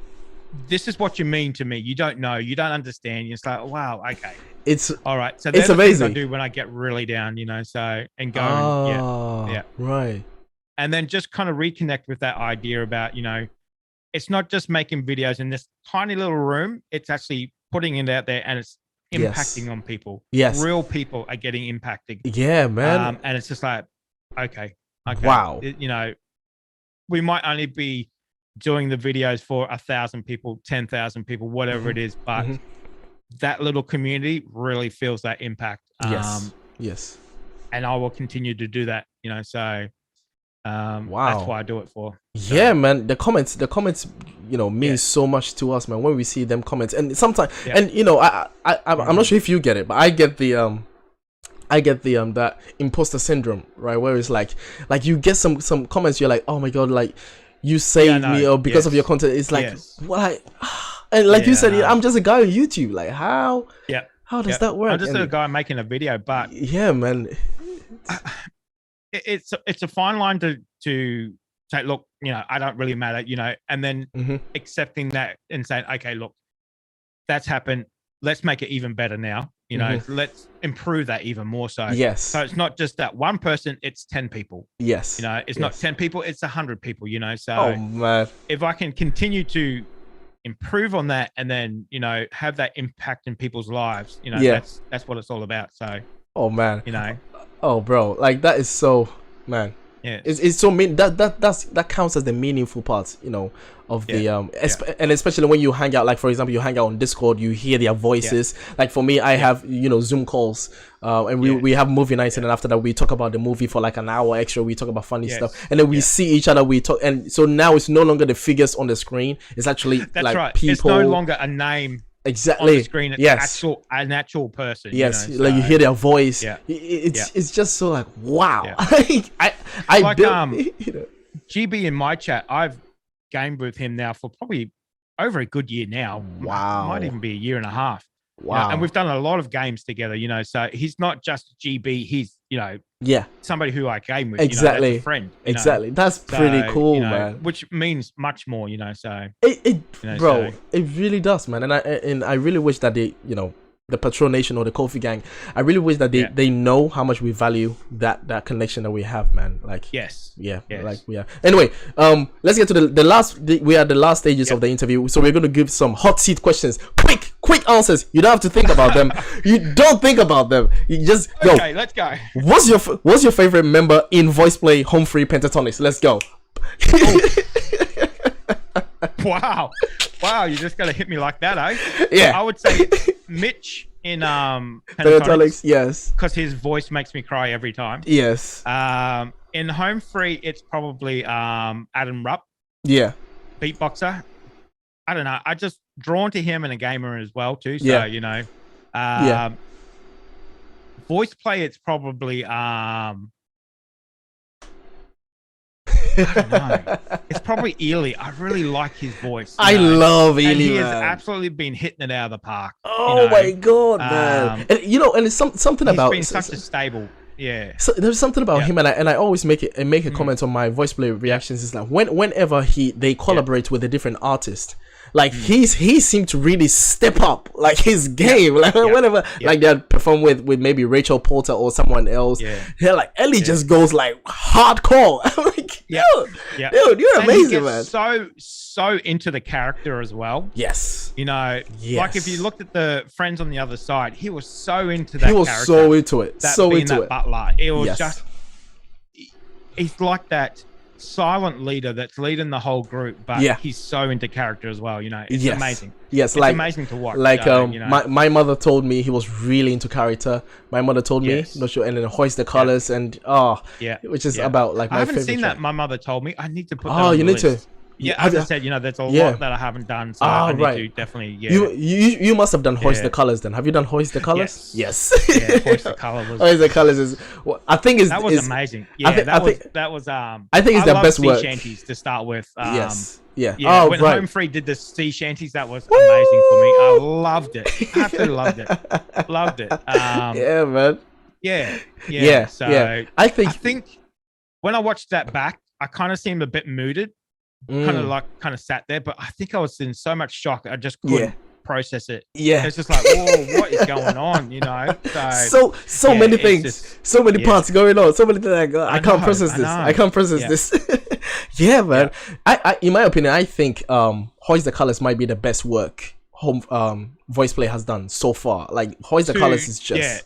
this is what you mean to me. You don't know. You don't understand. It's like, wow, okay. It's all right. So it's amazing. I do when I get really down, you know. So and go, yeah, right. And then just kind of reconnect with that idea about, you know, it's not just making videos in this tiny little room. It's actually putting it out there, and it's impacting on people. Yes, real people are getting impacted. Yeah, man. And it's just like, okay, wow. You know, we might only be doing the videos for 1,000 people, 10,000 people, whatever it is, but that little community really feels that impact. Yes. And I will continue to do that, you know. So wow, that's why I do it for. So. Yeah, man. The comments, you know, mean so much to us, man. When we see them comments, and sometimes, and you know, I'm not sure if you get it, but I get the that imposter syndrome, right? Where it's like you get some comments, you're like, oh my god, like you saved me, or because of your content. It's like what, and like you said, I'm just a guy on YouTube. Like how does that work? I'm just a guy making a video, but yeah, man. It's a fine line to say, look, you know, I don't really matter, you know, and then accepting that and saying, okay, look, that's happened. Let's make it even better now. You know, let's improve that even more. So yes. So it's not just that one person; it's 10 people. Yes. You know, it's not 10 people; it's 100 people. You know, so oh man, if I can continue to improve on that, and then, you know, have that impact in people's lives, you know, that's what it's all about. So oh man, you know. Oh, bro, like that is so, man. Yeah, it's so mean that counts as the meaningful part, you know, of the and especially when you hang out, like for example, you hang out on Discord, you hear their voices. Like for me, I have, you know, Zoom calls, and we have movie nights, and then after that we talk about the movie for like an hour extra. We talk about funny stuff, and then we see each other. We talk, and so now it's no longer the figures on the screen. It's actually like people. It's no longer a name. Exactly. On the screen, it's an actual person. Yes, you know, like you hear their voice. Yeah. It's just so like wow. Yeah. I like you know. GB in my chat, I've gamed with him now for probably over a good year now. Wow. Might even be a year and a half. Wow. You know, and we've done a lot of games together, you know, so he's not just GB, he's, you know, somebody who I game with, exactly. You know, that's a friend. Exactly. That's pretty cool, you know, man. Which means much more, you know, so bro, it really does, man. And I really wish that they, you know, the Patrol Nation or the Kofi Gang, I really wish that they know how much we value that connection that we have, man. Like like we are. Anyway, let's get to the last. We are the last stages of the interview, so we're gonna give some hot seat questions. Quick answers. You don't have to think about them. You don't think about them. You just go. Okay, let's go. What's your favorite member in Voice Play Home Free Pentatonics? Let's go. Wow, you just gotta hit me like that, eh? Yeah. I would say Mitch in Pentatonics, yes. Because his voice makes me cry every time. Yes. In Home Free, it's probably Adam Rupp. Yeah. Beatboxer. I don't know. I just drawn to him and a gamer as well too. So you know. Voice play, it's probably I don't know. It's probably Ely. I really like his voice. I love Ely, and he man. has absolutely been hitting it out of the park. Oh my god, man! And you know, and it's something about he's been such a stable. Yeah. So there's something about him, and I always make a comment on my Voice Play reactions. Is like whenever they collaborate with a different artist. Like he seemed to really step up like his game. Like whenever like they perform with maybe Rachel Porter or someone else. Yeah, like Ellie just goes like hardcore. I'm like, dude, you're amazing, man. So into the character as well. Yes. You know, Yes. like if you looked at the Friends on the Other Side, he was so into that. He was character, so into it. that So being into that it. butler. It was Yes. just. He's like that silent leader that's leading the whole group, but Yeah. he's so into character as well. You know, it's Yes. amazing. Yes, It's like amazing to watch. like you know. my mother told me he was really into character. My mother told me, Yes. not sure, and then Hoist the Colors and Yeah, which is yeah. about like my I haven't favorite seen track. that. My mother told me I need to put. That Oh, on you the need list. to. Yeah, Have as I you- said, you know, there's a Yeah. lot that I haven't done, so I need right. to definitely. Yeah, You must have done Hoist Yeah. the Colors then. Have you done Hoist the Colors? Yes. yeah. Hoist the Color was. Hoist the Colors is. Well, I think is That was is, amazing. Yeah, think- that I was think- that was. I think it's their love best sea work. shanties to start with. Yes. Yeah. Yeah, Oh when right. Home Free did the sea shanties, that was amazing for me. I loved it. Absolutely loved it. Loved it. Yeah, man. Yeah. Yeah. So yeah. I I think. think when I watched that back, I kind of seemed a bit mooted, kind of sat there, but I think I was in so much shock, I just couldn't Yeah. process it. Yeah. It's just like, whoa, what is going on? You know? So yeah, many it's things, just- so many yeah. parts going on, so many things. Like, I can't know, process I this. know. I can't process Yeah. this. Yeah, man. I, in my opinion, I think Hoist the Colors might be the best work voice play has done so far. Like Hoist the Colors is just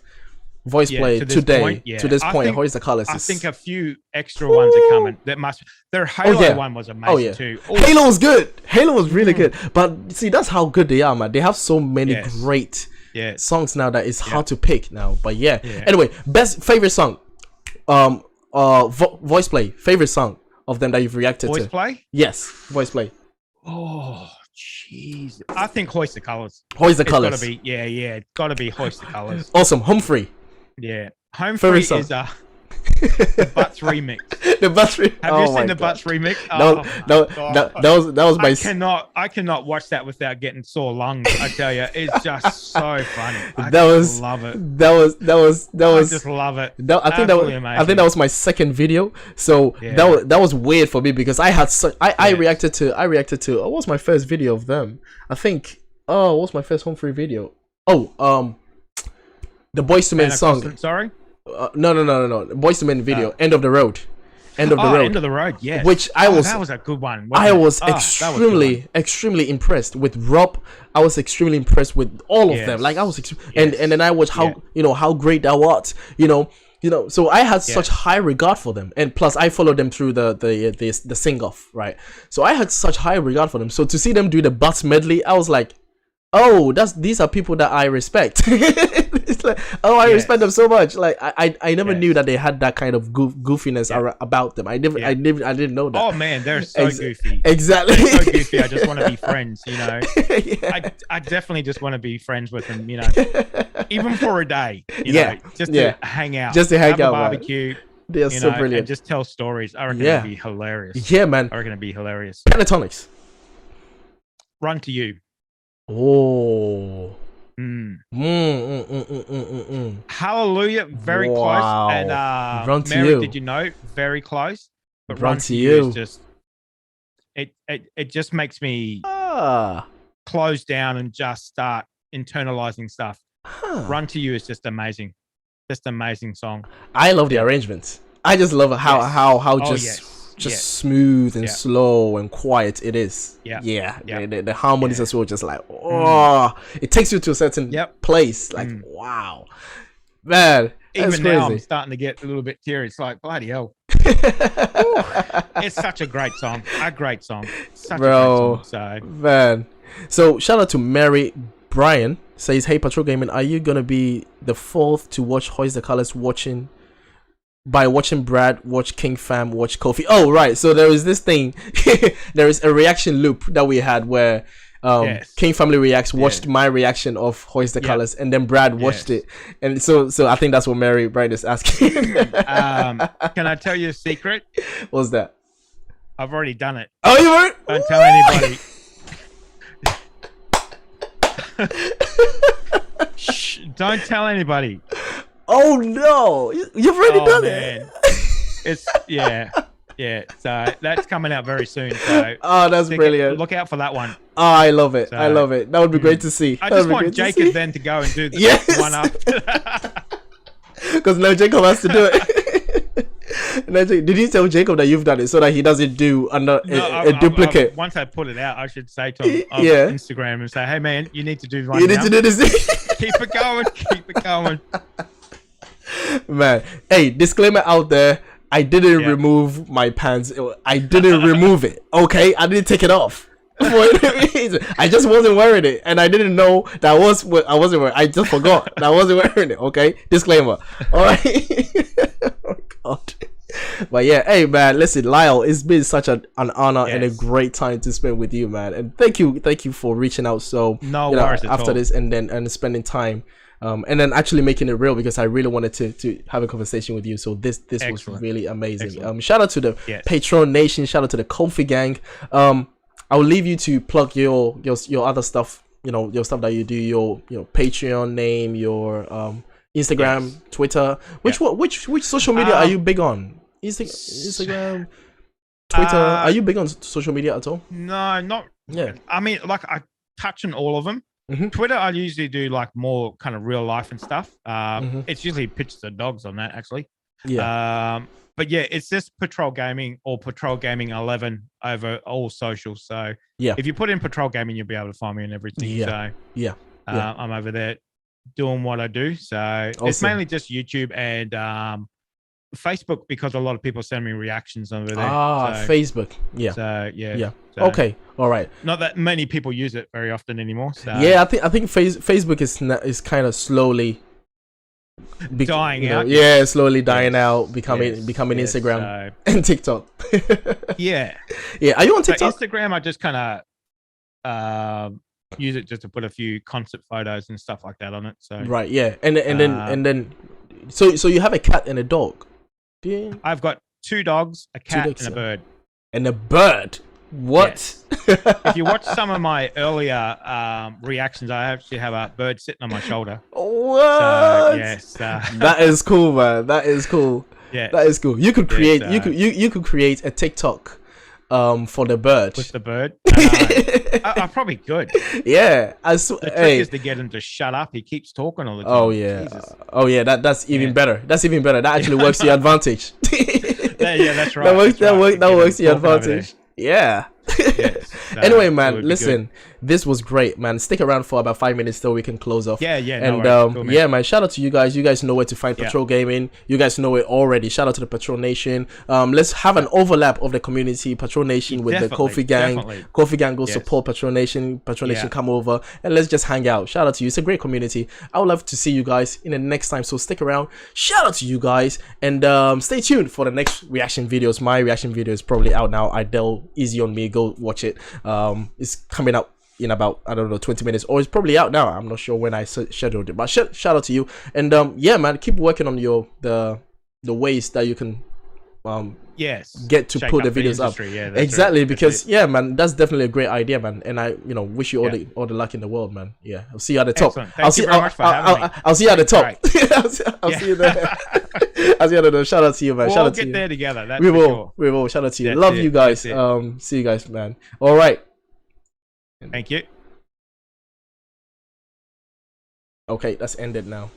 voice play to this today point, yeah. to this I point. think- Hoist the Colors. I Is, think a few extra ones are coming. That must. Their Halo yeah. one was amazing too. Oh, Halo was good. Halo was really good. But see, that's how good they are, man. They have so many Yes. great yes. songs now that it's hard to pick now. But yeah. Yeah. Anyway, best favorite song, voice play favorite song of them that you've reacted Voice to. play. Yes, voice play. Oh, jeez. I think Hoist the Colors. Hoist the It's Colors. gotta be. Yeah. It's gotta be Hoist the Colors. Awesome. Humphrey. Yeah. Home Favorite Free song. is the Butts remix. The battery. Have you seen the Butts remix? That was my. I cannot watch that without getting sore lungs. I tell you, it's just so funny. I That was- love it. That was. I just love it. I think that was, Absolutely I amazing. think that was my second video. So Yeah. that was weird for me because I had such I reacted to what was my first video of them? I think what was my first home free video? Oh the Boyz II Men song. Sorry. No. Boyz II Men video. End of the Road. End of the road. End of the road. Yes. Which I was. That was a good one. I wasn't it? was That was a good one. extremely impressed with Rob. I was extremely impressed with all of them. Yes. Like I was, and then I watched how how great that was. You know. So I had such high regard for them, and plus I followed them through the sing off, right? So I had such high regard for them. So to see them do the Butts medley, I was like, oh, these are people that I respect. It's like, oh, I respect them so much. Like I never knew that they had that kind of goofiness about them. I didn't know that. Oh man, they're so goofy. Exactly. They're so goofy. I just want to be friends. You know. Yeah. I definitely just want to be friends with them. You know, even for a day. You know, just to hang out. Just to hang have out, a man. barbecue. They are You so know, brilliant. and just tell stories. I reckon it'd be hilarious. Yeah, man. I reckon it'd be hilarious. Pentatonics. Run to You. Oh. Mm. Mm. Hallelujah, very Wow. close. And Run to Mary, You. did you know? Very close. But Run Run to to You You. is just it just makes me Ah. close down and just start internalizing stuff. Huh. Run to You is just amazing. Just amazing song. I love the arrangements. I just love how Yes. how Oh, just yes. smooth and Yeah. slow and quiet it is. Yeah. Yeah. Yeah. The harmonies as well, just like it takes you to a certain place. Like wow, man. That's Even now, I'm crazy. starting to get a little bit teary. It's like bloody hell. It's such a great song. A great song. Such Bro. a great song. So Man. So shout out to Mary Brian says, hey Patrol Gaming, are you gonna be the fourth to watch Hoist the Colors watching Brad watch King Fam watch Kofi? Oh right, so there is this thing there is a reaction loop that we had where King Family Reacts watched my reaction of Hoist the Colors and then Brad watched it, and so I think that's what Mary Brian is asking. can I tell you a secret? What's that? I've already done it. Oh, you were? Don't tell anybody. Shh, don't tell anybody. Oh no, you've already done it. It's so that's coming out very soon, so oh, that's brilliant. Look out for that one. Oh, I love it. So, I love it. That would be great to see. I just want Jacob then to go and do the one after. Because now Jacob has to do it. Did you tell Jacob that you've done it so that he doesn't do a duplicate? Once I put it out, I should say to him on Instagram and say, "Hey man, you need to do one. You need to do this. Keep it going. Keep it going." Man, hey, disclaimer out there. I didn't remove my pants. I didn't remove it. Okay, I didn't take it off. I just wasn't wearing it, and I didn't know that I wasn't wearing. I just forgot that I wasn't wearing it. Okay, disclaimer. All right. Oh God. But yeah, hey man, listen, Lyle, it's been such an honor and a great time to spend with you, man. And thank you for reaching out. So no worries after this, and spending time. And then actually making it real, because I really wanted to have a conversation with you. So this was really amazing. Shout out to the Patron Nation. Shout out to the Kofi gang. I'll leave you to plug your other stuff. You know, your stuff that you do. Your Patreon name. Your Instagram, Twitter. Which social media are you big on? Instagram, Twitter. Are you big on social media at all? No, not. Yeah. I mean, like I touch on all of them. Twitter, I usually do like more kind of real life and stuff. It's usually pictures of dogs on that, actually. Yeah. But yeah, it's just Patrol Gaming or Patrol Gaming 11 over all socials. So if you put in Patrol Gaming, you'll be able to find me and everything. So I'm over there doing what I do. So it's mainly just YouTube and Facebook, because a lot of people send me reactions over there. Facebook. Yeah. So yeah. So, okay. All right. Not that many people use it very often anymore. So. Yeah, I think Facebook is kind of slowly dying out. Yeah, slowly dying out, becoming Instagram and TikTok. Yeah. Are you on TikTok? So Instagram, I just kind of use it just to put a few concert photos and stuff like that on it. So right, yeah, and then so you have a cat and a dog. I've got 2 dogs, a cat, and a bird. And a bird. What? Yes. If you watch some of my earlier reactions, I actually have a bird sitting on my shoulder. What? So, yes. That is cool, man. That is cool. Yeah. That is cool. You could create. You could create a TikTok, for the bird. With the bird. I probably could. Yeah. The trick is to get him to shut up. He keeps talking all the time. Oh yeah. Jesus. Oh yeah. That's even better. That's even better. That actually works to your advantage. Yeah, that's right. That works to your advantage. Yeah. Yes, anyway, man, listen, this was great, man. Stick around for about 5 minutes so we can close off. Yeah. And cool, man. yeah, man, shout out to you guys. You guys know where to find Patrol Gaming. You guys know it already. Shout out to the Patrol Nation. Let's have an overlap of the community, Patrol Nation with the Kofi gang. Kofi gang, go support Patrol Nation. Patrol Nation, come over and let's just hang out. Shout out to you. It's a great community. I would love to see you guys in the next time, so stick around. Shout out to you guys, and stay tuned for the next reaction videos. My reaction video is probably out now. Idel, easy on me, go watch it. It's coming out in about, I don't know, 20 minutes, or it's probably out now. I'm not sure when I scheduled it, but shout out to you. And yeah, man, keep working on the ways that you can get to put the videos up. Exactly, because yeah, man, that's definitely a great idea, man. And I wish you all the luck in the world, man. Yeah, I'll see you at the top. I'll see you at the top. I'll see you there. I'll see you at the top. Shout out to you, man. Shout out to you. We'll get there together. That's we will. Shout out to you. Love you guys. See you guys, man. All right. Thank you. Okay, that's ended now.